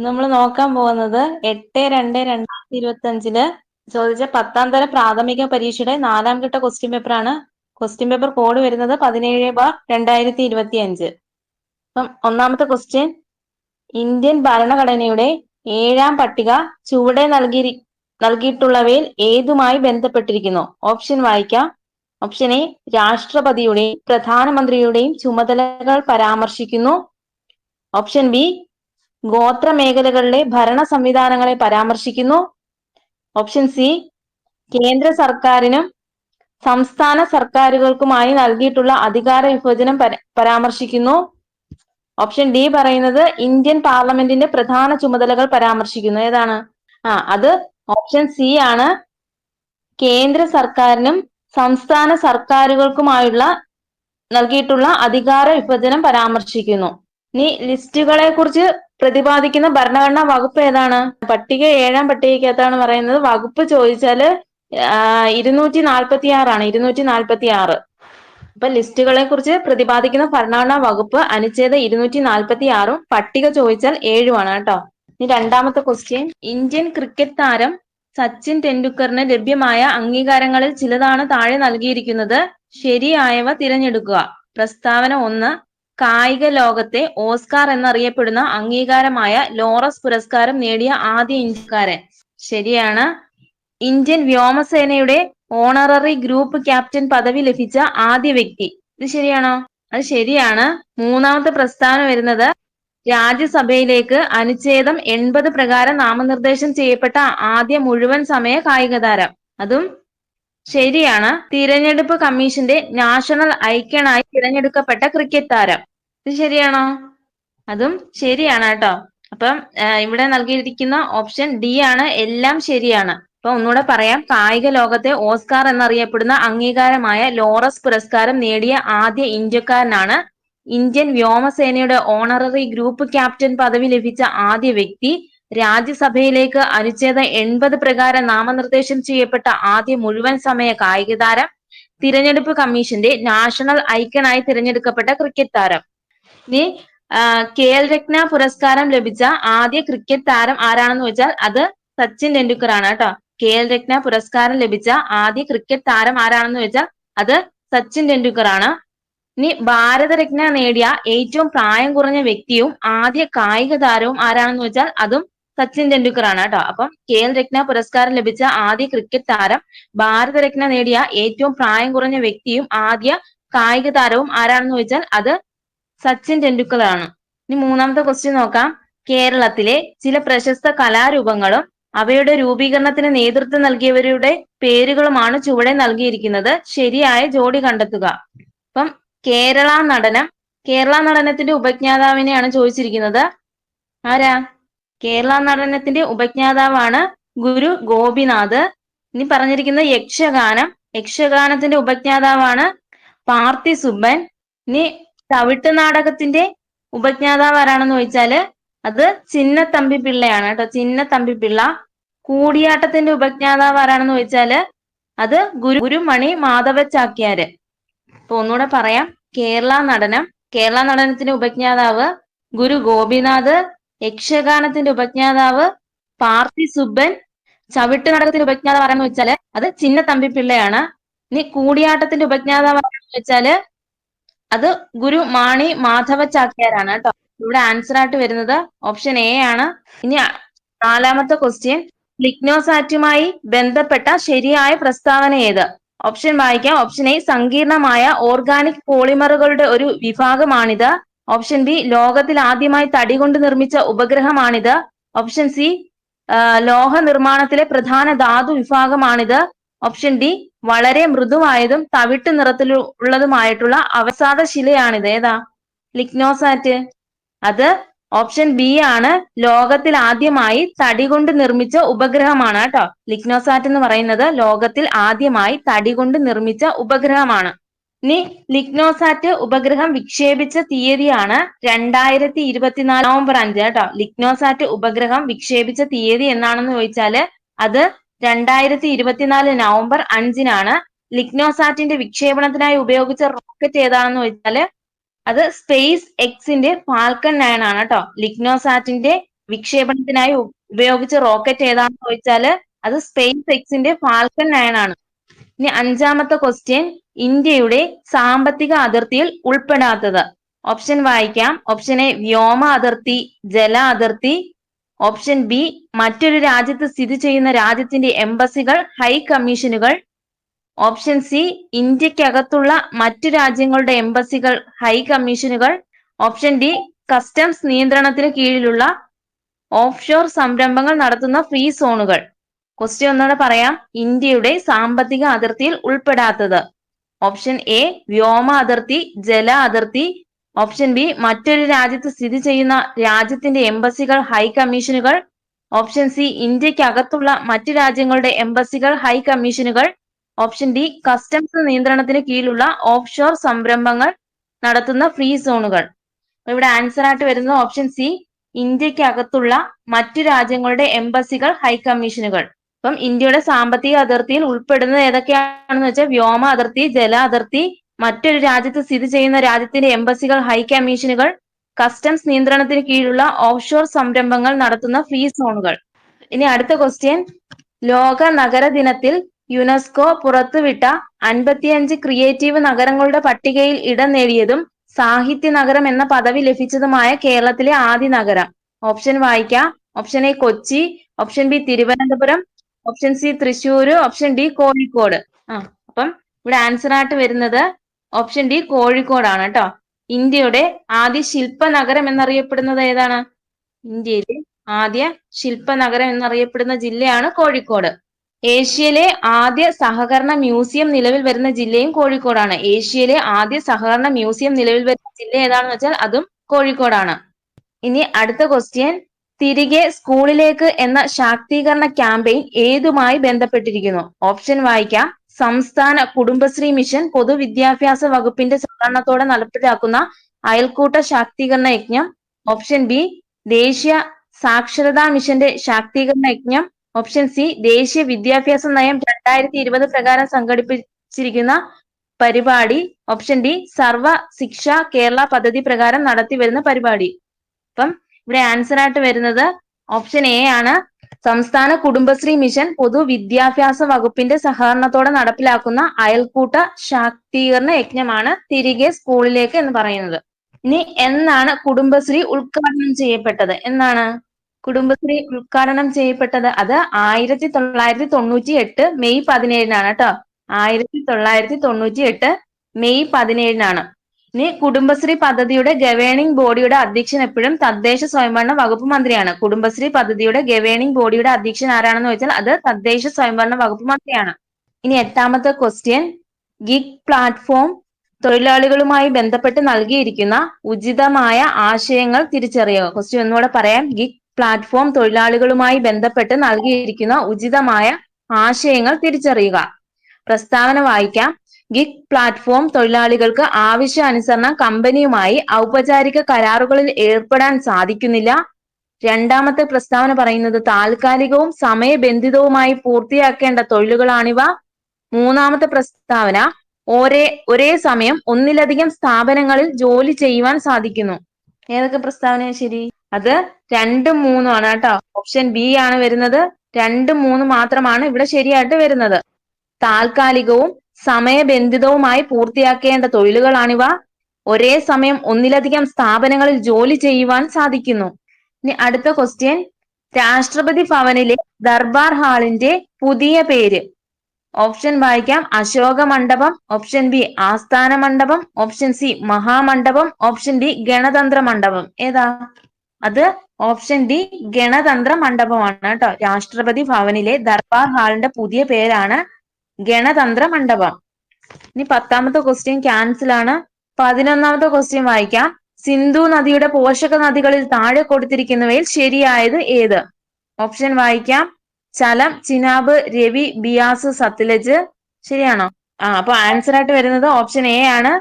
നമ്മൾ നോക്കാൻ പോകുന്നത് 8/2/2025 ചോദിച്ച 10ാം തരം പ്രാഥമിക പരീക്ഷയുടെ 4ാം ഘട്ട ക്വസ്റ്റ്യൻ പേപ്പർ ആണ്. ക്വസ്റ്റ്യൻ പേപ്പർ കോഡ് വരുന്നത് 17/2025. അപ്പം ഒന്നാമത്തെ ക്വസ്റ്റ്യൻ, ഇന്ത്യൻ ഭരണഘടനയുടെ 7ാം പട്ടിക ചുവടെ നൽകിയിട്ടുള്ളവയിൽ ഏതുമായി ബന്ധപ്പെട്ടിരിക്കുന്നു? ഓപ്ഷൻ വായിക്കാം. ഓപ്ഷൻ എ, രാഷ്ട്രപതിയുടെയും പ്രധാനമന്ത്രിയുടെയും ചുമതലകൾ പരാമർശിക്കുന്നു. ഓപ്ഷൻ ബി, ഗോത്ര മേഖലകളിലെ ഭരണ സംവിധാനങ്ങളെ പരാമർശിക്കുന്നു. ഓപ്ഷൻ സി, കേന്ദ്ര സർക്കാരിനും സംസ്ഥാന സർക്കാരുകൾക്കുമായി നൽകിയിട്ടുള്ള അധികാര വിഭജനം പരാമർശിക്കുന്നു. ഓപ്ഷൻ ഡി പറയുന്നത് ഇന്ത്യൻ പാർലമെന്റിന്റെ പ്രധാന ചുമതലകൾ പരാമർശിക്കുന്നു. ഏതാണ്? അത് ഓപ്ഷൻ സി ആണ്. കേന്ദ്ര സർക്കാരിനും സംസ്ഥാന സർക്കാരുകൾക്കുമായുള്ള നൽകിയിട്ടുള്ള അധികാര വിഭജനം പരാമർശിക്കുന്നു. ഇനി ലിസ്റ്റുകളെ കുറിച്ച് പ്രതിപാദിക്കുന്ന ഭരണഘടനാ വകുപ്പ് ഏതാണ്? പട്ടിക 7ാം പട്ടികയ്ക്കകത്താണ് പറയുന്നത്. വകുപ്പ് ചോദിച്ചാല് 246 ആണ്. 246. അപ്പൊ ലിസ്റ്റുകളെ കുറിച്ച് പ്രതിപാദിക്കുന്ന ഭരണഘടനാ വകുപ്പ് അനുച്ഛേദം 246 പട്ടിക ചോദിച്ചാൽ 7 കേട്ടോ. ഇനി രണ്ടാമത്തെ ക്വസ്റ്റ്യൻ, ഇന്ത്യൻ ക്രിക്കറ്റ് താരം സച്ചിൻ ടെണ്ടുൽക്കറിന് ലഭ്യമായ അംഗീകാരങ്ങളിൽ ചിലതാണ് താഴെ നൽകിയിരിക്കുന്നത്. ശരിയായവ തിരഞ്ഞെടുക്കുക. പ്രസ്താവന 1, കായിക ലോകത്തെ ഓസ്കാർ എന്നറിയപ്പെടുന്ന അംഗീകാരമായ ലോറസ് പുരസ്കാരം നേടിയ ആദ്യ ഇന്ത്യക്കാരൻ. ശരിയാണ്. ഇന്ത്യൻ വ്യോമസേനയുടെ ഓണററി ഗ്രൂപ്പ് ക്യാപ്റ്റൻ പദവി ലഭിച്ച ആദ്യ വ്യക്തി. ഇത് ശരിയാണോ? അത് ശരിയാണ്. മൂന്നാമത്തെ പ്രസ്താവന വരുന്നത്, രാജ്യസഭയിലേക്ക് അനുച്ഛേദം 80 പ്രകാരം നാമനിർദ്ദേശം ചെയ്യപ്പെട്ട ആദ്യ മുഴുവൻ സമയ കായിക താരം. അതും ശരിയാണ്. തിരഞ്ഞെടുപ്പ് കമ്മീഷന്റെ നാഷണൽ ഐക്കണായി തിരഞ്ഞെടുക്കപ്പെട്ട ക്രിക്കറ്റ് താരം. ഇത് ശരിയാണോ? അതും ശരിയാണ് കേട്ടോ. അപ്പം ഇവിടെ നൽകിയിരിക്കുന്ന ഓപ്ഷൻ ഡി ആണ്. എല്ലാം ശരിയാണ്. അപ്പൊ ഒന്നുകൂടെ പറയാം. കായിക ലോകത്തെ ഓസ്കാർ എന്നറിയപ്പെടുന്ന അംഗീകാരമായ ലോറസ് പുരസ്കാരം നേടിയ ആദ്യ ഇന്ത്യക്കാരനാണ്. ഇന്ത്യൻ വ്യോമസേനയുടെ ഓണററി ഗ്രൂപ്പ് ക്യാപ്റ്റൻ പദവി ലഭിച്ച ആദ്യ വ്യക്തി, രാജ്യസഭയിലേക്ക് അനുച്ഛേദം 80 പ്രകാരം നാമനിർദ്ദേശം ചെയ്യപ്പെട്ട ആദ്യ മുഴുവൻ സമയ കായിക താരം, തിരഞ്ഞെടുപ്പ് കമ്മീഷന്റെ നാഷണൽ ഐക്കണായി തിരഞ്ഞെടുക്കപ്പെട്ട ക്രിക്കറ്റ് താരം. ഇനി ഖേൽ രത്ന പുരസ്കാരം ലഭിച്ച ആദ്യ ക്രിക്കറ്റ് താരം ആരാണെന്ന് വെച്ചാൽ അത് സച്ചിൻ ടെണ്ടുൽക്കർ ആണ് കേട്ടോ. ഖേൽ രത്ന പുരസ്കാരം ലഭിച്ച ആദ്യ ക്രിക്കറ്റ് താരം ആരാണെന്ന് വെച്ചാൽ അത് സച്ചിൻ ടെണ്ടുൽക്കർ ആണ്. ഇനി ഭാരതരത്ന നേടിയ ഏറ്റവും പ്രായം കുറഞ്ഞ വ്യക്തിയും ആദ്യ കായിക താരവും ആരാണെന്ന് വെച്ചാൽ അതും സച്ചിൻ ടെണ്ടുൽക്കർ ആണ് കേട്ടോ. അപ്പം ഖേൽ രത്ന പുരസ്കാരം ലഭിച്ച ആദ്യ ക്രിക്കറ്റ് താരം, ഭാരതരത്ന നേടിയ ഏറ്റവും പ്രായം കുറഞ്ഞ വ്യക്തിയും ആദ്യ കായിക താരവും ആരാണെന്ന് വെച്ചാൽ അത് സച്ചിൻ ടെണ്ടുൽക്കർ ആണ്. ഇനി മൂന്നാമത്തെ ക്വസ്റ്റ്യൻ നോക്കാം. കേരളത്തിലെ ചില പ്രശസ്ത കലാരൂപങ്ങളും അവയുടെ രൂപീകരണത്തിന് നേതൃത്വം നൽകിയവരുടെ പേരുകളുമാണ് ചുവടെ നൽകിയിരിക്കുന്നത്. ശരിയായ ജോഡി കണ്ടെത്തുക. അപ്പം കേരള നടനത്തിന്റെ ഉപജ്ഞാതാവിനെയാണ് ചോദിച്ചിരിക്കുന്നത്. ആരാ? കേരള നടനത്തിന്റെ ഉപജ്ഞാതാവാണ് ഗുരു ഗോപിനാഥ്. ഇനി പറഞ്ഞിരിക്കുന്നത് യക്ഷഗാനത്തിന്റെ ഉപജ്ഞാതാവാണ് പാർത്ഥിസുബ്ബൻ. ഇനി ചവിട്ട് നാടകത്തിന്റെ ഉപജ്ഞാതാവ് ആരാണെന്ന് ചോദിച്ചാല് അത് ചിന്നത്തമ്പി പിള്ളയാണ് കേട്ടോ. ചിന്നത്തമ്പി പിള്ള. കൂടിയാട്ടത്തിന്റെ ഉപജ്ഞാതാവ് ആരാണെന്ന് ചോദിച്ചാല് അത് ഗുരുമണി മാധവ ചാക്യാര്. അപ്പൊ ഒന്നുകൂടെ പറയാം. കേരള നടനത്തിന്റെ ഉപജ്ഞാതാവ് ഗുരു ഗോപിനാഥ്, യക്ഷഗാനത്തിന്റെ ഉപജ്ഞാതാവ് പാർത്ഥിസുബ്ബൻ, ചവിട്ട് നാടകത്തിന്റെ ഉപജ്ഞാതാവ് ആരാണെന്ന് വെച്ചാല് അത് ചിന്നത്തമ്പി പിള്ളയാണ്. ഇനി കൂടിയാട്ടത്തിന്റെ ഉപജ്ഞാതാവ് ആരാണെന്ന് വെച്ചാല് അത് ഗുരു മാണി മാധവ ചാക്യാരാണ് കേട്ടോ. ഇവിടെ ആൻസർ ആയിട്ട് വരുന്നത് ഓപ്ഷൻ എ ആണ്. ഇനി നാലാമത്തെ ക്വസ്റ്റ്യൻ, ലിഗ്നോസാറ്റുമായി ബന്ധപ്പെട്ട ശരിയായ പ്രസ്താവന ഏത്? ഓപ്ഷൻ വായിക്കാം. ഓപ്ഷൻ എ, സങ്കീർണമായ ഓർഗാനിക് പോളിമറുകളുടെ ഒരു വിഭാഗമാണിത്. ഓപ്ഷൻ ബി, ലോകത്തിൽ ആദ്യമായി തടി കൊണ്ട് നിർമ്മിച്ച ഉപഗ്രഹമാണിത്. ഓപ്ഷൻ സി, ലോഹ നിർമ്മാണത്തിലെ പ്രധാന ധാതു വിഭാഗമാണിത്. ഓപ്ഷൻ ഡി, വളരെ മൃദുവായതും തവിട്ട് നിറത്തിലുള്ളതുമായിട്ടുള്ള അവസാദ ശിലയാണിത്. ഏതാ? ലിഗ്നോസാറ്റ്. അത് ഓപ്ഷൻ ബി ആണ്. ലോകത്തിൽ ആദ്യമായി തടി കൊണ്ട് നിർമ്മിച്ച ഉപഗ്രഹമാണ് കേട്ടോ. ലിഗ്നോസാറ്റ് എന്ന് പറയുന്നത് ലോകത്തിൽ ആദ്യമായി തടി കൊണ്ട് നിർമ്മിച്ച ഉപഗ്രഹമാണ്. ഇനി ലിഗ്നോസാറ്റ് ഉപഗ്രഹം വിക്ഷേപിച്ച തീയതിയാണ് 2024 നവംബർ 5 കേട്ടോ. ലിഗ്നോസാറ്റ് ഉപഗ്രഹം വിക്ഷേപിച്ച തീയതി എന്നാണെന്ന് ചോദിച്ചാല് അത് 2024 നവംബർ 5 ലിഗ്നോസാറ്റിന്റെ വിക്ഷേപണത്തിനായി ഉപയോഗിച്ച റോക്കറ്റ് ഏതാണെന്ന് ചോദിച്ചാല് അത് സ്പേസ് എക്സിന്റെ ഫാൽക്കൺ 9 ആണ് കേട്ടോ. ലിഗ്നോസാറ്റിന്റെ വിക്ഷേപണത്തിനായി ഉപയോഗിച്ച റോക്കറ്റ് ഏതാണെന്ന് ചോദിച്ചാല് അത് സ്പേസ് എക്സിന്റെ ഫാൽക്കൺ 9 ആണ്. ഇനി അഞ്ചാമത്തെ ക്വസ്റ്റ്യൻ, ഇന്ത്യയുടെ സാമ്പത്തിക അതിർത്തിയിൽ ഉൾപ്പെടാത്തത്. ഓപ്ഷൻ വായിക്കാം. ഓപ്ഷൻ എ വ്യോമ അതിർത്തി, ജല അതിർത്തി. ഓപ്ഷൻ ബി മറ്റൊരു രാജ്യത്ത് സ്ഥിതി ചെയ്യുന്ന രാജ്യത്തിന്റെ എംബസികൾ, ഹൈ കമ്മീഷനുകൾ. ഓപ്ഷൻ സി ഇന്ത്യക്കകത്തുള്ള മറ്റു രാജ്യങ്ങളുടെ എംബസികൾ, ഹൈ കമ്മീഷനുകൾ. ഓപ്ഷൻ ഡി കസ്റ്റംസ് നിയന്ത്രണത്തിന് കീഴിലുള്ള ഓഫ്ഷോർ സംരംഭങ്ങൾ നടത്തുന്ന ഫ്രീ സോണുകൾ. ക്വസ്റ്റ്യൻ ഒന്നുകൂടെ പറയാം. ഇന്ത്യയുടെ സാമ്പത്തിക അതിർത്തിയിൽ ഉൾപ്പെടാത്തത്. ഓപ്ഷൻ എ വ്യോമ അതിർത്തി, ജല അതിർത്തി. ഓപ്ഷൻ ബി മറ്റൊരു രാജ്യത്ത് സ്ഥിതി ചെയ്യുന്ന രാജ്യത്തിന്റെ എംബസികൾ, ഹൈ കമ്മീഷനുകൾ. ഓപ്ഷൻ സി ഇന്ത്യക്കകത്തുള്ള മറ്റു രാജ്യങ്ങളുടെ എംബസികൾ, ഹൈ കമ്മീഷനുകൾ. ഓപ്ഷൻ ഡി കസ്റ്റംസ് നിയന്ത്രണത്തിന് കീഴിലുള്ള ഓഫ്ഷോർ സംരംഭങ്ങൾ നടത്തുന്ന ഫ്രീ സോണുകൾ. ഇവിടെ ആൻസർ ആയിട്ട് വരുന്നത് ഓപ്ഷൻ സി ഇന്ത്യക്കകത്തുള്ള മറ്റു രാജ്യങ്ങളുടെ എംബസികൾ, ഹൈ കമ്മീഷനുകൾ. അപ്പം ഇന്ത്യയുടെ സാമ്പത്തിക അതിർത്തിയിൽ ഉൾപ്പെടുന്നത് ഏതൊക്കെയാണെന്ന് വെച്ചാൽ വ്യോമ അതിർത്തി, ജല അതിർത്തി, മറ്റൊരു രാജ്യത്ത് സ്ഥിതി ചെയ്യുന്ന രാജ്യത്തിന്റെ എംബസികൾ, ഹൈ കമ്മീഷനുകൾ, കസ്റ്റംസ് നിയന്ത്രണത്തിന് കീഴിലുള്ള ഓഫ്ഷോർ സംരംഭങ്ങൾ നടത്തുന്ന ഫ്രീ സോണുകൾ. ഇനി അടുത്ത ക്വസ്റ്റ്യൻ, ലോക നഗര ദിനത്തിൽ യുനെസ്കോ പുറത്തുവിട്ട 55 ക്രിയേറ്റീവ് നഗരങ്ങളുടെ പട്ടികയിൽ ഇടം നേടിയതും സാഹിത്യ നഗരം എന്ന പദവി ലഭിച്ചതുമായ കേരളത്തിലെ ആദ്യ നഗരം. ഓപ്ഷൻ വായിക്കാം. Option A Kochi, option B Thiruvananthapuram, option C Thrissur, option D Kozhikode. അപ്പം ഇവിടെ ആൻസർ ആയിട്ട് വരുന്നത് ഓപ്ഷൻ ഡി കോഴിക്കോടാണ് കേട്ടോ. ഇന്ത്യയുടെ ആദ്യ ശില്പ നഗരം എന്നറിയപ്പെടുന്നത് ഏതാണ്? ഇന്ത്യയിലെ ആദ്യ ശില്പ നഗരം എന്നറിയപ്പെടുന്ന ജില്ലയാണ് കോഴിക്കോട്. ഏഷ്യയിലെ ആദ്യ സഹകരണ മ്യൂസിയം നിലവിൽ വരുന്ന ജില്ലയും കോഴിക്കോടാണ്. ഏഷ്യയിലെ ആദ്യ സഹകരണ മ്യൂസിയം നിലവിൽ വരുന്ന ജില്ല ഏതാണെന്ന് വെച്ചാൽ അതും കോഴിക്കോടാണ്. ഇനി അടുത്ത ക്വസ്റ്റ്യൻ, തിരികെ സ്കൂളിലേക്ക് എന്ന ശാക്തീകരണ ക്യാമ്പയിൻ ഏതുമായി ബന്ധപ്പെട്ടിരിക്കുന്നു? ഓപ്ഷൻ വായിക്കാം. സംസ്ഥാന കുടുംബശ്രീ മിഷൻ പൊതുവിദ്യാഭ്യാസ വകുപ്പിന്റെ സഹകരണത്തോടെ നടപ്പിലാക്കുന്ന അയൽക്കൂട്ട ശാക്തീകരണ യജ്ഞം. ഓപ്ഷൻ ബി ദേശീയ സാക്ഷരതാ മിഷന്റെ ശാക്തീകരണ യജ്ഞം. ഓപ്ഷൻ സി ദേശീയ വിദ്യാഭ്യാസ നയം 2020 പ്രകാരം സംഘടിപ്പിച്ചിരിക്കുന്ന പരിപാടി. ഓപ്ഷൻ ഡി സർവ ശിക്ഷ കേരള പദ്ധതി പ്രകാരം നടത്തിവരുന്ന പരിപാടി. അപ്പം ഇവിടെ ആൻസർ ആയിട്ട് വരുന്നത് ഓപ്ഷൻ എ ആണ്. സംസ്ഥാന കുടുംബശ്രീ മിഷൻ പൊതുവിദ്യാഭ്യാസ വകുപ്പിന്റെ സഹകരണത്തോടെ നടപ്പിലാക്കുന്ന അയൽക്കൂട്ട ശാക്തീകരണ യജ്ഞമാണ് തിരികെ സ്കൂളിലേക്ക് എന്ന് പറയുന്നത്. ഇനി എന്നാണ് കുടുംബശ്രീ ഉദ്ഘാടനം ചെയ്യപ്പെട്ടത്? എന്നാണ് കുടുംബശ്രീ ഉദ്ഘാടനം ചെയ്യപ്പെട്ടത്? അത് 1998 മെയ് 17-നാണ് കേട്ടോ. 1998 മെയ് 17-നാണ്. ഇനി കുടുംബശ്രീ പദ്ധതിയുടെ ഗവേണിംഗ് ബോഡിയുടെ അധ്യക്ഷൻ എപ്പോഴും തദ്ദേശ സ്വയംഭരണ വകുപ്പ് മന്ത്രിയാണ്. കുടുംബശ്രീ പദ്ധതിയുടെ ഗവേണിംഗ് ബോഡിയുടെ അധ്യക്ഷൻ ആരാണെന്ന് ചോദിച്ചാൽ അത് തദ്ദേശ സ്വയംഭരണ വകുപ്പ് മന്ത്രിയാണ്. ഇനി എട്ടാമത്തെ ക്വസ്റ്റ്യൻ, ഗിഗ് പ്ലാറ്റ്ഫോം തൊഴിലാളികളുമായി ബന്ധപ്പെട്ട് നൽകിയിരിക്കുന്ന ഉചിതമായ ആശയങ്ങൾ തിരിച്ചറിയുക. ക്വസ്റ്റ്യൻ ഒന്നുകൂടെ പറയാം. ഗിഗ് പ്ലാറ്റ്ഫോം തൊഴിലാളികളുമായി ബന്ധപ്പെട്ട് നൽകിയിരിക്കുന്ന ഉചിതമായ ആശയങ്ങൾ തിരിച്ചറിയുക. പ്രസ്താവന വായിക്കാം. ഗിഗ് പ്ലാറ്റ്ഫോം തൊഴിലാളികൾക്ക് ആവശ്യാനുസരണം കമ്പനിയുമായി ഔപചാരിക കരാറുകളിൽ ഏർപ്പെടാൻ സാധിക്കുന്നില്ല. രണ്ടാമത്തെ പ്രസ്താവന പറയുന്നത് താൽക്കാലികവും സമയബന്ധിതവുമായി പൂർത്തിയാക്കേണ്ട തൊഴിലുകളാണിവ. മൂന്നാമത്തെ പ്രസ്താവന ഒരേ സമയം ഒന്നിലധികം സ്ഥാപനങ്ങളിൽ ജോലി ചെയ്യുവാൻ സാധിക്കുന്നു. ഏതൊക്കെ പ്രസ്താവന ശരി? അത് 2ഉം 3ഉം ആണ് കേട്ടോ. ഓപ്ഷൻ ബി ആണ് വരുന്നത്. 2ഉം 3ഉം മാത്രമാണ് ഇവിടെ ശരിയായിട്ട് വരുന്നത്. താൽക്കാലികവും സമയബന്ധിതവുമായി പൂർത്തിയാക്കേണ്ട തൊഴിലുകളാണിവ. ഒരേ സമയം ഒന്നിലധികം സ്ഥാപനങ്ങളിൽ ജോലി ചെയ്യുവാൻ സാധിക്കുന്നു. ഇനി അടുത്ത ക്വസ്റ്റ്യൻ, രാഷ്ട്രപതി ഭവനിലെ ദർബാർ ഹാളിന്റെ പുതിയ പേര്. ഓപ്ഷൻ വായിക്കാം. അശോക മണ്ഡപം, ഓപ്ഷൻ ബി ആസ്ഥാന മണ്ഡപം, ഓപ്ഷൻ സി മഹാമണ്ഡപം, ഓപ്ഷൻ ഡി ഗണതന്ത്ര മണ്ഡപം. ഏതാ? അത് ഓപ്ഷൻ ഡി ഗണതന്ത്ര മണ്ഡപമാണ് കേട്ടോ. രാഷ്ട്രപതി ഭവനിലെ ദർബാർ ഹാളിന്റെ പുതിയ പേരാണ് ഗണതന്ത്ര മണ്ഡപം. ഇനി 10ാമത്തെ ക്വസ്റ്റ്യൻ ക്യാൻസൽ ആണ്. 11ാമത്തെ ക്വസ്റ്റ്യൻ വായിക്കാം. സിന്ധു നദിയുടെ പോഷക നദികളിൽ താഴെ കൊടുത്തിരിക്കുന്നവയിൽ ശരിയായത് ഏത്? ഓപ്ഷൻ വായിക്കാം. ചലം, ചിനാബ്, രവി, ബിയാസ്, സത്ലജ്. ശരിയാണോ? അപ്പൊ ആൻസർ ആയിട്ട് വരുന്നത് ഓപ്ഷൻ എ ആണ്.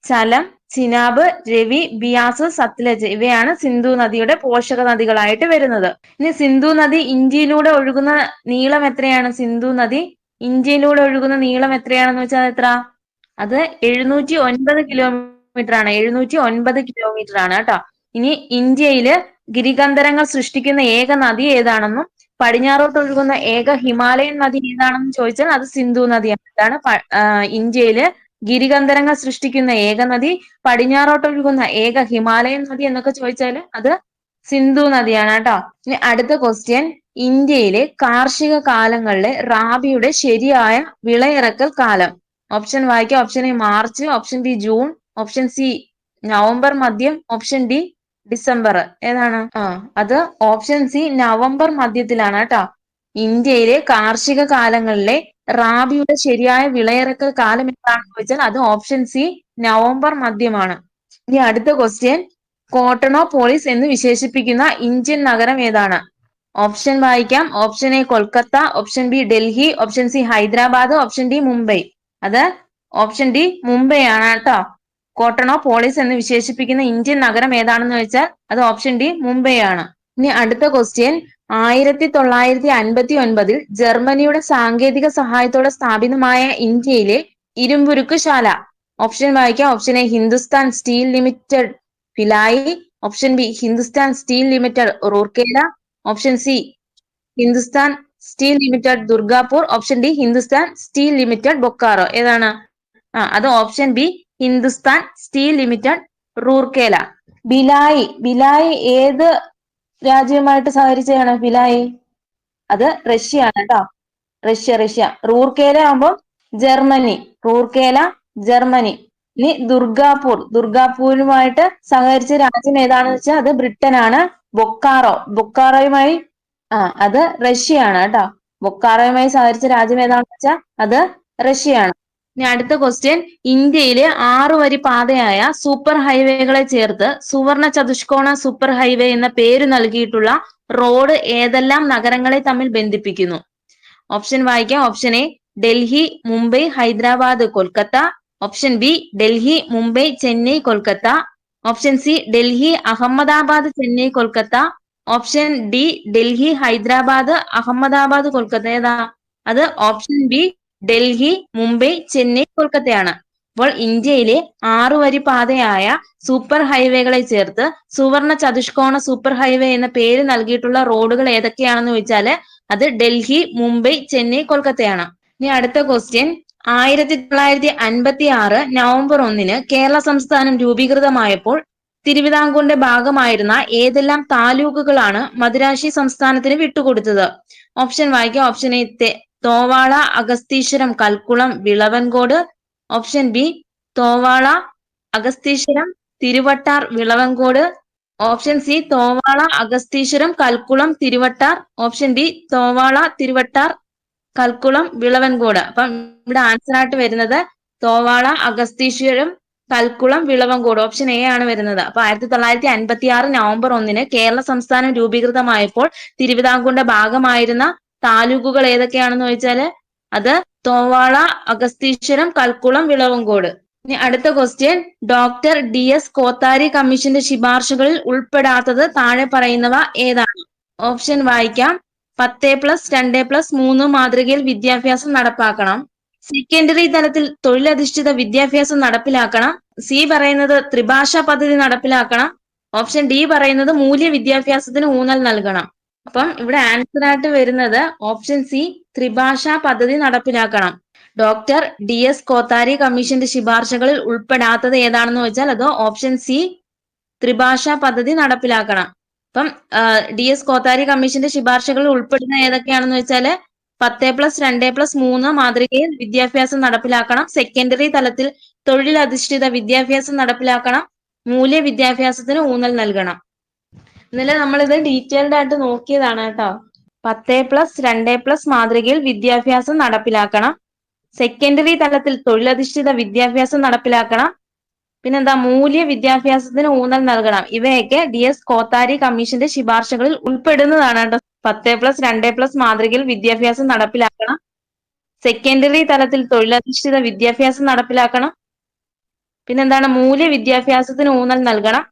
ചലം, ചിനാബ്, രവി, ബിയാസ്, സത്ലജ് ഇവയാണ് സിന്ധു നദിയുടെ പോഷക നദികളായിട്ട് വരുന്നത്. ഇനി സിന്ധു നദി ഇന്ത്യയിലൂടെ ഒഴുകുന്ന നീളം എത്രയാണ്? സിന്ധു നദി ഇന്ത്യയിലൂടെ ഒഴുകുന്ന നീളം എത്രയാണെന്ന് വെച്ചാൽ എത്ര? അത് 709 കിലോമീറ്റർ ആണ്. 709 കിലോമീറ്റർ ആണ് കേട്ടോ. ഇനി ഇന്ത്യയില് ഗിരികന്ധരങ്ങൾ സൃഷ്ടിക്കുന്ന ഏക നദി ഏതാണെന്നും പടിഞ്ഞാറോട്ട് ഒഴുകുന്ന ഏക ഹിമാലയൻ നദി ഏതാണെന്ന് ചോദിച്ചാൽ അത് സിന്ധു നദിയാണ്. ഇതാണ് ഇന്ത്യയില് ഗിരികന്ധരങ്ങൾ സൃഷ്ടിക്കുന്ന ഏക നദി, പടിഞ്ഞാറോട്ട് ഒഴുകുന്ന ഏക ഹിമാലയൻ നദി എന്നൊക്കെ ചോദിച്ചാൽ അത് സിന്ധു നദിയാണ് കേട്ടോ. ഇനി അടുത്ത ക്വസ്റ്റ്യൻ, ഇന്ത്യയിലെ കാർഷിക കാലങ്ങളിലെ റാബിയുടെ ശരിയായ വിളയിറക്കൽ കാലം. ഓപ്ഷൻ വായിക്കാം. Option A March, option B June, option C November മധ്യം, ഓപ്ഷൻ ഡി ഡിസംബർ. ഏതാണ്? അത് ഓപ്ഷൻ സി നവംബർ മധ്യത്തിലാണ് കേട്ടോ. ഇന്ത്യയിലെ കാർഷിക കാലങ്ങളിലെ റാബിയുടെ ശരിയായ വിളയിറക്കൽ കാലം എന്താണെന്ന് ചോദിച്ചാൽ അത് ഓപ്ഷൻ സി നവംബർ മധ്യമാണ്. ഇനി അടുത്ത ക്വസ്റ്റ്യൻ, കോട്ടണോപോളിസ് എന്ന് വിശേഷിപ്പിക്കുന്ന ഇന്ത്യൻ നഗരം ഏതാണ്? ഓപ്ഷൻ വായിക്കാം. Option A Kolkata, option B Delhi, option C Hyderabad, option D Mumbai. അത് ഓപ്ഷൻ ഡി മുംബൈ ആണ് കേട്ടോ. കോട്ടണോപോളിസ് എന്ന് വിശേഷിപ്പിക്കുന്ന ഇന്ത്യൻ നഗരം ഏതാണെന്ന് വെച്ചാൽ അത് ഓപ്ഷൻ ഡി മുംബൈ ആണ്. ഇനി അടുത്ത ക്വസ്റ്റ്യൻ, 1959 ജർമ്മനിയുടെ സാങ്കേതിക സഹായത്തോടെ സ്ഥാപിതമായ ഇന്ത്യയിലെ ഇരുമ്പുരുക്ക് ശാല. ഓപ്ഷൻ വായിക്കാം. Option A Hindustan steel limited Bhilai, option B Hindustan steel limited Rourkela, option C Hindustan steel limited Durgapur, option D Hindustan steel limited Bokaro. ഏതാണ്? അത് option B Hindustan steel limited Rourkela. Bhilai ഏത് രാജ്യവുമായിട്ട് സഹകരിച്ചതാണ് ഭിലായി? അത് റഷ്യ ആണ് കേട്ടോ. റഷ്യ. റൂർക്കേല ആകുമ്പോൾ ജർമ്മനി. റൂർക്കേല ജർമ്മനി. ഇനി ദുർഗാപൂരുമായിട്ട് സഹകരിച്ച രാജ്യം ഏതാണെന്ന് വെച്ചാൽ അത് ബ്രിട്ടൻ ആണ്. ബൊക്കാറോയുമായി അത് റഷ്യ ആണ് കേട്ടോ. ബൊക്കാറോയുമായി സഹകരിച്ച രാജ്യം ഏതാണെന്ന് വെച്ചാൽ അത് റഷ്യയാണ്. ഇനി അടുത്ത ക്വസ്റ്റ്യൻ, ഇന്ത്യയിലെ 6 വരി പാതയായ സൂപ്പർ ഹൈവേകളെ ചേർത്ത് സുവർണ ചതുഷ്കോണ സൂപ്പർ ഹൈവേ എന്ന പേര് നൽകിയിട്ടുള്ള റോഡ് ഏതെല്ലാം നഗരങ്ങളെ തമ്മിൽ ബന്ധിപ്പിക്കുന്നു? ഓപ്ഷൻ വായിക്കാം. Option A Delhi, Mumbai, Hyderabad, Kolkata, option B Delhi, Mumbai, Chennai, Kolkata, option C Delhi, Ahmedabad, Chennai, Kolkata, option D Delhi, Hyderabad, Ahmedabad, Kolkata. ഏതാ? അത് ഓപ്ഷൻ ബി ഡൽഹി, മുംബൈ, ചെന്നൈ, കൊൽക്കത്തയാണ്. അപ്പോൾ ഇന്ത്യയിലെ 6 വരി പാതയായ സൂപ്പർ ഹൈവേകളെ ചേർത്ത് സുവർണ ചതുഷ്കോണ സൂപ്പർ ഹൈവേ എന്ന പേര് നൽകിയിട്ടുള്ള റോഡുകൾ ഏതൊക്കെയാണെന്ന് ചോദിച്ചാല് അത് ഡൽഹി, മുംബൈ, ചെന്നൈ, കൊൽക്കത്തയാണ്. ഇനി അടുത്ത ക്വസ്റ്റ്യൻ, 1956 നവംബർ 1 കേരള സംസ്ഥാനം രൂപീകൃതമായപ്പോൾ തിരുവിതാംകൂറിന്റെ ഭാഗമായിരുന്ന ഏതെല്ലാം താലൂക്കുകളാണ് മദുരാശി സംസ്ഥാനത്തിന് വിട്ടുകൊടുത്തത്? ഓപ്ഷൻ വായിക്കാം. Option A Thovalai, Agastheeswaram, Kalkulam, Vilavancode, option B Thovalai, Agastheeswaram, Thiruvattar, Vilavancode, option C Thovalai, Agastheeswaram, Kalkulam, Thiruvattar, option D Thovalai, Thiruvattar, Kalkulam, Vilavancode. അപ്പം ഇവിടെ ആൻസർ ആയിട്ട് വരുന്നത് തോവാള, അഗസ്തീശ്വരം, കൽക്കുളം, വിളവൻകോട്. ഓപ്ഷൻ എ ആണ് വരുന്നത്. അപ്പൊ 1956 നവംബർ 1 കേരള സംസ്ഥാനം രൂപീകൃതമായപ്പോൾ തിരുവിതാംകൂറിന്റെ ഭാഗമായിരുന്ന താലൂക്കുകൾ ഏതൊക്കെയാണെന്ന് ചോദിച്ചാല് അത് തോവാള, അഗസ്തീശ്വരം, കൽക്കുളം, വിളവൻകോട്. ഇനി അടുത്ത ക്വസ്റ്റ്യൻ, ഡോക്ടർ DS കോത്താരി കമ്മീഷന്റെ ശുപാർശകളിൽ ഉൾപ്പെടാത്തത് താഴെ പറയുന്നവ ഏതാണ്? ഓപ്ഷൻ വായിക്കാം. 10+2+3 മാതൃകയിൽ വിദ്യാഭ്യാസം നടപ്പാക്കണം, സെക്കൻഡറി തലത്തിൽ തൊഴിലധിഷ്ഠിത വിദ്യാഭ്യാസം നടപ്പിലാക്കണം, സി പറയുന്നത് ത്രിഭാഷാ പദ്ധതി നടപ്പിലാക്കണം, ഓപ്ഷൻ ഡി പറയുന്നത് മൂല്യ വിദ്യാഭ്യാസത്തിന് ഊന്നൽ നൽകണം. അപ്പം ഇവിടെ ആൻസർ ആയിട്ട് വരുന്നത് ഓപ്ഷൻ സി ത്രിഭാഷാ പദ്ധതി നടപ്പിലാക്കണം. ഡോക്ടർ DS കോത്താരി കമ്മീഷന്റെ ശുപാർശകളിൽ ഉൾപ്പെടാത്തത് ഏതാണെന്ന് വെച്ചാൽ അത് ഓപ്ഷൻ സി ത്രിഭാഷാ പദ്ധതി നടപ്പിലാക്കണം. അപ്പം DS കോത്താരി കമ്മീഷന്റെ ശുപാർശകളിൽ ഉൾപ്പെടുന്ന ഏതൊക്കെയാണെന്ന് വെച്ചാല് 10+2+3 മാതൃകയിൽ വിദ്യാഭ്യാസം നടപ്പിലാക്കണം, സെക്കൻഡറി തലത്തിൽ തൊഴിലധിഷ്ഠിത വിദ്യാഭ്യാസം നടപ്പിലാക്കണം, മൂല്യ വിദ്യാഭ്യാസത്തിന് ഊന്നൽ നൽകണം. ഇന്നലെ നമ്മളിത് ഡീറ്റെയിൽഡ് ആയിട്ട് നോക്കിയതാണ് കേട്ടോ. 10+2+ മാതൃകയിൽ വിദ്യാഭ്യാസം നടപ്പിലാക്കണം, സെക്കൻഡറി തലത്തിൽ തൊഴിലധിഷ്ഠിത വിദ്യാഭ്യാസം നടപ്പിലാക്കണം, പിന്നെന്താ മൂല്യ വിദ്യാഭ്യാസത്തിന് ഊന്നൽ നൽകണം. ഇവയൊക്കെ DS കോത്താരി കമ്മീഷന്റെ ശുപാർശകളിൽ ഉൾപ്പെടുന്നതാണ് കേട്ടോ. 10+2+ മാതൃകയിൽ വിദ്യാഭ്യാസം നടപ്പിലാക്കണം, സെക്കൻഡറി തലത്തിൽ തൊഴിലധിഷ്ഠിത വിദ്യാഭ്യാസം നടപ്പിലാക്കണം, പിന്നെന്താണ് മൂല്യ വിദ്യാഭ്യാസത്തിന് ഊന്നൽ നൽകണം.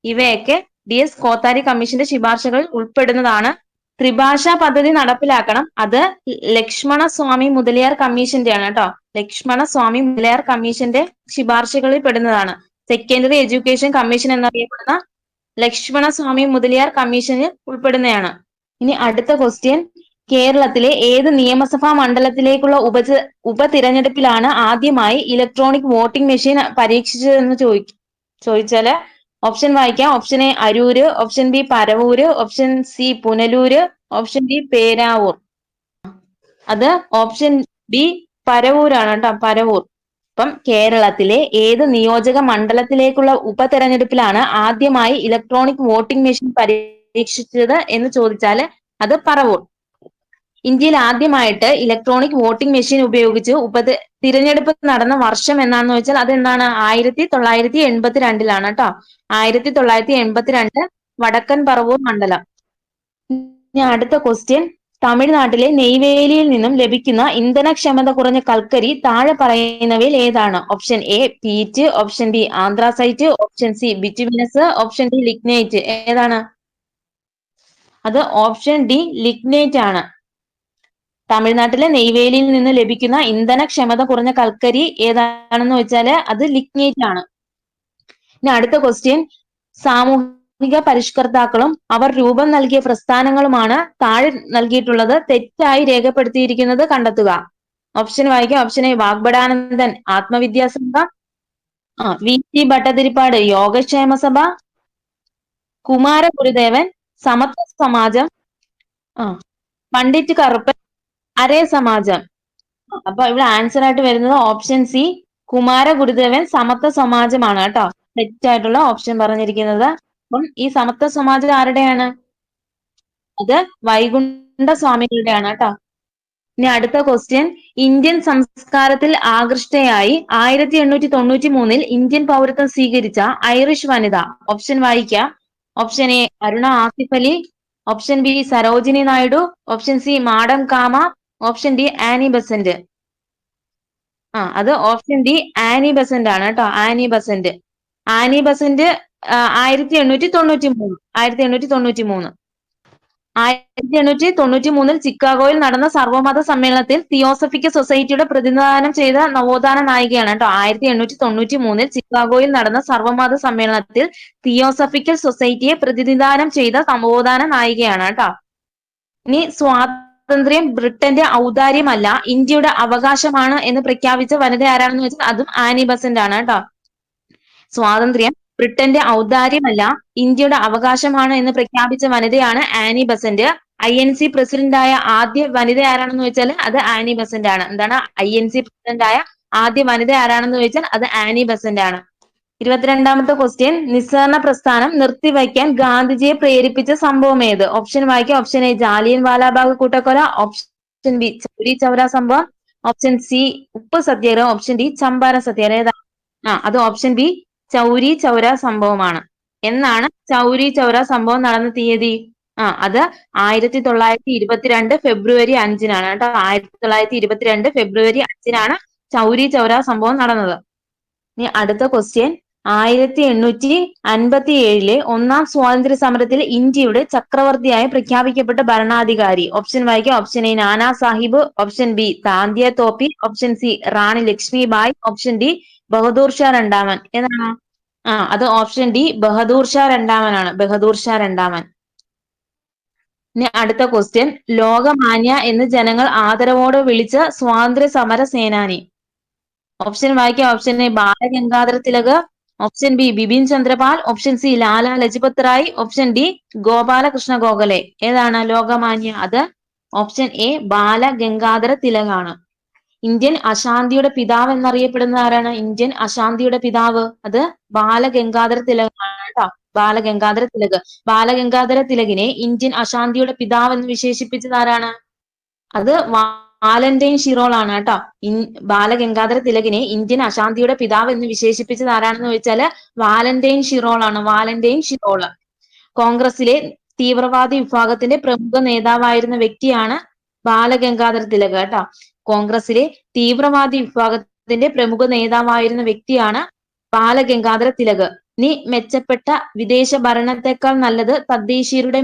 ഇവയൊക്കെ DS കോത്താരി കമ്മീഷന്റെ ശുപാർശകളിൽ ഉൾപ്പെടുന്നതാണ്. ത്രിഭാഷാ പദ്ധതി നടപ്പിലാക്കണം, അത് ലക്ഷ്മണ സ്വാമി മുതലിയാർ കമ്മീഷന്റെ ആണ് കേട്ടോ. ലക്ഷ്മണ സ്വാമി മുതലിയാർ കമ്മീഷന്റെ ശുപാർശകളിൽ പെടുന്നതാണ്. സെക്കൻഡറി എഡ്യൂക്കേഷൻ കമ്മീഷൻ എന്നറിയപ്പെടുന്ന ലക്ഷ്മണസ്വാമി മുതലിയാർ കമ്മീഷന് ഉൾപ്പെടുന്നതാണ്. ഇനി അടുത്ത ക്വസ്റ്റ്യൻ, കേരളത്തിലെ ഏത് നിയമസഭാ മണ്ഡലത്തിലേക്കുള്ള ഉപതിരഞ്ഞെടുപ്പിലാണ് ആദ്യമായി ഇലക്ട്രോണിക് വോട്ടിംഗ് മെഷീൻ പരീക്ഷിച്ചതെന്ന് ചോദിച്ചാല് ഓപ്ഷൻ വായിക്കാം. Option A Aroor, option B Paravur, option C Punalur, option D Peravoor. അത് ഓപ്ഷൻ ബി പരവൂരാണ് കേട്ടോ, പരവൂർ. അപ്പം കേരളത്തിലെ ഏത് നിയോജക മണ്ഡലത്തിലേക്കുള്ള ഉപതെരഞ്ഞെടുപ്പിലാണ് ആദ്യമായി ഇലക്ട്രോണിക് വോട്ടിംഗ് മെഷീൻ പരീക്ഷിച്ചത് എന്ന് ചോദിച്ചാല് അത് പറവൂർ. ഇന്ത്യയിൽ ആദ്യമായിട്ട് ഇലക്ട്രോണിക് വോട്ടിംഗ് മെഷീൻ ഉപയോഗിച്ച് തിരഞ്ഞെടുപ്പ് നടന്ന വർഷം എന്നാന്ന് വെച്ചാൽ അതെന്താണ്? 1982 കേട്ടോ. 1982 വടക്കൻ പറവൂർ മണ്ഡലം. ഇനി അടുത്ത ക്വസ്റ്റ്യൻ, തമിഴ്നാട്ടിലെ നെയ്വേലിയിൽ നിന്നും ലഭിക്കുന്ന ഇന്ധനക്ഷമത കുറഞ്ഞ കൽക്കരി താഴെ പറയുന്നവയിൽ ഏതാണ്? Option A peat, option B anthracite, option C bituminous, option D lignite. ഏതാണ്? അത് ഓപ്ഷൻ ഡി ലിഗ്നൈറ്റ് ആണ്. തമിഴ്നാട്ടിലെ നെയ്വേലിയിൽ നിന്ന് ലഭിക്കുന്ന ഇന്ധനക്ഷമത കുറഞ്ഞ കൽക്കരി ഏതാണെന്ന് വെച്ചാല് അത് ലിഗ്നൈറ്റ് ആണ്. ഇനി അടുത്ത ക്വസ്റ്റ്യൻ, സാമൂഹിക പരിഷ്കർത്താക്കളും അവർ രൂപം നൽകിയ പ്രസ്ഥാനങ്ങളുമാണ് താഴെ നൽകിയിട്ടുള്ളത് തെറ്റായി രേഖപ്പെടുത്തിയിരിക്കുന്നത് കണ്ടെത്തുക. ഓപ്ഷൻ വായിക്കാം. Option A Vagbhatananda Atmavidya Sabha, V T Bhattathiripad Yogakshema Sabha, Kumaragurudevan സമത്വ സമാജം, പണ്ഡിറ്റ് കറുപ്പൻ അരേ സമാജം. അപ്പൊ ഇവിടെ ആൻസർ ആയിട്ട് വരുന്നത് ഓപ്ഷൻ സി കുമാരഗുരുദേവൻ സമത്വ സമാജമാണ് കേട്ടോ, തെറ്റായിട്ടുള്ള ഓപ്ഷൻ പറഞ്ഞിരിക്കുന്നത്. അപ്പം ഈ സമത്വ സമാജം ആരുടെയാണ്? അത് വൈകുണ്ഠ സ്വാമികളുടെയാണ് കേട്ടോ. ഇനി അടുത്ത ക്വസ്റ്റ്യൻ, ഇന്ത്യൻ സംസ്കാരത്തിൽ ആകൃഷ്ടയായി 1893 ഇന്ത്യൻ പൗരത്വം സ്വീകരിച്ച ഐറിഷ് വനിത. ഓപ്ഷൻ വായിക്കാം. Option A Aruna Asif Ali, option B Sarojini Naidu, option C madam Cama, option D Annie Besant. അത് ഓപ്ഷൻ ഡി ആനി ബസന്റ് ആണ് കേട്ടോ, ആനി ബസന്റ്. ആനി ബസന്റ് 1893 ചിക്കാഗോയിൽ നടന്ന സർവമത സമ്മേളനത്തിൽ തിയോസഫിക്കൽ സൊസൈറ്റിയുടെ പ്രതിനിധാനം ചെയ്ത നവോത്ഥാന നായികയാണ് കേട്ടോ. 1893 ചിക്കാഗോയിൽ നടന്ന സർവമത സമ്മേളനത്തിൽ തിയോസഫിക്കൽ സൊസൈറ്റിയെ പ്രതിനിധാനം ചെയ്ത നവോത്ഥാന നായികയാണ് കേട്ടോ. ഇനി സ്വാതന്ത്ര്യം ബ്രിട്ടന്റെ ഔദാര്യമല്ല ഇന്ത്യയുടെ അവകാശമാണ് എന്ന് പ്രഖ്യാപിച്ച വനിത ആരാണെന്ന് വെച്ചാൽ അതും ആനി ബസന്റ് ആണ് കേട്ടോ. സ്വാതന്ത്ര്യം ബ്രിട്ടന്റെ ഔദാര്യമല്ല ഇന്ത്യയുടെ അവകാശമാണ് എന്ന് പ്രഖ്യാപിച്ച വനിതയാണ് ആനി ബസന്റ്. INC പ്രസിഡന്റായ ആദ്യ വനിത ആരാണെന്ന് വെച്ചാൽ അത് ആനി ബസന്റ് ആണ്. എന്താണ്? INC പ്രസിഡന്റായ ആദ്യ വനിത ആരാണെന്ന് ചോദിച്ചാൽ അത് ആനി ബസന്റ് ആണ്. 22ാമത്തെ ക്വസ്റ്റ്യൻ, നിസ്സഹരണ പ്രസ്ഥാനം നിർത്തിവയ്ക്കാൻ ഗാന്ധിജിയെ പ്രേരിപ്പിച്ച സംഭവം ഏത്? ഓപ്ഷൻ വായിക്കാം. ഓപ്ഷൻ എ ജാലിയൻ വാലാബാഗ് കൂട്ടക്കൊല, ഓപ്ഷൻ ബി ചൗരി ചൗര സംഭവം, ഓപ്ഷൻ സി ഉപ്പ് സത്യാഗ്രഹം, ഓപ്ഷൻ ഡി ചമ്പാരൻ സത്യാഗ്രഹം. ഏതാ? അത് ഓപ്ഷൻ ബി ചൗരി ചൗര സംഭവമാണ്. എന്നാണ് ചൗരി ചൗര സംഭവം നടന്ന തീയതി? അത് 1922 ഫെബ്രുവരി 5-നാണ് കേട്ടോ. 1922 ഫെബ്രുവരി 5-നാണ് ചൗരി ചൗര സംഭവം നടന്നത്. ഇനി അടുത്ത ക്വസ്റ്റ്യൻ, 1857 ഒന്നാം സ്വാതന്ത്ര്യ സമരത്തിൽ ഇന്ത്യയുടെ ചക്രവർത്തിയായി പ്രഖ്യാപിക്കപ്പെട്ട ഭരണാധികാരി. ഓപ്ഷൻ വായിക്കാം. Option A Nana Sahib, option B Tantia Tope, option C Rani Lakshmibai, option D Bahadur Shah രണ്ടാമൻ. ഏതാണ്? അത് ഓപ്ഷൻ ഡി ബഹദൂർ ഷാ രണ്ടാമനാണ്, ബഹദൂർ ഷാ രണ്ടാമൻ. ഇനി അടുത്ത ക്വസ്റ്റ്യൻ, ലോകമാന്യ എന്ന് ജനങ്ങൾ ആദരവോടെ വിളിച്ച സ്വാതന്ത്ര്യ സമര സേനാനി. ഓപ്ഷൻ വായിക്കാം. Option A Balagangadhara Tilak, option B Bipin Chandra Pal, option C Lala Lajpat Rai, option D Gopalakrishna Gokhale. ഏതാണ് ലോകമാന്യ? അത് ഓപ്ഷൻ എ ബാലഗംഗാധര തിലകാണ്. ഇന്ത്യൻ അശാന്തിയുടെ പിതാവ് എന്നറിയപ്പെടുന്ന ആരാണ്? ഇന്ത്യൻ അശാന്തിയുടെ പിതാവ് അത് ബാലഗംഗാധര തിലകാണ് കേട്ടോ, ബാലഗംഗാധര തിലക്. ബാലഗംഗാധര തിലകിനെ ഇന്ത്യൻ അശാന്തിയുടെ പിതാവ് എന്ന് വിശേഷിപ്പിച്ചത് ആരാണ്? അത് വാലന്റൈൻ ഷിറോൾ ആണ് കേട്ടോ. ബാലഗംഗാധര തിലകിനെ ഇന്ത്യൻ അശാന്തിയുടെ പിതാവ് എന്ന് വിശേഷിപ്പിച്ചത് ആരാണെന്ന് ചോദിച്ചാല് വാലന്റൈൻ ഷിറോൾ ആണ്, വാലന്റൈൻ ഷിറോൾ. കോൺഗ്രസിലെ തീവ്രവാദി വിഭാഗത്തിന്റെ പ്രമുഖ നേതാവായിരുന്ന വ്യക്തിയാണ് ബാലഗംഗാധര തിലക് കേട്ടോ. കോൺഗ്രസിലെ തീവ്രവാദി വിഭാഗത്തിന്റെ പ്രമുഖ നേതാവായിരുന്ന വ്യക്തിയാണ് ബാലഗംഗാധര തിലക്. ഇനി മെച്ചപ്പെട്ട വിദേശ ഭരണത്തെക്കാൾ നല്ലത് തദ്ദേശീയരുടെ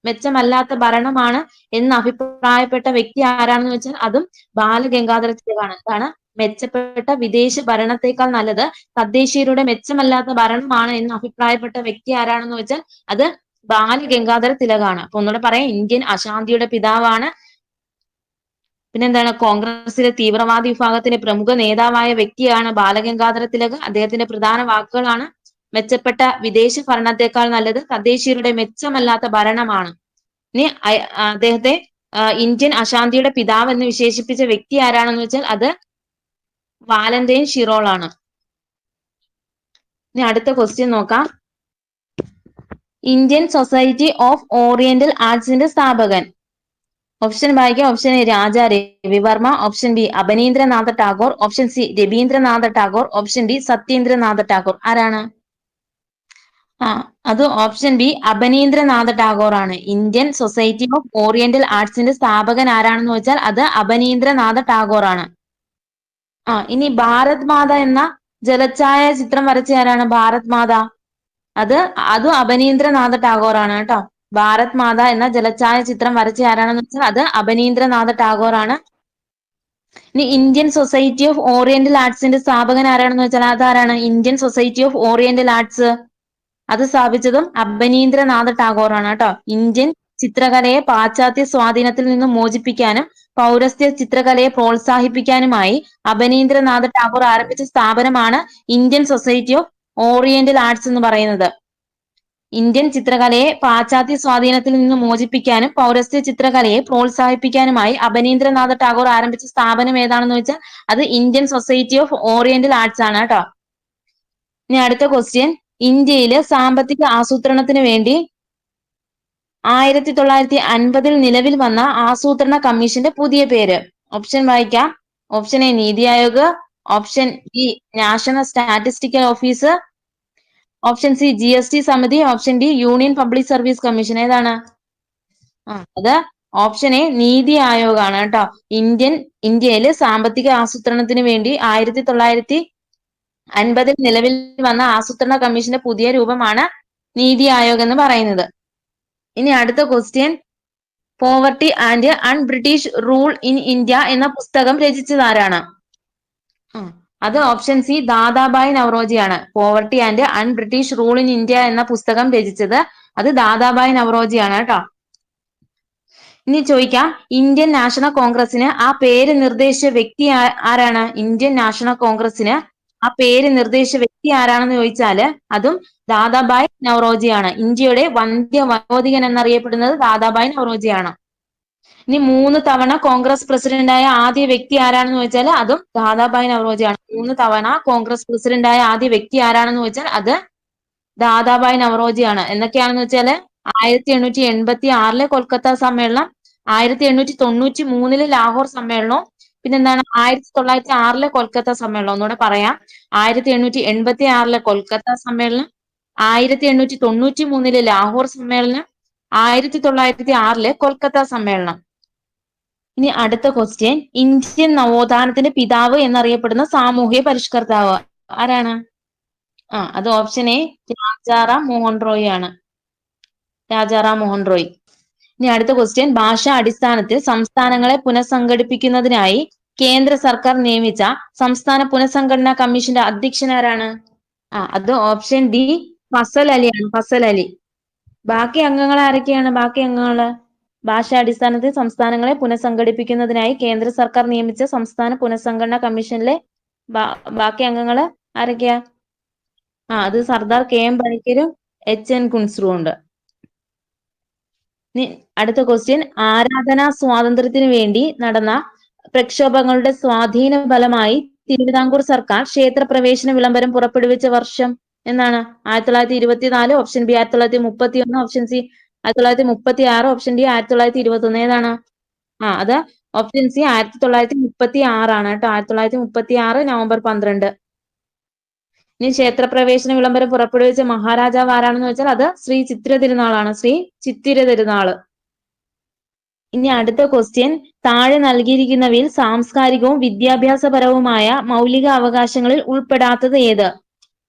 മെച്ചമല്ലാത്ത ഭരണമാണ് എന്ന് അഭിപ്രായപ്പെട്ട വ്യക്തി ആരാണെന്ന് വെച്ചാൽ അതും ബാലഗംഗാധര തിലകാണ്. എന്താണ്? മെച്ചപ്പെട്ട വിദേശ ഭരണത്തെക്കാൾ നല്ലത് തദ്ദേശീയരുടെ മെച്ചമല്ലാത്ത ഭരണമാണ് എന്ന് അഭിപ്രായപ്പെട്ട വ്യക്തി ആരാണെന്ന് വെച്ചാൽ അത് ബാലഗംഗാധര തിലകാണ്. അപ്പൊ ഒന്നുകൂടെ പറയാം, ഇന്ത്യൻ അശാന്തിയുടെ പിതാവാണ്. പിന്നെന്താണ്, കോൺഗ്രസിലെ തീവ്രവാദി വിഭാഗത്തിലെ പ്രമുഖ നേതാവായ വ്യക്തിയാണ് ബാലഗംഗാധര തിലക്. അദ്ദേഹത്തിന്റെ പ്രധാന വാക്കുകളാണ് മെച്ചപ്പെട്ട വിദേശ ഭരണത്തെക്കാൾ നല്ലത് തദ്ദേശീയരുടെ മെച്ചമല്ലാത്ത ഭരണമാണ്. ഇനി അദ്ദേഹത്തെ ഇന്ത്യൻ അശാന്തിയുടെ പിതാവ് എന്ന് വിശേഷിപ്പിച്ച വ്യക്തി ആരാണെന്ന് വെച്ചാൽ അത് വാലന്റൈൻ ഷിറോൾ ആണ്. ഇനി അടുത്ത ക്വസ്റ്റ്യൻ നോക്കാം. ഇന്ത്യൻ സൊസൈറ്റി ഓഫ് ഓറിയന്റൽ ആർട്സിന്റെ സ്ഥാപകൻ. ഓപ്ഷൻ വായിക്കാം. Option A Raja Ravi Varma, option B Abanindranath Tagore, option C Rabindranath Tagore, option D Satyendranath Tagore. ആരാണ്? അത് ഓപ്ഷൻ ബി അബനീന്ദ്രനാഥ ടാഗോർ ആണ്. ഇന്ത്യൻ സൊസൈറ്റി ഓഫ് ഓറിയന്റൽ ആർട്സിന്റെ സ്ഥാപകൻ ആരാണെന്ന് വെച്ചാൽ അത് അബനീന്ദ്രനാഥ ടാഗോർ ആണ്. ഇനി ഭാരത് മാത എന്ന ജലഛായ ചിത്രം വരച്ച ആരാണ്? ഭാരത് മാത അതും അബനീന്ദ്രനാഥ ടാഗോർ ആണ് കേട്ടോ. ഭാരത് മാത എന്ന ജലഛായ ചിത്രം വരച്ച ആരാണെന്ന് വെച്ചാൽ അത് അബനീന്ദ്രനാഥ ടാഗോർ ആണ്. ഇനി ഇന്ത്യൻ സൊസൈറ്റി ഓഫ് ഓറിയന്റൽ ആർട്സിന്റെ സ്ഥാപകൻ ആരാണെന്ന് വെച്ചാൽ അതാരാണ്? Indian society of oriental arts അത് സ്ഥാപിച്ചതും അബനീന്ദ്രനാഥ ടാഗോർ ആണ് കേട്ടോ. ഇന്ത്യൻ ചിത്രകലയെ പാശ്ചാത്യ സ്വാധീനത്തിൽ നിന്നും മോചിപ്പിക്കാനും പൗരസ്ത്യ ചിത്രകലയെ പ്രോത്സാഹിപ്പിക്കാനുമായി അബനീന്ദ്രനാഥ ടാഗോർ ആരംഭിച്ച സ്ഥാപനമാണ് Indian society of oriental arts എന്ന് പറയുന്നത്. ഇന്ത്യൻ ചിത്രകലയെ പാശ്ചാത്യ സ്വാധീനത്തിൽ നിന്ന് മോചിപ്പിക്കാനും പൗരസ്ത്യ ചിത്രകലയെ പ്രോത്സാഹിപ്പിക്കാനുമായി അബനീന്ദ്രനാഥ ടാഗോർ ആരംഭിച്ച സ്ഥാപനം ഏതാണെന്ന് വെച്ചാൽ അത് Indian society of oriental arts ആണ് കേട്ടോ. ഇനി അടുത്ത ക്വസ്റ്റ്യൻ, ഇന്ത്യയില് സാമ്പത്തിക ആസൂത്രണത്തിന് വേണ്ടി 1950 നിലവിൽ വന്ന ആസൂത്രണ കമ്മീഷന്റെ പുതിയ പേര്. ഓപ്ഷൻ വായിക്കാം. Option A NITI Aayog, option B national statistical office, option C GST സമിതി, option D union public service commission. ഏതാണ്? അത് ഓപ്ഷൻ എ നീതി ആയോഗ് ആണ് കേട്ടോ. ഇന്ത്യയില് സാമ്പത്തിക ആസൂത്രണത്തിന് വേണ്ടി 1950 നിലവിൽ വന്ന ആസൂത്രണ കമ്മീഷന്റെ പുതിയ രൂപമാണ് നീതി ആയോഗ് എന്ന് പറയുന്നത്. ഇനി അടുത്ത question, poverty and un British rule in India എന്ന പുസ്തകം രചിച്ചതാരാണ്? അത് ഓപ്ഷൻ സി ദാദാബായ് നവറോജിയാണ്. Poverty and un British rule in India എന്ന പുസ്തകം രചിച്ചത് അത് ദാദാബായ് നവറോജിയാണ് കേട്ടോ. ഇനി ചോദിക്കാം, ഇന്ത്യൻ നാഷണൽ കോൺഗ്രസിന് ആ പേര് നിർദ്ദേശിച്ച വ്യക്തി ആരാണ്? ഇന്ത്യൻ നാഷണൽ കോൺഗ്രസിന് ആ പേര് നിർദ്ദേശിച്ച വ്യക്തി ആരാണെന്ന് ചോദിച്ചാല് അതും ദാദാബായ് നവറോജിയാണ്. ഇന്ത്യയുടെ വന്ധ്യ വയോധികൻ എന്നറിയപ്പെടുന്നത് ദാദാബായ് നവറോജിയാണ്. ഇനി 3 തവണ കോൺഗ്രസ് പ്രസിഡന്റായ ആദ്യ വ്യക്തി ആരാണെന്ന് ചോദിച്ചാൽ അതും ദാദാബായ് നവറോജിയാണ്. 3 തവണ കോൺഗ്രസ് പ്രസിഡന്റായ ആദ്യ വ്യക്തി ആരാണെന്ന് ചോദിച്ചാൽ അത് ദാദാബായ് നവറോജിയാണ്. എന്നൊക്കെയാണെന്ന് വെച്ചാല് 1886 കൊൽക്കത്ത സമ്മേളനം, 1893 ലാഹോർ സമ്മേളനവും പിന്നെന്താണ് 1906 കൊൽക്കത്ത സമ്മേളനം. ഒന്നുകൂടെ പറയാം, 1886 കൊൽക്കത്ത സമ്മേളനം, 1893 ലാഹോർ സമ്മേളനം, 1906 കൊൽക്കത്ത സമ്മേളനം. ഇനി അടുത്ത ക്വസ്റ്റ്യൻ, ഇന്ത്യൻ നവോത്ഥാനത്തിന്റെ പിതാവ് എന്നറിയപ്പെടുന്ന സാമൂഹ്യ പരിഷ്കർത്താവ് ആരാണ്? അത് ഓപ്ഷൻ എ രാജാറാം മോഹൻ റോയ് ആണ്. രാജാറാം മോഹൻ റോയ്. ഇനി അടുത്ത ക്വസ്റ്റ്യൻ, ഭാഷാ അടിസ്ഥാനത്തിൽ സംസ്ഥാനങ്ങളെ പുനഃസംഘടിപ്പിക്കുന്നതിനായി കേന്ദ്ര സർക്കാർ നിയമിച്ച സംസ്ഥാന പുനഃസംഘടനാ കമ്മീഷന്റെ അധ്യക്ഷൻ ആരാണ്? അത് ഓപ്ഷൻ ഡി ഫസൽ അലിയാണ്. ഫസൽ അലി. ബാക്കി അംഗങ്ങൾ ആരൊക്കെയാണ്? ബാക്കി അംഗങ്ങള് ഭാഷാടിസ്ഥാനത്തിൽ സംസ്ഥാനങ്ങളെ പുനഃസംഘടിപ്പിക്കുന്നതിനായി കേന്ദ്ര സർക്കാർ നിയമിച്ച സംസ്ഥാന പുനഃസംഘടനാ കമ്മീഷനിലെ ബാക്കി അംഗങ്ങള് ആരൊക്കെയാ? അത് സർദാർ KM പണിക്കരും HN കുൻസ്രുവും ഉണ്ട്. അടുത്ത ക്വസ്റ്റ്യൻ, ആരാധനാ സ്വാതന്ത്ര്യത്തിന് വേണ്ടി നടന്ന പ്രക്ഷോഭങ്ങളുടെ സ്വാധീന ഫലമായി തിരുവിതാംകൂർ സർക്കാർ ക്ഷേത്ര പ്രവേശന വിളംബരം പുറപ്പെടുവിച്ച വർഷം എന്നാണ്? 1924, option B 1931, option C 1936, option D 1921. ഏതാണ്? അത് ഓപ്ഷൻ സി 1936 ആണ് കേട്ടോ. 1936 നവംബർ 12. ഇനി ക്ഷേത്രപ്രവേശന വിളംബരം പുറപ്പെടുവിച്ച മഹാരാജാവ് ആരാണെന്ന് വെച്ചാൽ അത് ശ്രീ ചിത്തിര തിരുനാളാണ്. ശ്രീ ചിത്തിര തിരുനാള്. ഇനി അടുത്ത ക്വസ്റ്റ്യൻ, താഴെ നൽകിയിരിക്കുന്നവയിൽ സാംസ്കാരികവും വിദ്യാഭ്യാസപരവുമായ മൗലിക അവകാശങ്ങളിൽ ഉൾപ്പെടാത്തത് ഏത്?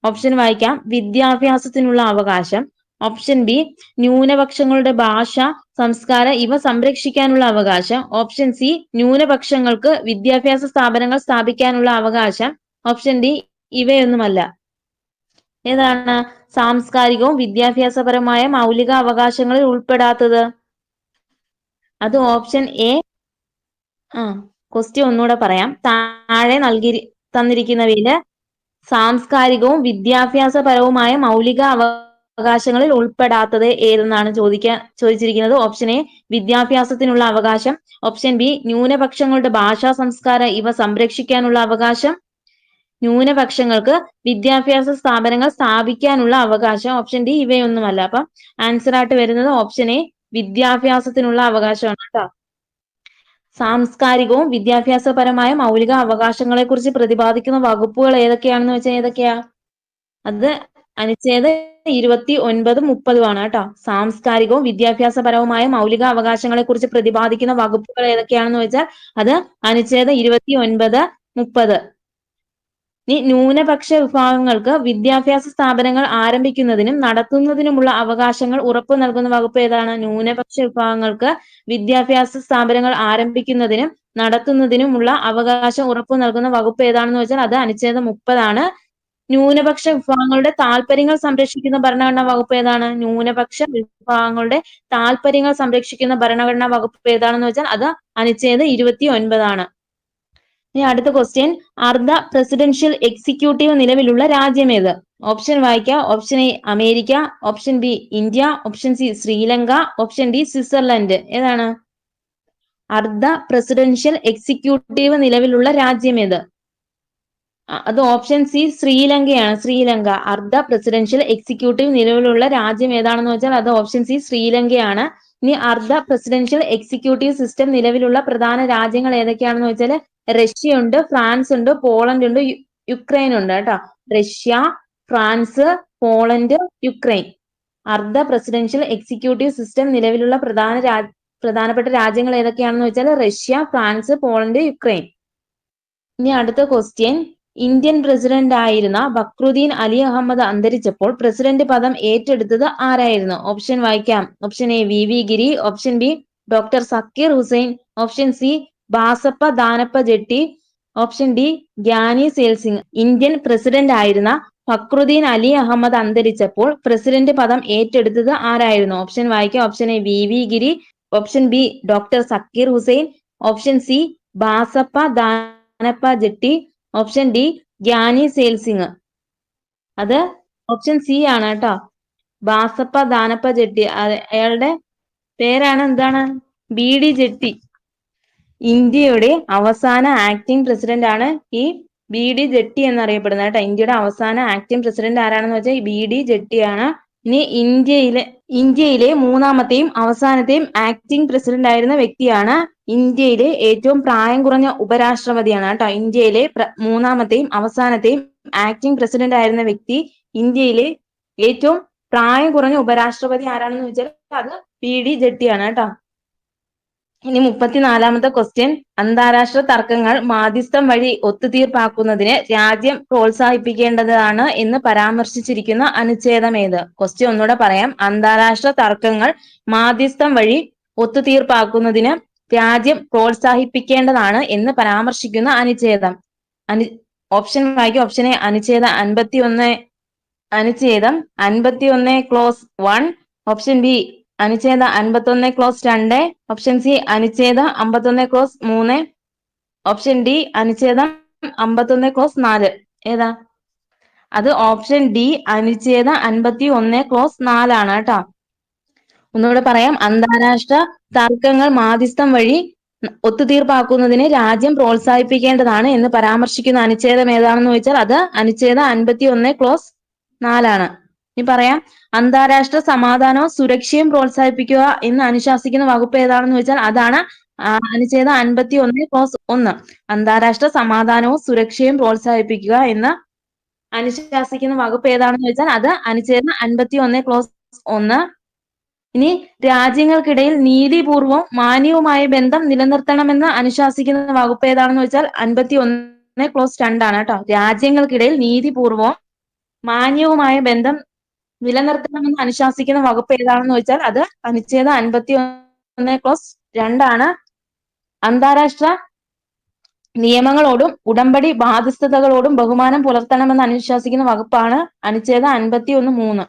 ഓപ്ഷൻ വായിക്കാം. വിദ്യാഭ്യാസത്തിനുള്ള അവകാശം, ഓപ്ഷൻ ബി ന്യൂനപക്ഷങ്ങളുടെ ഭാഷ, സംസ്കാരം ഇവ സംരക്ഷിക്കാനുള്ള അവകാശം. ഓപ്ഷൻ സി ന്യൂനപക്ഷങ്ങൾക്ക് വിദ്യാഭ്യാസ സ്ഥാപനങ്ങൾ സ്ഥാപിക്കാനുള്ള അവകാശം. ഓപ്ഷൻ ഡി ഇവയൊന്നുമല്ല. ഏതാണ് സാംസ്കാരികവും വിദ്യാഭ്യാസപരമായ മൗലിക അവകാശങ്ങളിൽ ഉൾപ്പെടാത്തത്? അത് ഓപ്ഷൻ എ. ക്വസ്റ്റ്യൻ ഒന്നുകൂടെ പറയാം. താഴെ തന്നിരിക്കുന്നവയില് സാംസ്കാരികവും വിദ്യാഭ്യാസപരവുമായ മൗലിക അവകാശങ്ങളിൽ ഉൾപ്പെടാത്തത് ഏതെന്നാണ് ചോദിച്ചിരിക്കുന്നത്. ഓപ്ഷൻ എ വിദ്യാഭ്യാസത്തിനുള്ള അവകാശം. ഓപ്ഷൻ ബി ന്യൂനപക്ഷങ്ങളുടെ ഭാഷാ, സംസ്കാരം ഇവ സംരക്ഷിക്കാനുള്ള അവകാശം. ന്യൂനപക്ഷങ്ങൾക്ക് വിദ്യാഭ്യാസ സ്ഥാപനങ്ങൾ സ്ഥാപിക്കാനുള്ള അവകാശം. ഓപ്ഷൻ ഡി ഇവയൊന്നുമല്ല. അപ്പം ആൻസർ ആയിട്ട് വരുന്നത് ഓപ്ഷൻ എ വിദ്യാഭ്യാസത്തിനുള്ള അവകാശമാണ് കേട്ടോ. സാംസ്കാരികവും വിദ്യാഭ്യാസപരമായ മൗലിക അവകാശങ്ങളെ കുറിച്ച് പ്രതിപാദിക്കുന്ന വകുപ്പുകൾ ഏതൊക്കെയാണെന്ന് വെച്ചാൽ ഏതൊക്കെയാ? അത് അനുച്ഛേദ 29, 30 കേട്ടോ. സാംസ്കാരികവും വിദ്യാഭ്യാസപരവുമായ മൗലിക അവകാശങ്ങളെ കുറിച്ച് പ്രതിപാദിക്കുന്ന വകുപ്പുകൾ ഏതൊക്കെയാണെന്ന് വെച്ചാൽ അത് അനുച്ഛേദ 29, 30. ന്യൂനപക്ഷ വിഭാഗങ്ങൾക്ക് വിദ്യാഭ്യാസ സ്ഥാപനങ്ങൾ ആരംഭിക്കുന്നതിനും നടത്തുന്നതിനുമുള്ള അവകാശങ്ങൾ ഉറപ്പു നൽകുന്ന വകുപ്പ് ഏതാണ്? ന്യൂനപക്ഷ വിഭാഗങ്ങൾക്ക് വിദ്യാഭ്യാസ സ്ഥാപനങ്ങൾ ആരംഭിക്കുന്നതിനും നടത്തുന്നതിനുമുള്ള അവകാശം ഉറപ്പു നൽകുന്ന വകുപ്പ് ഏതാണെന്ന് വെച്ചാൽ അത് അനുച്ഛേദം 30. ന്യൂനപക്ഷ വിഭാഗങ്ങളുടെ താല്പര്യങ്ങൾ സംരക്ഷിക്കുന്ന ഭരണഘടനാ വകുപ്പ് ഏതാണ്? ന്യൂനപക്ഷ വിഭാഗങ്ങളുടെ താല്പര്യങ്ങൾ സംരക്ഷിക്കുന്ന ഭരണഘടനാ വകുപ്പ് ഏതാണെന്ന് വെച്ചാൽ അത് അനുച്ഛേദം 29. ഇനി അടുത്ത ക്വസ്റ്റ്യൻ, അർദ്ധ പ്രസിഡൻഷ്യൽ എക്സിക്യൂട്ടീവ് നിലവിലുള്ള രാജ്യം ഏത്? ഓപ്ഷൻ വായിക്കാം. Option A America, option B India, option C Sri Lanka, option D Switzerland. ഏതാണ് അർദ്ധ പ്രസിഡൻഷ്യൽ എക്സിക്യൂട്ടീവ് നിലവിലുള്ള രാജ്യം ഏത്? അത് ഓപ്ഷൻ സി ശ്രീലങ്കയാണ്. ശ്രീലങ്ക. അർദ്ധ പ്രസിഡൻഷ്യൽ എക്സിക്യൂട്ടീവ് നിലവിലുള്ള രാജ്യം ഏതാണെന്ന് വെച്ചാൽ അത് ഓപ്ഷൻ സി ശ്രീലങ്കയാണ്. ഇനി അർദ്ധ പ്രസിഡൻഷ്യൽ എക്സിക്യൂട്ടീവ് സിസ്റ്റം നിലവിലുള്ള പ്രധാന രാജ്യങ്ങൾ ഏതൊക്കെയാണെന്ന് വെച്ചാൽ റഷ്യ ഉണ്ട്, ഫ്രാൻസ് ഉണ്ട്, പോളണ്ട് ഉണ്ട്, യുക്രൈൻ ഉണ്ട് കേട്ടോ. Russia, France, Poland, Ukraine. അർദ്ധ പ്രസിഡൻഷ്യൽ എക്സിക്യൂട്ടീവ് സിസ്റ്റം നിലവിലുള്ള പ്രധാനപ്പെട്ട രാജ്യങ്ങൾ ഏതൊക്കെയാണെന്ന് വെച്ചാൽ റഷ്യ, ഫ്രാൻസ്, പോളണ്ട്, യുക്രൈൻ. ഇനി അടുത്ത ക്വസ്റ്റ്യൻ, ഇന്ത്യൻ പ്രസിഡന്റ് ആയിരുന്ന ബക്രുദ്ദീൻ അലി അഹമ്മദ് അന്തരിച്ചപ്പോൾ പ്രസിഡന്റ് പദം ഏറ്റെടുത്തത് ആരായിരുന്നു? ഓപ്ഷൻ വായിക്കാം. Option A V Giri, option B doctor Zakir Hussain, option C Basappa Danappa Jatti, option D Giani Zail Singh. Indian president ആയിരുന്ന ഫക്രുദ്ദീൻ അലി അഹമ്മദ് അന്തരിച്ചപ്പോൾ പ്രസിഡന്റ് പദം ഏറ്റെടുത്തത് ആരായിരുന്നു? ഓപ്ഷൻ വായിക്കാം. Option A V Giri, option B doctor Zakir Hussain, option C Basappa Danappa Jatti, option D Giani Zail Singh. അത് ഓപ്ഷൻ സി ആണ് കേട്ടോ. ബാസപ്പ ദാനപ്പ ജെട്ടി. അയാളുടെ പേരാണ് എന്താണ്? BD jetty. ഇന്ത്യയുടെ അവസാന ആക്ടിംഗ് പ്രസിഡന്റ് ആണ് ഈ BD ജെട്ടി എന്നറിയപ്പെടുന്നത് കേട്ടോ. ഇന്ത്യയുടെ അവസാന ആക്ടിംഗ് പ്രസിഡന്റ് ആരാണെന്ന് വെച്ചാൽ BD ജെട്ടിയാണ്. ഇനി ഇന്ത്യയിലെ മൂന്നാമത്തെയും അവസാനത്തെയും ആക്ടിംഗ് പ്രസിഡന്റ് ആയിരുന്ന വ്യക്തിയാണ്. ഇന്ത്യയിലെ ഏറ്റവും പ്രായം കുറഞ്ഞ ഉപരാഷ്ട്രപതിയാണ് കേട്ടോ. ഇന്ത്യയിലെ മൂന്നാമത്തെയും അവസാനത്തെയും ആക്ടിംഗ് പ്രസിഡന്റ് ആയിരുന്ന വ്യക്തി, ഇന്ത്യയിലെ ഏറ്റവും പ്രായം കുറഞ്ഞ ഉപരാഷ്ട്രപതി ആരാണെന്ന് വെച്ചാൽ അത് BD ജെട്ടിയാണ് കേട്ടോ. ഇനി 34ാമത്തെ ക്വസ്റ്റ്യൻ, അന്താരാഷ്ട്ര തർക്കങ്ങൾ മാധ്യസ്ഥം വഴി ഒത്തുതീർപ്പാക്കുന്നതിന് രാജ്യം പ്രോത്സാഹിപ്പിക്കേണ്ടതാണ് എന്ന് പരാമർശിച്ചിരിക്കുന്ന അനുച്ഛേദം ഏത്? ക്വസ്റ്റ്യൻ ഒന്നുകൂടെ പറയാം. അന്താരാഷ്ട്ര തർക്കങ്ങൾ മാധ്യസ്ഥം വഴി ഒത്തുതീർപ്പാക്കുന്നതിന് രാജ്യം പ്രോത്സാഹിപ്പിക്കേണ്ടതാണ് എന്ന് പരാമർശിക്കുന്ന അനുച്ഛേദം. ഓപ്ഷൻ വായിക്കും. ഓപ്ഷൻ എ അനുച്ഛേദം 51 ക്ലോസ് 1, ഓപ്ഷൻ ബി അനുച്ഛേദം 51 ക്ലോസ് 2, ഓപ്ഷൻ സി അനുച്ഛേദം 51 ക്ലോസ് 3, ഓപ്ഷൻ ഡി അനുച്ഛേദം 51 ക്ലോസ് 4. ഏതാ? അത് ഓപ്ഷൻ ഡി അനുച്ഛേദം 51 ക്ലോസ് 4 ആണ് കേട്ടോ. ഒന്നുകൂടെ പറയാം. അന്താരാഷ്ട്ര തർക്കങ്ങൾ മാധ്യസ്ഥം വഴി ഒത്തുതീർപ്പാക്കുന്നതിന് രാജ്യം പ്രോത്സാഹിപ്പിക്കേണ്ടതാണ് എന്ന് പരാമർശിക്കുന്ന അനുച്ഛേദം ഏതാണെന്ന് ചോദിച്ചാൽ അത് അനുച്ഛേദം 51 ക്ലോസ് 4 ആണ്. ഇനി പറയാം. അന്താരാഷ്ട്ര സമാധാനവും സുരക്ഷയും പ്രോത്സാഹിപ്പിക്കുക എന്ന് അനുശാസിക്കുന്ന വകുപ്പ് ഏതാണെന്ന് ചോദിച്ചാൽ അതാണ് അനുച്ഛേദം 51 ക്ലോസ് 1. അന്താരാഷ്ട്ര സമാധാനവും സുരക്ഷയും പ്രോത്സാഹിപ്പിക്കുക എന്ന് അനുശാസിക്കുന്ന വകുപ്പ് ഏതാണെന്ന് ചോദിച്ചാൽ അത് അനുച്ഛേദം 51 ക്ലോസ് 1. ഇനി രാജ്യങ്ങൾക്കിടയിൽ നീതിപൂർവവും മാന്യവുമായ ബന്ധം നിലനിർത്തണമെന്ന് അനുശാസിക്കുന്ന വകുപ്പ് ഏതാണെന്ന് വെച്ചാൽ 51 ക്ലോസ് 2 ആണ് കേട്ടോ. രാജ്യങ്ങൾക്കിടയിൽ നീതിപൂർവവും മാന്യവുമായ ബന്ധം നിലനിർത്തണമെന്ന് അനുശാസിക്കുന്ന വകുപ്പ് ഏതാണെന്ന് ചോദിച്ചാൽ അത് അനുച്ഛേദം 51 + 2 അന്താരാഷ്ട്ര നിയമങ്ങളോടും ഉടമ്പടി ബാധ്യസ്ഥതകളോടും ബഹുമാനം പുലർത്തണമെന്ന് അനുശാസിക്കുന്ന വകുപ്പാണ് അനുച്ഛേദം 51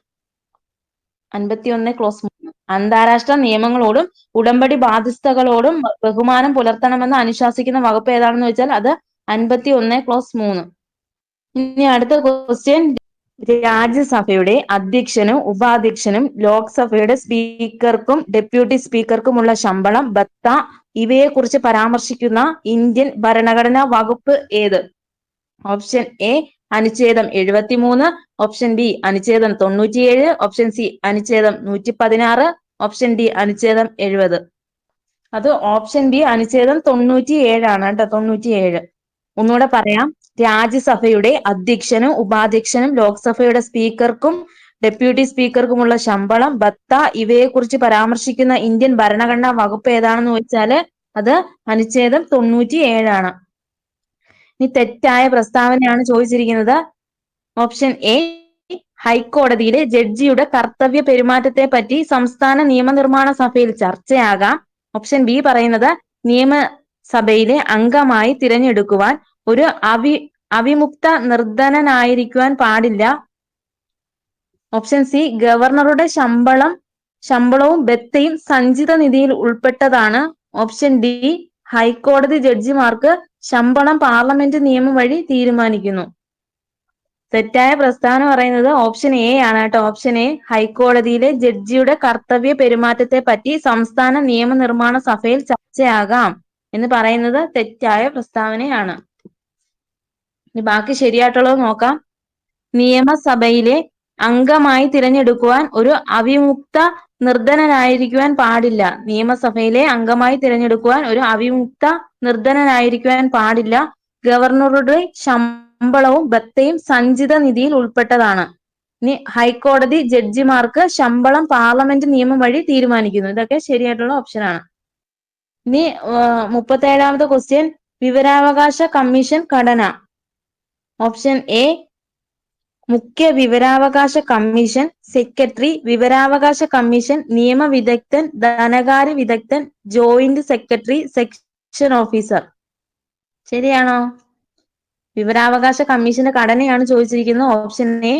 അന്താരാഷ്ട്ര നിയമങ്ങളോടും ഉടമ്പടി ബാധ്യസ്ഥതകളോടും ബഹുമാനം പുലർത്തണമെന്ന് അനുശാസിക്കുന്ന വകുപ്പ് ഏതാണെന്ന് ചോദിച്ചാൽ അത് 51 + 3. ഇനി അടുത്ത ക്വസ്റ്റ്യൻ, രാജ്യസഭയുടെ അധ്യക്ഷനും ഉപാധ്യക്ഷനും ലോക്സഭയുടെ സ്പീക്കർക്കും ഡെപ്യൂട്ടി സ്പീക്കർക്കുമുള്ള ശമ്പളം, ഭത്ത ഇവയെക്കുറിച്ച് പരാമർശിക്കുന്ന ഇന്ത്യൻ ഭരണഘടനാ വകുപ്പ് ഏത്? ഓപ്ഷൻ എ അനുച്ഛേദം 73, ഓപ്ഷൻ ബി അനുച്ഛേദം 97, ഓപ്ഷൻ സി അനുച്ഛേദം 116, ഓപ്ഷൻ ഡി അനുച്ഛേദം 70. അത് ഓപ്ഷൻ ബി അനുച്ഛേദം 97 ആണ് കേട്ടോ, 97. ഒന്നുകൂടെ പറയാം. രാജ്യസഭയുടെ അധ്യക്ഷനും ഉപാധ്യക്ഷനും ലോക്സഭയുടെ സ്പീക്കർക്കും ഡെപ്യൂട്ടി സ്പീക്കർക്കുമുള്ള ശമ്പളം, ഭത്ത ഇവയെക്കുറിച്ച് പരാമർശിക്കുന്ന ഇന്ത്യൻ ഭരണഘടനാ വകുപ്പ് ഏതാണെന്ന് ചോദിച്ചാല് അത് അനുച്ഛേദം 97 ആണ്. ഇനി തെറ്റായ പ്രസ്താവനയാണ് ചോദിച്ചിരിക്കുന്നത്. ഓപ്ഷൻ എ ഹൈക്കോടതിയിലെ ജഡ്ജിയുടെ കർത്തവ്യ പെരുമാറ്റത്തെ പറ്റി സംസ്ഥാന നിയമനിർമ്മാണ സഭയിൽ ചർച്ചയാകാം. ഓപ്ഷൻ ബി പറയുന്നത് നിയമസഭയിലെ അംഗമായി തിരഞ്ഞെടുക്കുവാൻ ഒരു അവിമുക്ത നിർധനനായിരിക്കുവാൻ പാടില്ല. ഓപ്ഷൻ സി ഗവർണറുടെ ശമ്പളവും ബത്തയും സഞ്ചിത നിധിയിൽ ഉൾപ്പെട്ടതാണ്. ഓപ്ഷൻ ഡി ഹൈക്കോടതി ജഡ്ജിമാർക്ക് ശമ്പളം പാർലമെന്റ് നിയമം വഴി തീരുമാനിക്കുന്നു. തെറ്റായ പ്രസ്താവന പറയുന്നത് ഓപ്ഷൻ എ ആണ് കേട്ടോ. ഓപ്ഷൻ എ ഹൈക്കോടതിയിലെ ജഡ്ജിയുടെ കർത്തവ്യ പെരുമാറ്റത്തെ പറ്റി സംസ്ഥാന നിയമനിർമ്മാണ സഭയിൽ ചർച്ചയാകാം എന്ന് പറയുന്നത് തെറ്റായ പ്രസ്താവനയാണ്. ഇനി ബാക്കി ശരിയായിട്ടുള്ളത് നോക്കാം. നിയമസഭയിലെ അംഗമായി തിരഞ്ഞെടുക്കുവാൻ ഒരു അവിമുക്ത നിർധനനായിരിക്കുവാൻ പാടില്ല. നിയമസഭയിലെ അംഗമായി തിരഞ്ഞെടുക്കുവാൻ ഒരു അവിമുക്ത നിർധനനായിരിക്കുവാൻ പാടില്ല. ഗവർണറുടെ ശമ്പളവും ഭത്തയും സഞ്ചിത നിധിയിൽ ഉൾപ്പെട്ടതാണ്. ഇനി ഹൈക്കോടതി ജഡ്ജിമാർക്ക് ശമ്പളം പാർലമെന്റ് നിയമം വഴി തീരുമാനിക്കുന്നു. ഇതൊക്കെ ശരിയായിട്ടുള്ള ഓപ്ഷനാണ്. ഇനി 37ാമത്തെ ക്വസ്റ്റ്യൻ, വിവരാവകാശ കമ്മീഷൻ ഘടന. ഓപ്ഷൻ എ മുഖ്യ വിവരാവകാശ കമ്മീഷൻ, സെക്രട്ടറി, വിവരാവകാശ കമ്മീഷൻ, നിയമവിദഗ്ധൻ, ധനകാര്യ വിദഗ്ധൻ, ജോയിന്റ് സെക്രട്ടറി, സെക്ഷൻ ഓഫീസർ. ശരിയാണോ? വിവരാവകാശ കമ്മീഷന്റെ ഘടനയാണ് ചോദിച്ചിരിക്കുന്നത്. ഓപ്ഷൻ എ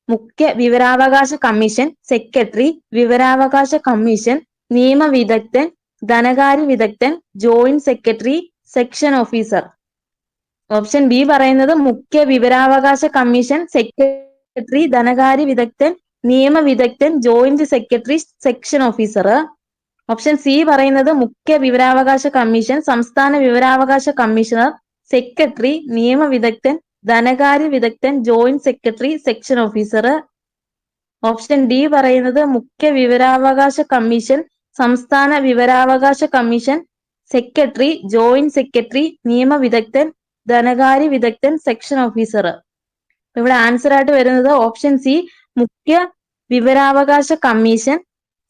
മുഖ്യ വിവരാവകാശ കമ്മീഷൻ, സെക്രട്ടറി, വിവരാവകാശ കമ്മീഷൻ, നിയമവിദഗ്ധൻ, ധനകാര്യ വിദഗ്ധൻ, joint secretary, section officer. Option B പറയുന്നത് മുഖ്യ വിവരാവകാശ കമ്മീഷൻ, സെക്രട്ടറി, ധനകാര്യ വിദഗ്ധൻ, നിയമവിദഗ്ധൻ, joint secretary, section officer. Option C പറയുന്നത് മുഖ്യ വിവരാവകാശ കമ്മീഷൻ, സംസ്ഥാന വിവരാവകാശ കമ്മീഷണർ, സെക്രട്ടറി, നിയമവിദഗ്ധൻ, ധനകാര്യ വിദഗ്ധൻ, joint secretary, section officer. Option D പറയുന്നത് മുഖ്യ വിവരാവകാശ കമ്മീഷൻ, സംസ്ഥാന വിവരാവകാശ കമ്മീഷൻ, സെക്രട്ടറി, ജോയിന്റ് സെക്രട്ടറി, നിയമവിദഗ്ധൻ, ധനകാര്യ വിദഗ്ധൻ, സെക്ഷൻ ഓഫീസർ. ഇവിടെ ആൻസർ ആയിട്ട് വരുന്നത് ഓപ്ഷൻ സി മുഖ്യ വിവരാവകാശ കമ്മീഷൻ,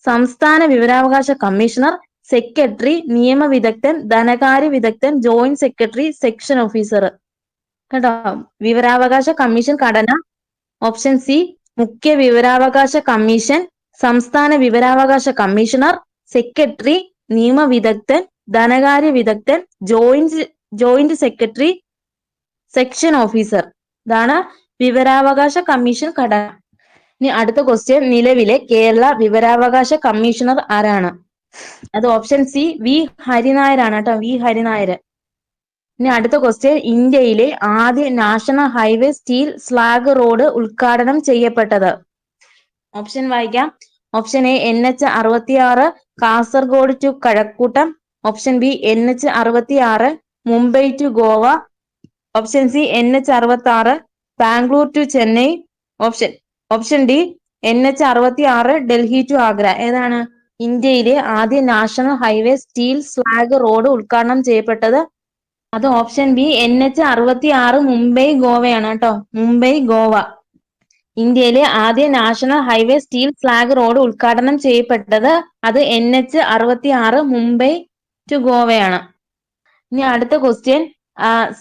സംസ്ഥാന വിവരാവകാശ കമ്മീഷണർ, സെക്രട്ടറി, നിയമവിദഗ്ധൻ, ധനകാര്യ വിദഗ്ധൻ, ജോയിന്റ് സെക്രട്ടറി, സെക്ഷൻ ഓഫീസർ. കേട്ടോ, വിവരാവകാശ കമ്മീഷൻ ഘടന. ഓപ്ഷൻ സി മുഖ്യ വിവരാവകാശ കമ്മീഷൻ, സംസ്ഥാന വിവരാവകാശ കമ്മീഷണർ, സെക്രട്ടറി, നിയമവിദഗ്ധൻ, ധനകാര്യ വിദഗ്ധൻ, ജോയിന്റ് സെക്രട്ടറി, സെക്ഷൻ ഓഫീസർ. ഇതാണ് വിവരാവകാശ കമ്മീഷൻ ഘടന. ഇനി അടുത്ത ക്വസ്റ്റ്യൻ, നിലവിലെ കേരള വിവരാവകാശ കമ്മീഷണർ ആരാണ്? അത് ഓപ്ഷൻ സി വി ഹരിനായരാണ് കേട്ടോ, വി ഹരിനായർ. ഇനി അടുത്ത ക്വസ്റ്റ്യൻ, ഇന്ത്യയിലെ ആദ്യ national highway steel slag road ഉദ്ഘാടനം ചെയ്യപ്പെട്ടത്? ഓപ്ഷൻ വായിക്കാം. Option A NH 66 Kasaragod to Kazhakkoottam. Option B NH 66 Mumbai to Goa. Option C NH 66 Bangalore to Chennai. Option D NH 66 Delhi to Agra. ഏതാണ് ഇന്ത്യയിലെ ആദ്യ national highway steel slag road ഉദ്ഘാടനം ചെയ്യപ്പെട്ടത്? അത് ഓപ്ഷൻ ബി NH 66 മുംബൈ ഗോവയാണ് കേട്ടോ, മുംബൈ ഗോവ. ഇന്ത്യയിലെ ആദ്യ national highway steel flag road ഉദ്ഘാടനം ചെയ്യപ്പെട്ടത് അത് NH 66 മുംബൈ ടു ഗോവയാണ്. ഇനി അടുത്ത ക്വസ്റ്റ്യൻ,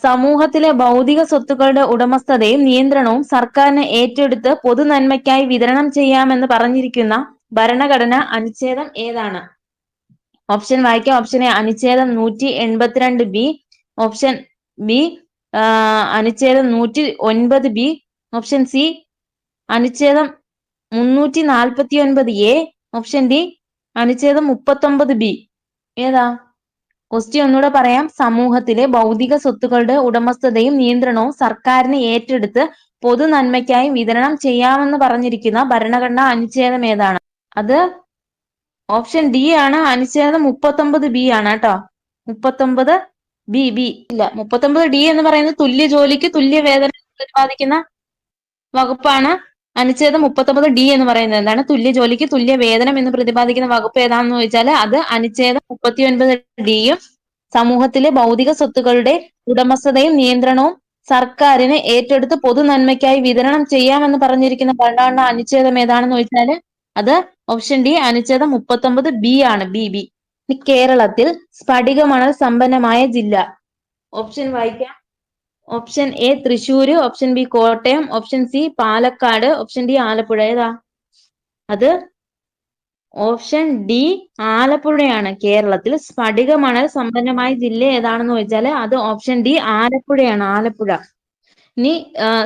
സമൂഹത്തിലെ ഭൗതിക സ്വത്തുക്കളുടെ ഉടമസ്ഥതയും നിയന്ത്രണവും സർക്കാരിന് ഏറ്റെടുത്ത് പൊതുനന്മയ്ക്കായി വിതരണം ചെയ്യാമെന്ന് പറഞ്ഞിരിക്കുന്ന ഭരണഘടന അനുച്ഛേദം ഏതാണ്? ഓപ്ഷൻ വായിക്കാം. ഓപ്ഷൻ എ അനുച്ഛേദം 182B, ഓപ്ഷൻ ബി അനുച്ഛേദം 109B, ഓപ്ഷൻ സി അനുച്ഛേദം 349A, ഓപ്ഷൻ ഡി അനുച്ഛേദം 39B. ഏതാ? ക്വസ്റ്റ്യൻ ഒന്നുകൂടെ പറയാം. സമൂഹത്തിലെ ഭൗതിക സ്വത്തുക്കളുടെ ഉടമസ്ഥതയും നിയന്ത്രണവും സർക്കാരിന് ഏറ്റെടുത്ത് പൊതു നന്മയ്ക്കായി വിതരണം ചെയ്യാമെന്ന് പറഞ്ഞിരിക്കുന്ന ഭരണഘടനാ അനുച്ഛേദം ഏതാണ്? അത് ഓപ്ഷൻ ഡി ആണ്. അനുച്ഛേദം 39B ആണ് കേട്ടോ. 39B ഇല്ല, 39D എന്ന് പറയുന്നത് തുല്യ ജോലിക്ക് തുല്യ വേതനം പ്രതിപാദിക്കുന്ന വകുപ്പാണ്. അനുച്ഛേദം 39D എന്ന് പറയുന്നത് എന്താണ്? തുല്യ ജോലിക്ക് തുല്യ വേതനം എന്ന് പ്രതിപാദിക്കുന്ന വകുപ്പ് ഏതാണെന്ന് ചോദിച്ചാൽ അത് അനുച്ഛേദം 39Dയും സമൂഹത്തിലെ ഭൗതിക സ്വത്തുക്കളുടെ ഉടമസ്ഥതയും നിയന്ത്രണവും സർക്കാരിന് ഏറ്റെടുത്ത് പൊതു നന്മയ്ക്കായി വിതരണം ചെയ്യാമെന്ന് പറഞ്ഞിരിക്കുന്ന ഭരണഘടനാ അനുച്ഛേദം ഏതാണെന്ന് ചോദിച്ചാൽ അത് ഓപ്ഷൻ ഡി അനുച്ഛേദം 39B ആണ്. ബി. കേരളത്തിൽ സ്ഫടികമണൽ സമ്പന്നമായ ജില്ല. ഓപ്ഷൻ വായിക്കാം. Option A Thrissur, option B Kottayam, option C Palakkad, option D Alappuzha. ഏതാ? അത് ഓപ്ഷൻ ഡി ആലപ്പുഴയാണ്. കേരളത്തിൽ സ്ഫടികമണൽ സമ്പന്നമായ ജില്ല ഏതാണെന്ന് ചോദിച്ചാൽ അത് ഓപ്ഷൻ ഡി ആലപ്പുഴയാണ്. ആലപ്പുഴ. ഇനി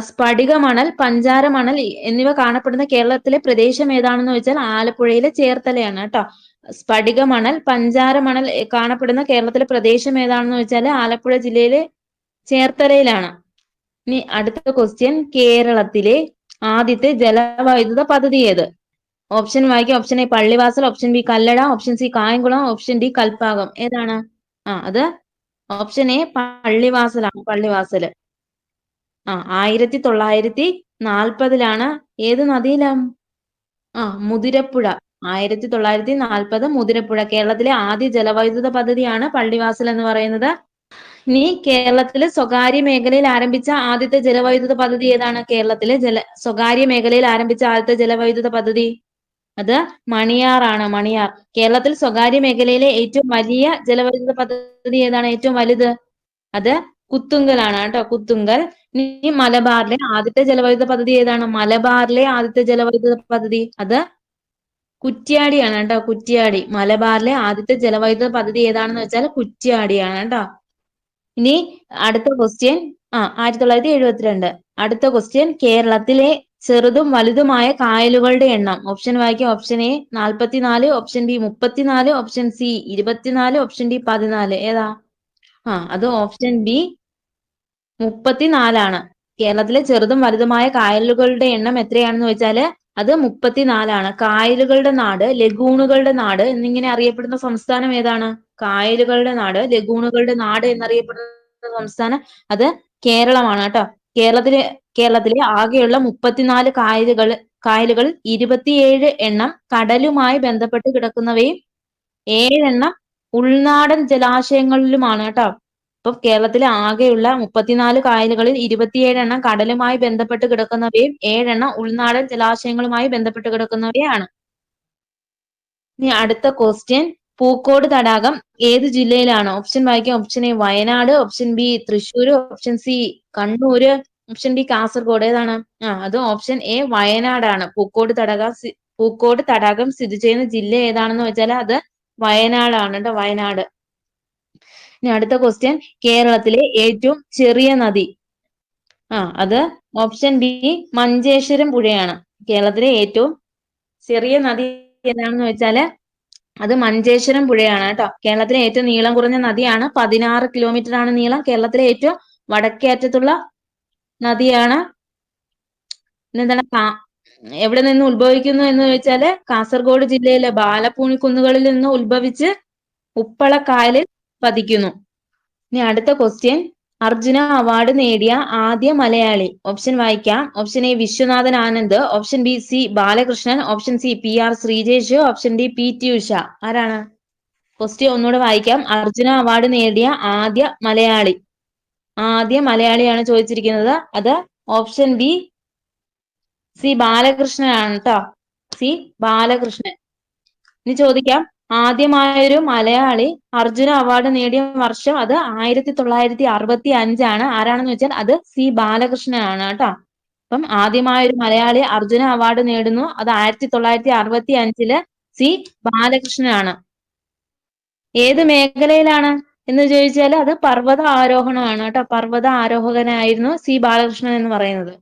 സ്ഫടികമണൽ, പഞ്ചാരമണൽ എന്നിവ കാണപ്പെടുന്ന കേരളത്തിലെ പ്രദേശം ഏതാണെന്ന് ചോദിച്ചാൽ ആലപ്പുഴയിലെ ചേർത്തലയാണ് കേട്ടോ. സ്ഫടികമണൽ, പഞ്ചാരമണൽ കാണപ്പെടുന്ന കേരളത്തിലെ പ്രദേശം ഏതാണെന്ന് ചോദിച്ചാൽ ആലപ്പുഴ ജില്ലയിലെ ചേർത്തലയിലാണ്. ഇനി അടുത്ത ക്വസ്റ്റ്യൻ, കേരളത്തിലെ ആദ്യത്തെ ജലവൈദ്യുത പദ്ധതി ഏത്? ഓപ്ഷൻ വായിക്കാം. Option A Pallivasal, option B Kallada, option C Kayamkulam, option D Kalpakkam. ഏതാണ്? അത് ഓപ്ഷൻ എ പള്ളിവാസലാണ്. പള്ളിവാസല് 1940 ഏത് നദിയിലാണ്? മുതിരപ്പുഴ. 1940 മുതിരപ്പുഴ. കേരളത്തിലെ ആദ്യ ജലവൈദ്യുത പദ്ധതിയാണ് പള്ളിവാസൽ എന്ന് പറയുന്നത്. ഇനി കേരളത്തിലെ സ്വകാര്യ മേഖലയിൽ ആരംഭിച്ച ആദ്യത്തെ ജലവൈദ്യുത പദ്ധതി ഏതാണ്? കേരളത്തിലെ സ്വകാര്യ മേഖലയിൽ ആരംഭിച്ച ആദ്യത്തെ ജലവൈദ്യുത പദ്ധതി അത് മണിയാറാണ്. മണിയാർ. കേരളത്തിൽ സ്വകാര്യ മേഖലയിലെ ഏറ്റവും വലിയ ജലവൈദ്യുത പദ്ധതി ഏതാണ്? ഏറ്റവും വലുത്? അത് കുത്തുങ്കലാണ് കേട്ടോ. കുത്തുങ്കൽ. ഇനി മലബാറിലെ ആദ്യത്തെ ജലവൈദ്യുത പദ്ധതി ഏതാണ്? മലബാറിലെ ആദ്യത്തെ ജലവൈദ്യുത പദ്ധതി അത് കുറ്റ്യാടിയാണ് കേട്ടോ. കുറ്റ്യാടി. മലബാറിലെ ആദ്യത്തെ ജലവൈദ്യുത പദ്ധതി ഏതാണെന്ന് വെച്ചാൽ കുറ്റ്യാടിയാണ് കേട്ടോ. ഇനി അടുത്ത ക്വസ്റ്റ്യൻ 1972. അടുത്ത ക്വസ്റ്റ്യൻ, കേരളത്തിലെ ചെറുതും വലുതുമായ കായലുകളുടെ എണ്ണം. ഓപ്ഷൻ വായിക്കാം. Option A 44, option B 34, option C 24, option D 14. ഏതാ? അത് ഓപ്ഷൻ ബി 34 ആണ്. കേരളത്തിലെ ചെറുതും വലുതുമായ കായലുകളുടെ എണ്ണം എത്രയാണെന്ന് ചോദിച്ചാല് അത് 34 ആണ്. കായലുകളുടെ നാട്, ലഗൂണുകളുടെ നാട് എന്നിങ്ങനെ അറിയപ്പെടുന്ന സംസ്ഥാനം ഏതാണ്? കായലുകളുടെ നാട്, ലഗൂണുകളുടെ നാട് എന്നറിയപ്പെടുന്ന സംസ്ഥാനം അത് കേരളമാണ് കേട്ടോ. കേരളത്തിലെ ആകെയുള്ള 34 കായലുകൾ 27 എണ്ണം കടലുമായി ബന്ധപ്പെട്ട് കിടക്കുന്നവയും 7 എണ്ണം ഉൾനാടൻ ജലാശയങ്ങളിലുമാണ് കേട്ടോ. അപ്പൊ കേരളത്തിലെ ആകെയുള്ള 34 കായലുകളിൽ 27 എണ്ണം കടലുമായി ബന്ധപ്പെട്ട് കിടക്കുന്നവയും 7 എണ്ണം ഉൾനാടൻ ജലാശയങ്ങളുമായി ബന്ധപ്പെട്ട് കിടക്കുന്നവയാണ്. ഇനി അടുത്ത ക്വസ്റ്റ്യൻ, പൂക്കോട് തടാകം ഏത് ജില്ലയിലാണ്? ഓപ്ഷൻ വായിക്കാം. Option A Wayanad, option B Thrissur, option C Kannur, option D Kasaragod. ഏതാണ്? അത് ഓപ്ഷൻ എ വയനാടാണ്. പൂക്കോട് തടാകം സ്ഥിതി ചെയ്യുന്ന ജില്ല ഏതാണെന്ന് വെച്ചാൽ അത് വയനാടാണ് കേട്ടോ. വയനാട്. ഇനി അടുത്ത ക്വസ്റ്റ്യൻ, കേരളത്തിലെ ഏറ്റവും ചെറിയ നദി. അത് ഓപ്ഷൻ ബി മഞ്ചേശ്വരം പുഴയാണ്. കേരളത്തിലെ ഏറ്റവും ചെറിയ നദി ഏതാണെന്ന് വെച്ചാല് അത് മഞ്ചേശ്വരം പുഴയാണ് കേട്ടോ. കേരളത്തിലെ ഏറ്റവും നീളം കുറഞ്ഞ നദിയാണ്. 16 കിലോമീറ്റർ ആണ് നീളം. കേരളത്തിലെ ഏറ്റവും വടക്കേ അറ്റത്തുള്ള നദിയാണ്. എന്താണ് എവിടെ നിന്ന് ഉത്ഭവിക്കുന്നു എന്ന് ചോദിച്ചാല് കാസർഗോഡ് ജില്ലയിലെ ബാലപ്പൂണി കുന്നുകളിൽ നിന്ന് ഉത്ഭവിച്ച് ഉപ്പളക്കായലിൽ പതിക്കുന്നു. ഇനി അടുത്ത ക്വസ്റ്റ്യൻ, അർജുന അവാർഡ് നേടിയ ആദ്യ മലയാളി. ഓപ്ഷൻ വായിക്കാം. Option A Viswanathan Anand, option B C Balakrishnan, option C PR Sreejesh, option D PT Usha. ആരാണ്? ക്വസ്റ്റ്യൻ ഒന്നുകൂടെ വായിക്കാം. അർജുന അവാർഡ് നേടിയ ആദ്യ മലയാളിയാണ് ചോദിച്ചിരിക്കുന്നത്. അത് ഓപ്ഷൻ ബി സി ബാലകൃഷ്ണൻ ആണ് കേട്ടോ. സി ബാലകൃഷ്ണൻ. ഇനി ചോദിക്കാം, ആദ്യമായൊരു മലയാളി അർജുന അവാർഡ് നേടിയ വർഷം അത് 1965 ആരാണെന്ന് വെച്ചാൽ അത് സി ബാലകൃഷ്ണനാണ് കേട്ടോ. അപ്പം ആദ്യമായൊരു മലയാളി അർജുന അവാർഡ് നേടുന്നു, അത് 1965 സി ബാലകൃഷ്ണനാണ്. ഏത് മേഖലയിലാണ് എന്ന് ചോദിച്ചാൽ അത് പർവ്വത ആരോഹണമാണ് കേട്ടോ. പർവ്വത ആരോഹകനായിരുന്നു സി ബാലകൃഷ്ണൻ എന്ന് പറയുന്നത്.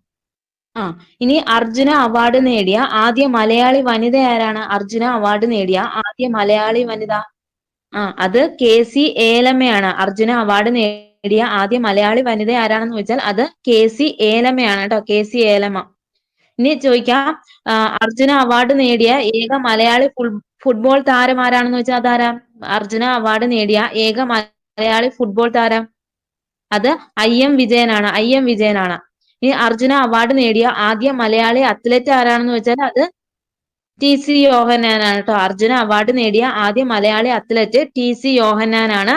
ഇനി അർജുന അവാർഡ് നേടിയ ആദ്യ മലയാളി വനിത ആരാണ്? അർജുന അവാർഡ് നേടിയ ആദ്യ മലയാളി വനിത അത് കെ.സി. ഏലമ്മയാണ്. അർജുന അവാർഡ് നേടിയ ആദ്യ മലയാളി വനിത ആരാണെന്ന് ചോദിച്ചാൽ അത് കെ.സി. ഏലമ്മയാണ് കേട്ടോ. കെ.സി. ഏലമ്മ. ഇനി ചോദിക്കാം, അർജുന അവാർഡ് നേടിയ ഏക മലയാളി ഫുട്ബോൾ താരം ആരാണെന്ന് വെച്ചാൽ അതാരാ? അർജുന അവാർഡ് നേടിയ ഏക മലയാളി ഫുട്ബോൾ താരം അത് ഐ.എം. വിജയനാണ്. ഐ.എം. വിജയനാണ്. ഇനി അർജുന അവാർഡ് നേടിയ ആദ്യ മലയാളി അത്ലറ്റ് ആരാണെന്ന് വെച്ചാൽ അത് ടി.സി. യോഹന്നാനാണ് കേട്ടോ. അർജുന അവാർഡ് നേടിയ ആദ്യ മലയാളി അത്ലറ്റ് ടി.സി. യോഹന്നാനാണ്.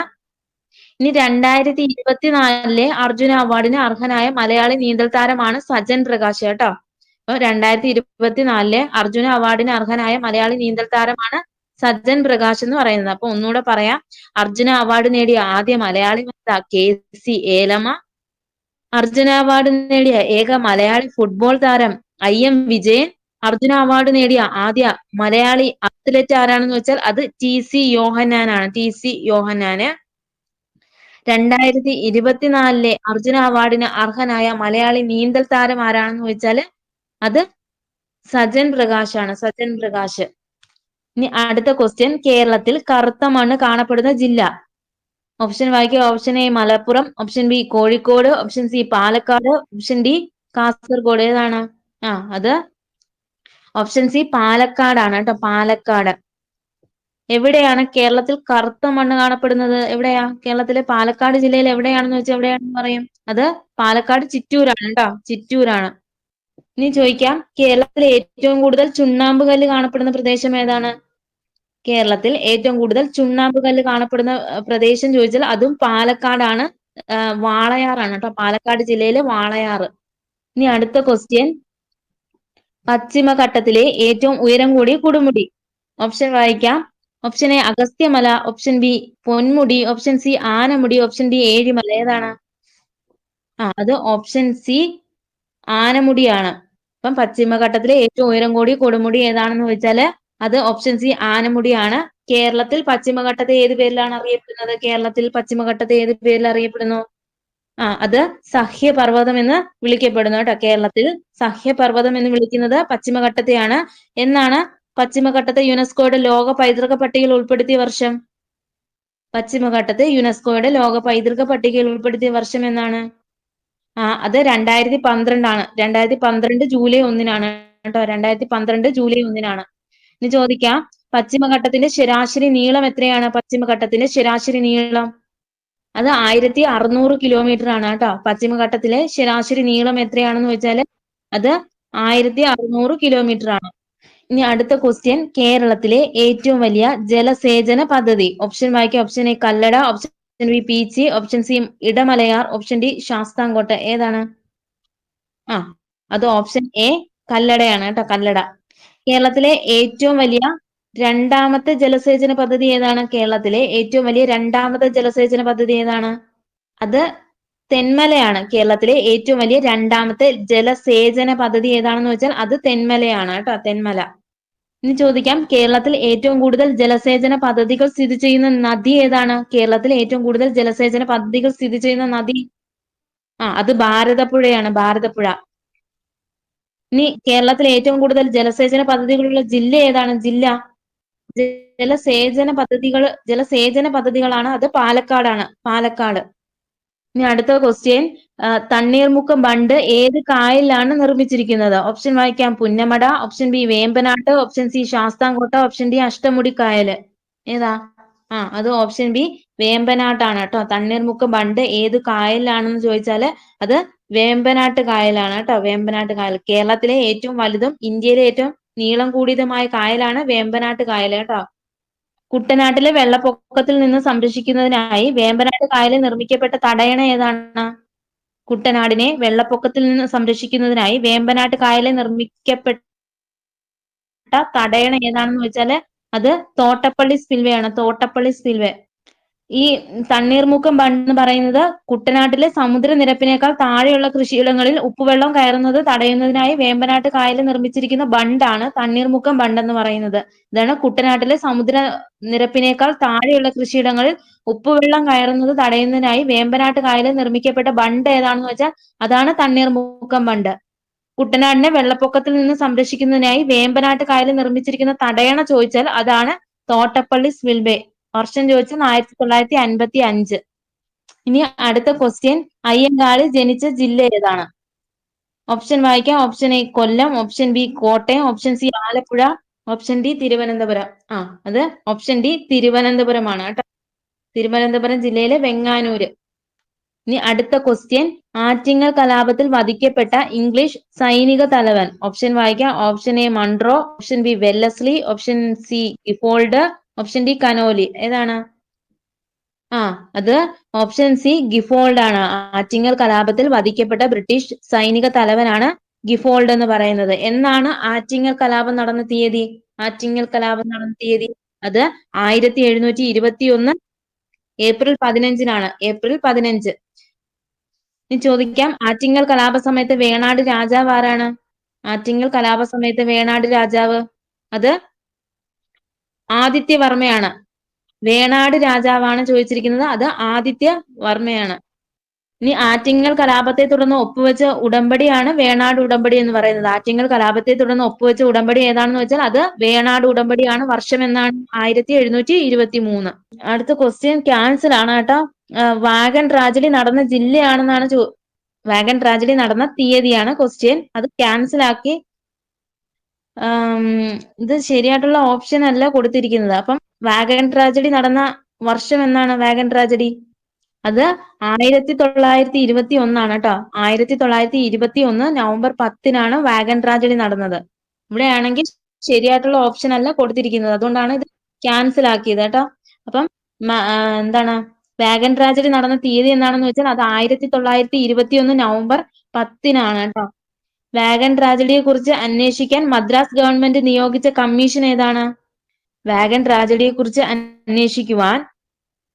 ഇനി 2024 അർജുന അവാർഡിന് അർഹനായ മലയാളി നീന്തൽ താരമാണ് സജൻ പ്രകാശ് കേട്ടോ. അപ്പൊ 2024 അർജുന അവാർഡിന് അർഹനായ മലയാളി നീന്തൽ താരമാണ് സജ്ജൻ പ്രകാശ് എന്ന് പറയുന്നത്. അപ്പൊ ഒന്നുകൂടെ പറയാം, അർജുന അവാർഡ് നേടിയ ആദ്യ മലയാളി വനിത കെ.സി. ഏലമ്മ, അർജുന അവാർഡ് നേടിയ ഏക മലയാളി ഫുട്ബോൾ താരം ഐ.എം. വിജയൻ, അർജുന അവാർഡ് നേടിയ ആദ്യ മലയാളി അത്ലറ്റ് ആരാണെന്ന് വെച്ചാൽ അത് ടി.സി. യോഹന്നാനാണ്. ടി.സി. യോഹന്നാന്. 2024 അർജുന അവാർഡിന് അർഹനായ മലയാളി നീന്തൽ താരം ആരാണെന്ന് ചോദിച്ചാൽ അത് സജൻ പ്രകാശ് ആണ്. സജൻ പ്രകാശ്. ഇനി അടുത്ത ക്വസ്റ്റ്യൻ, കേരളത്തിൽ കറുത്ത മണ്ണ് കാണപ്പെടുന്ന ജില്ല. ഓപ്ഷൻ വായിക്കുക. Option A Malappuram, option B Kozhikode, option C Palakkad, option D Kasaragod. ഏതാണ്? അത് ഓപ്ഷൻ സി പാലക്കാടാണ് കേട്ടോ. പാലക്കാട്. എവിടെയാണ് കേരളത്തിൽ കറുത്ത മണ്ണ് കാണപ്പെടുന്നത്? എവിടെയാ? കേരളത്തിലെ പാലക്കാട് ജില്ലയിൽ എവിടെയാണെന്ന് വെച്ചാൽ എവിടെയാണെന്ന് പറയും? അത് പാലക്കാട് ചിറ്റൂരാണ് കേട്ടോ. ചിറ്റൂരാണ്. ഇനി ചോദിക്കാം, കേരളത്തിൽ ഏറ്റവും കൂടുതൽ ചുണ്ണാമ്പ് കല്ല് കാണപ്പെടുന്ന പ്രദേശം ഏതാണ്? കേരളത്തിൽ ഏറ്റവും കൂടുതൽ ചുണ്ണാമ്പ് കല്ല് കാണപ്പെടുന്ന പ്രദേശം ചോദിച്ചാൽ അതും പാലക്കാടാണ്. വാളയാറാണ് കേട്ടോ. പാലക്കാട് ജില്ലയിലെ വാളയാറ്. ഇനി അടുത്ത ക്വസ്റ്റ്യൻ, പശ്ചിമഘട്ടത്തിലെ ഏറ്റവും ഉയരം കൂടിയ കൊടുമുടി. ഓപ്ഷൻ വായിക്കാം. Option A Agasthyamala, option B Ponmudi, option C Anamudi, option D Ezhimala. ഏതാണ്? അത് ഓപ്ഷൻ സി ആനമുടിയാണ്. അപ്പം പശ്ചിമഘട്ടത്തിലെ ഏറ്റവും ഉയരം കൂടിയ കൊടുമുടി ഏതാണെന്ന് ചോദിച്ചാല് അത് ഓപ്ഷൻ സി ആനമുടിയാണ്. കേരളത്തിൽ പശ്ചിമഘട്ടത്തെ ഏത് പേരിലാണ് അറിയപ്പെടുന്നത്? കേരളത്തിൽ പശ്ചിമഘട്ടത്തെ ഏത് പേരിൽ അറിയപ്പെടുന്നു? അത് സഹ്യപർവ്വതം എന്ന് വിളിക്കപ്പെടുന്നു കേട്ടോ. കേരളത്തിൽ സഹ്യപർവ്വതം എന്ന് വിളിക്കുന്നത് പശ്ചിമഘട്ടത്തെയാണ്. എന്നാണ് പശ്ചിമഘട്ടത്തെ യുനെസ്കോയുടെ ലോക പൈതൃക പട്ടികയിൽ ഉൾപ്പെടുത്തിയ വർഷം? പശ്ചിമഘട്ടത്തെ യുനെസ്കോയുടെ ലോക പൈതൃക പട്ടികയിൽ ഉൾപ്പെടുത്തിയ വർഷം എന്നാണ്? അത് 2012 ആണ്. 2012 ജൂലൈ 1-നാണ് കേട്ടോ. 2012 ജൂലൈ 1-നാണ്. ഇനി ചോദിക്കാം, പശ്ചിമഘട്ടത്തിന്റെ ശരാശരി നീളം എത്രയാണ്? പശ്ചിമഘട്ടത്തിന്റെ ശരാശരി നീളം അത് 1600 കിലോമീറ്റർ ആണ് കേട്ടോ. പശ്ചിമഘട്ടത്തിലെ ശരാശരി നീളം എത്രയാണെന്ന് വെച്ചാൽ അത് 1600 കിലോമീറ്റർ ആണ്. ഇനി അടുത്ത ക്വസ്റ്റ്യൻ, കേരളത്തിലെ ഏറ്റവും വലിയ ജലസേചന പദ്ധതി. ഓപ്ഷൻ വായിക്കുക. Option A Kallada, option B Peechi, option C Idamalayar, option D Sasthamkotta. ഏതാണ്? അത് ഓപ്ഷൻ എ കല്ലടയാണ് കേട്ടോ. കല്ലട. കേരളത്തിലെ ഏറ്റവും വലിയ രണ്ടാമത്തെ ജലസേചന പദ്ധതി ഏതാണ്? കേരളത്തിലെ ഏറ്റവും വലിയ രണ്ടാമത്തെ ജലസേചന പദ്ധതി ഏതാണ്? അത് തെന്മലയാണ്. കേരളത്തിലെ ഏറ്റവും വലിയ രണ്ടാമത്തെ ജലസേചന പദ്ധതി ഏതാണെന്ന് വെച്ചാൽ അത് തെന്മലയാണ് കേട്ടോ. തെന്മല. ഇനി ചോദിക്കാം, കേരളത്തിൽ ഏറ്റവും കൂടുതൽ ജലസേചന പദ്ധതികൾ സ്ഥിതി ചെയ്യുന്ന നദി ഏതാണ്? കേരളത്തിൽ ഏറ്റവും കൂടുതൽ ജലസേചന പദ്ധതികൾ സ്ഥിതി ചെയ്യുന്ന നദി അത് ഭാരതപ്പുഴയാണ്. ഭാരതപ്പുഴ. ഇനി കേരളത്തിൽ ഏറ്റവും കൂടുതൽ ജലസേചന പദ്ധതികളുള്ള ജില്ല ഏതാണ്? ജില്ല ജലസേചന പദ്ധതികളാണ് അത് പാലക്കാടാണ്. പാലക്കാട്. ഇനി അടുത്ത ക്വസ്റ്റ്യൻ, തണ്ണീർമുക്കം ബണ്ട് ഏത് കായലിലാണ് നിർമ്മിച്ചിരിക്കുന്നത്? ഓപ്ഷൻ വായിക്കാം. Punnamada, option B Vembanad, option C Sasthamkotta, option D Ashtamudi കായല്. ഏതാ? അത് ഓപ്ഷൻ ബി വേമ്പനാട്ടാണ് കേട്ടോ. തണ്ണീർമുക്കം ബണ്ട് ഏത് കായലിലാണെന്ന് ചോദിച്ചാല് അത് വേമ്പനാട്ട് കായലാണ് കേട്ടോ. വേമ്പനാട്ട് കായൽ. കേരളത്തിലെ ഏറ്റവും വലുതും ഇന്ത്യയിലെ ഏറ്റവും നീളം കൂടിയതുമായ കായലാണ് വേമ്പനാട്ട് കായൽ കേട്ടോ. കുട്ടനാട്ടിലെ വെള്ളപ്പൊക്കത്തിൽ നിന്ന് സംരക്ഷിക്കുന്നതിനായി വേമ്പനാട്ട് കായലിൽ നിർമ്മിക്കപ്പെട്ട തടയണ ഏതാണ്? കുട്ടനാടിനെ വെള്ളപ്പൊക്കത്തിൽ നിന്ന് സംരക്ഷിക്കുന്നതിനായി വേമ്പനാട്ട് കായലിൽ നിർമ്മിക്കപ്പെട്ട തടയണ ഏതാണെന്ന് വെച്ചാല് അത് തോട്ടപ്പള്ളി സ്പിൽവേ ആണ്. തോട്ടപ്പള്ളി സ്പിൽവേ. ഈ തണ്ണീർമുക്കം ബണ്ട് എന്ന് പറയുന്നത് കുട്ടനാട്ടിലെ സമുദ്രനിരപ്പിനേക്കാൾ താഴെയുള്ള കൃഷിയിടങ്ങളിൽ ഉപ്പുവെള്ളം കയറുന്നത് തടയുന്നതിനായി വേമ്പനാട്ട് കായൽ നിർമ്മിച്ചിരിക്കുന്ന ബണ്ടാണ് തണ്ണീർമുക്കം ബണ്ട് എന്ന് പറയുന്നത്. ഇതാണ് കുട്ടനാട്ടിലെ സമുദ്ര നിരപ്പിനേക്കാൾ താഴെയുള്ള കൃഷിയിടങ്ങളിൽ ഉപ്പുവെള്ളം കയറുന്നത് തടയുന്നതിനായി വേമ്പനാട്ട് കായലിൽ നിർമ്മിക്കപ്പെട്ട ബണ്ട് ഏതാണെന്ന് വെച്ചാൽ അതാണ് തണ്ണീർമുക്കം ബണ്ട്. കുട്ടനാടിനെ വെള്ളപ്പൊക്കത്തിൽ നിന്ന് സംരക്ഷിക്കുന്നതിനായി വേമ്പനാട്ട് കായലിൽ നിർമ്മിച്ചിരിക്കുന്ന തടയണ ചോദിച്ചാൽ അതാണ് തോട്ടപ്പള്ളി സ്പിൽവേ. വർഷം ചോദിച്ചാൽ 1955. ഇനി അടുത്ത ക്വസ്റ്റ്യൻ, അയ്യങ്കാളി ജനിച്ച ജില്ല ഏതാണ്? ഓപ്ഷൻ വായിക്കാം. Option A Kollam, option B Kottayam, option C Alappuzha, option D Thiruvananthapuram. അത് ഓപ്ഷൻ ഡി തിരുവനന്തപുരമാണ് കേട്ടോ. തിരുവനന്തപുരം ജില്ലയിലെ വെങ്ങാനൂര്. ഇനി അടുത്ത ക്വസ്റ്റ്യൻ, ആറ്റിങ്ങൽ കലാപത്തിൽ വധിക്കപ്പെട്ട ഇംഗ്ലീഷ് സൈനിക തലവൻ. ഓപ്ഷൻ വായിക്കാം. Option A Munro, option B Wellesley, option C Gifford, option D Conolly. ഏതാണ്? അത് ഓപ്ഷൻ സി ഗിഫോൾഡ് ആണ്. ആറ്റിങ്ങൽ കലാപത്തിൽ വധിക്കപ്പെട്ട ബ്രിട്ടീഷ് സൈനിക തലവനാണ് ഗിഫോൾഡ് എന്ന് പറയുന്നത്. എന്നാണ് ആറ്റിങ്ങൽ കലാപം നടന്ന തീയതി? ആറ്റിങ്ങൽ കലാപം നടന്ന തീയതി അത് 1721 ഏപ്രിൽ 15-നാണ്. ഏപ്രിൽ 15. ഇനി ചോദിക്കാം, ആറ്റിങ്ങൽ കലാപ സമയത്ത് വേണാട് രാജാവ് ആരാണ്? ആറ്റിങ്ങൽ കലാപ സമയത്ത് വേണാട് രാജാവ് അത് ആദിത്യവർമ്മയാണ്. വേണാട് രാജാവാണ് ചോദിച്ചിരിക്കുന്നത്. അത് ആദിത്യവർമ്മയാണ്. ഇനി ആറ്റിങ്ങൽ കലാപത്തെ തുടർന്ന് ഒപ്പുവെച്ച ഉടമ്പടിയാണ് വേണാട് ഉടമ്പടി എന്ന് പറയുന്നത്. ആറ്റിങ്ങൽ കലാപത്തെ തുടർന്ന് ഒപ്പുവെച്ച ഉടമ്പടി ഏതാണെന്ന് വെച്ചാൽ അത് വേണാട് ഉടമ്പടിയാണ്. വർഷം എന്നാണ്? 1723. അടുത്ത ക്വസ്റ്റ്യൻ ക്യാൻസൽ ആണ് കേട്ടോ. വാഗൺ ട്രാജഡി നടന്ന ജില്ലയാണെന്നാണ് വാഗൺ ട്രാജഡി നടന്ന തീയതിയാണ് ക്വസ്റ്റ്യൻ. അത് ക്യാൻസൽ ആക്കി. ഇത് ശരിയായിട്ടുള്ള ഓപ്ഷൻ അല്ല കൊടുത്തിരിക്കുന്നത്. അപ്പം വാഗൺ ട്രാജഡി നടന്ന വർഷം എന്നാണ്? വാഗൺ ട്രാജഡി അത് 1921 കേട്ടോ. 1921 നവംബർ 10-നാണ് വാഗൺ ട്രാജഡി നടന്നത്. ഇവിടെയാണെങ്കിൽ ശരിയായിട്ടുള്ള ഓപ്ഷൻ അല്ല കൊടുത്തിരിക്കുന്നത്. അതുകൊണ്ടാണ് ഇത് ക്യാൻസൽ ആക്കിയത് കേട്ടോ. അപ്പം എന്താണ് വാഗൺ ട്രാജഡി നടന്ന തീയതി എന്താണെന്ന് വെച്ചാൽ അത് 1921 നവംബർ 10-നാണ് കേട്ടോ. വാഗൺ ട്രാജഡിയെ കുറിച്ച് അന്വേഷിക്കാൻ മദ്രാസ് ഗവൺമെന്റ് നിയോഗിച്ച കമ്മീഷൻ ഏതാണ്? വാഗൺ ട്രാജഡിയെ കുറിച്ച് അന്വേഷിക്കുവാൻ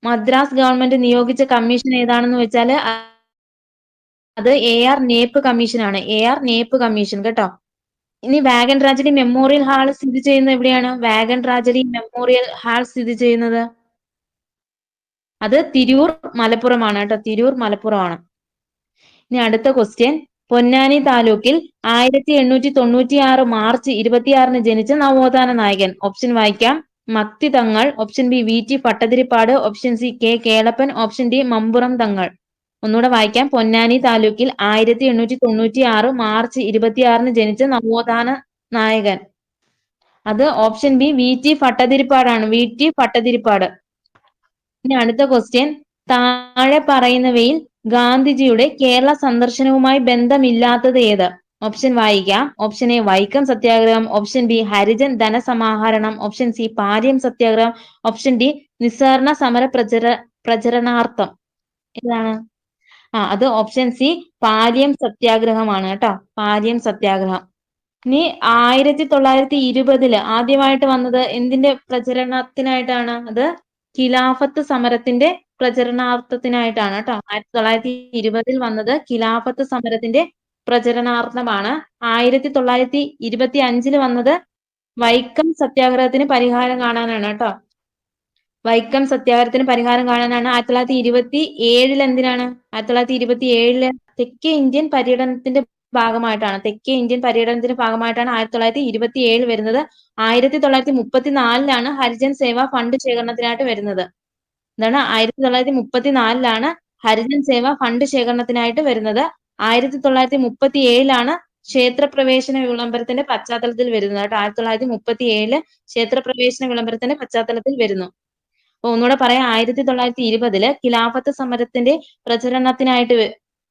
മദ്രാസ് ഗവൺമെന്റ് നിയോഗിച്ച കമ്മീഷൻ ഏതാണെന്ന് വെച്ചാൽ അത് AR നേപ്പ് കമ്മീഷൻ ആണ്. AR നേപ്പ് കമ്മീഷൻ കേട്ടോ. ഇനി വാഗൺ ട്രാജഡി മെമ്മോറിയൽ ഹാൾ സ്ഥിതി ചെയ്യുന്നത് എവിടെയാണ്? വാഗൺ ട്രാജഡി മെമ്മോറിയൽ ഹാൾ സ്ഥിതി ചെയ്യുന്നത് അത് തിരൂർ മലപ്പുറമാണ് കേട്ടോ. തിരൂർ മലപ്പുറമാണ്. ഇനി അടുത്ത ക്വസ്റ്റ്യൻ, പൊന്നാനി താലൂക്കിൽ 1896 മാർച്ച് 26-ന് ജനിച്ച നവോത്ഥാന നായകൻ. ഓപ്ഷൻ വായിക്കാം. Makti Thangal, option B VT Bhattathiripad, option C K Kelappan, option D Mampuram Thangal. ഒന്നുകൂടെ വായിക്കാം. പൊന്നാനി താലൂക്കിൽ 1896 മാർച്ച് 26-ന് ജനിച്ച നവോത്ഥാന നായകൻ. അത് option B VT ഭട്ടതിരിപ്പാടാണ്. VT Bhattathiripad. ഇനി അടുത്ത ക്വസ്റ്റ്യൻ, താഴെ പറയുന്നവയിൽ ഗാന്ധിജിയുടെ കേരള സന്ദർശനവുമായി ബന്ധമില്ലാത്തത് ഏത്? ഓപ്ഷൻ വായിക്കാം. ഓപ്ഷൻ എ വൈക്കം സത്യാഗ്രഹം, ഓപ്ഷൻ ബി ഹരിജൻ ധനസമാഹരണം, ഓപ്ഷൻ സി പാര്യം സത്യാഗ്രഹം, ഓപ്ഷൻ ഡി നിസ്സഹരണ സമര പ്രചരണാർത്ഥം. ഏതാണ്? അത് ഓപ്ഷൻ സി പാര്യം സത്യാഗ്രഹമാണ് കേട്ടോ. പാര്യം സത്യാഗ്രഹം. ഇനി 1920 ആദ്യമായിട്ട് വന്നത് എന്തിന്റെ പ്രചരണത്തിനായിട്ടാണ്? അത് ഖിലാഫത്ത് സമരത്തിന്റെ പ്രചരണാർത്ഥത്തിനായിട്ടാണ് കേട്ടോ. 1920 വന്നത് ഖിലാഫത്ത് സമരത്തിന്റെ പ്രചരണാർത്ഥമാണ്. 1925 വന്നത് വൈക്കം സത്യാഗ്രഹത്തിന് പരിഹാരം കാണാനാണ് കേട്ടോ. വൈക്കം സത്യാഗ്രഹത്തിന് പരിഹാരം കാണാനാണ്. 1927 എന്തിനാണ്? 1927 തെക്കേ ഇന്ത്യൻ പര്യടനത്തിന്റെ ഭാഗമായിട്ടാണ്. തെക്കേ ഇന്ത്യൻ പര്യടനത്തിന്റെ ഭാഗമായിട്ടാണ് 1927 വരുന്നത്. 1934 ഹരിജൻ സേവാ ഫണ്ട് ശേഖരണത്തിനായിട്ട് വരുന്നത്. എന്താണ്? 1934 ഹരിജൻ സേവാ ഫണ്ട് ശേഖരണത്തിനായിട്ട് വരുന്നത്. 1937 ക്ഷേത്രപ്രവേശന വിളംബരത്തിന്റെ പശ്ചാത്തലത്തിൽ വരുന്നത് കേട്ടോ. 1937 ക്ഷേത്രപ്രവേശന വിളംബരത്തിന്റെ പശ്ചാത്തലത്തിൽ വരുന്നു. അപ്പൊ ഒന്നുകൂടെ പറയാം. 1920 ഖിലാഫത്ത് സമരത്തിന്റെ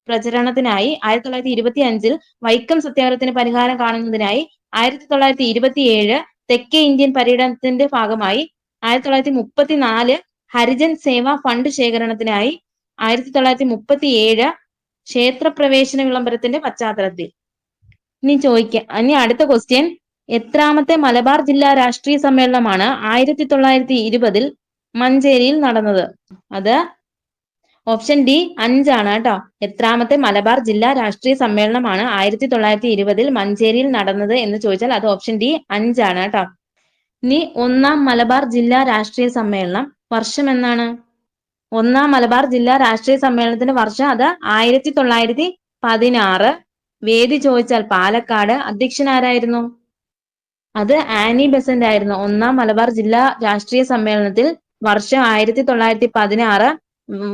പ്രചരണത്തിനായി 1925 വൈക്കം സത്യാഗ്രഹത്തിന് പരിഹാരം കാണുന്നതിനായി 1927 തെക്കേ ഇന്ത്യൻ പര്യടനത്തിന്റെ ഭാഗമായി 1934 ഹരിജൻ സേവാ ഫണ്ട് ശേഖരണത്തിനായി 1937 ക്ഷേത്രപ്രവേശന വിളംബരത്തിന്റെ പശ്ചാത്തലത്തിൽ. ഇനി അടുത്ത ക്വസ്റ്റ്യൻ, എത്രാമത്തെ മലബാർ ജില്ലാ രാഷ്ട്രീയ സമ്മേളനമാണ് 1920 മഞ്ചേരിയിൽ നടന്നത്? അത് ഓപ്ഷൻ ഡി 5 ആണ് കേട്ടോ. എത്രാമത്തെ മലബാർ ജില്ലാ രാഷ്ട്രീയ സമ്മേളനമാണ് 1920 മഞ്ചേരിയിൽ നടന്നത് എന്ന് ചോദിച്ചാൽ അത് ഓപ്ഷൻ ഡി 5 ആണ് കേട്ടോ. ഇനി ഒന്നാം മലബാർ ജില്ലാ രാഷ്ട്രീയ സമ്മേളനം വർഷം എന്നാണ്? ഒന്നാം മലബാർ ജില്ലാ രാഷ്ട്രീയ സമ്മേളനത്തിന്റെ വർഷം അത് 1916. വേദി ചോദിച്ചാൽ പാലക്കാട്. അധ്യക്ഷൻ ആരായിരുന്നു? അത് ആനി ബെസന്റ് ആയിരുന്നു. ഒന്നാം മലബാർ ജില്ലാ രാഷ്ട്രീയ സമ്മേളനത്തിൽ വർഷം 1916.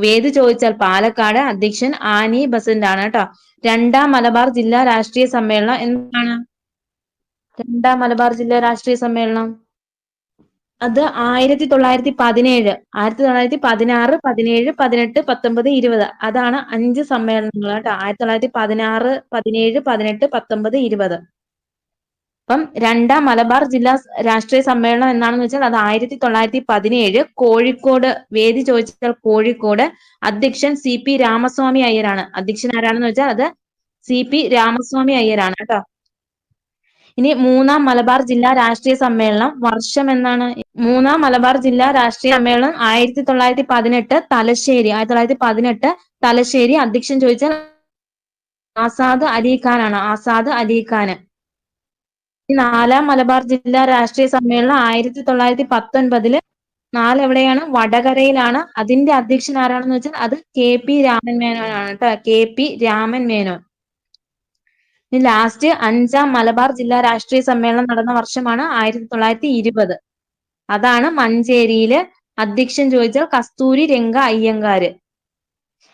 വേദി ചോദിച്ചാൽ പാലക്കാട്. അധ്യക്ഷൻ ആനി ബെസന്റ് ആണ് കേട്ടോ. രണ്ടാം മലബാർ ജില്ലാ രാഷ്ട്രീയ സമ്മേളനം എന്താണ്? രണ്ടാം മലബാർ ജില്ലാ രാഷ്ട്രീയ സമ്മേളനം അത് 1917. 1916, 17, 18, 19, 20. അതാണ് 5 സമ്മേളനങ്ങൾ കേട്ടോ. 1916, 17, 18, 19, 20. അപ്പം രണ്ടാം മലബാർ ജില്ലാ രാഷ്ട്രീയ സമ്മേളനം എന്നാണെന്ന് വെച്ചാൽ അത് 1917 കോഴിക്കോട്. വേദി ചോദിച്ചാൽ കോഴിക്കോട്. അധ്യക്ഷൻ CP രാമസ്വാമി അയ്യരാണ്. അധ്യക്ഷൻ ആരാണെന്ന് വെച്ചാൽ അത് CP രാമസ്വാമി അയ്യരാണ് കേട്ടോ. ഇനി മൂന്നാം മലബാർ ജില്ലാ രാഷ്ട്രീയ സമ്മേളനം വർഷം എന്നാണ്? മൂന്നാം മലബാർ ജില്ലാ രാഷ്ട്രീയ സമ്മേളനം 1918 തലശ്ശേരി. 1918 തലശ്ശേരി. അധ്യക്ഷൻ ചോദിച്ചാൽ ആസാദ് അലി ഖാൻ ആണ്. ആസാദ് അലി ഖാൻ. നാലാം മലബാർ ജില്ലാ രാഷ്ട്രീയ സമ്മേളനം 1919. 4 എവിടെയാണ്? വടകരയിലാണ്. അതിന്റെ അധ്യക്ഷൻ ആരാണെന്ന് വെച്ചാൽ അത് KP രാമൻ മേനോൻ ആണ് കേട്ടോ. KP രാമൻ മേനോൻ. ഇനി ലാസ്റ്റ് 5ാം മലബാർ ജില്ലാ രാഷ്ട്രീയ സമ്മേളനം നടന്ന വർഷമാണ് 1920. അതാണ് മഞ്ചേരിയില്. അധ്യക്ഷൻ ചോദിച്ചാൽ കസ്തൂരി രംഗ അയ്യങ്കാര്.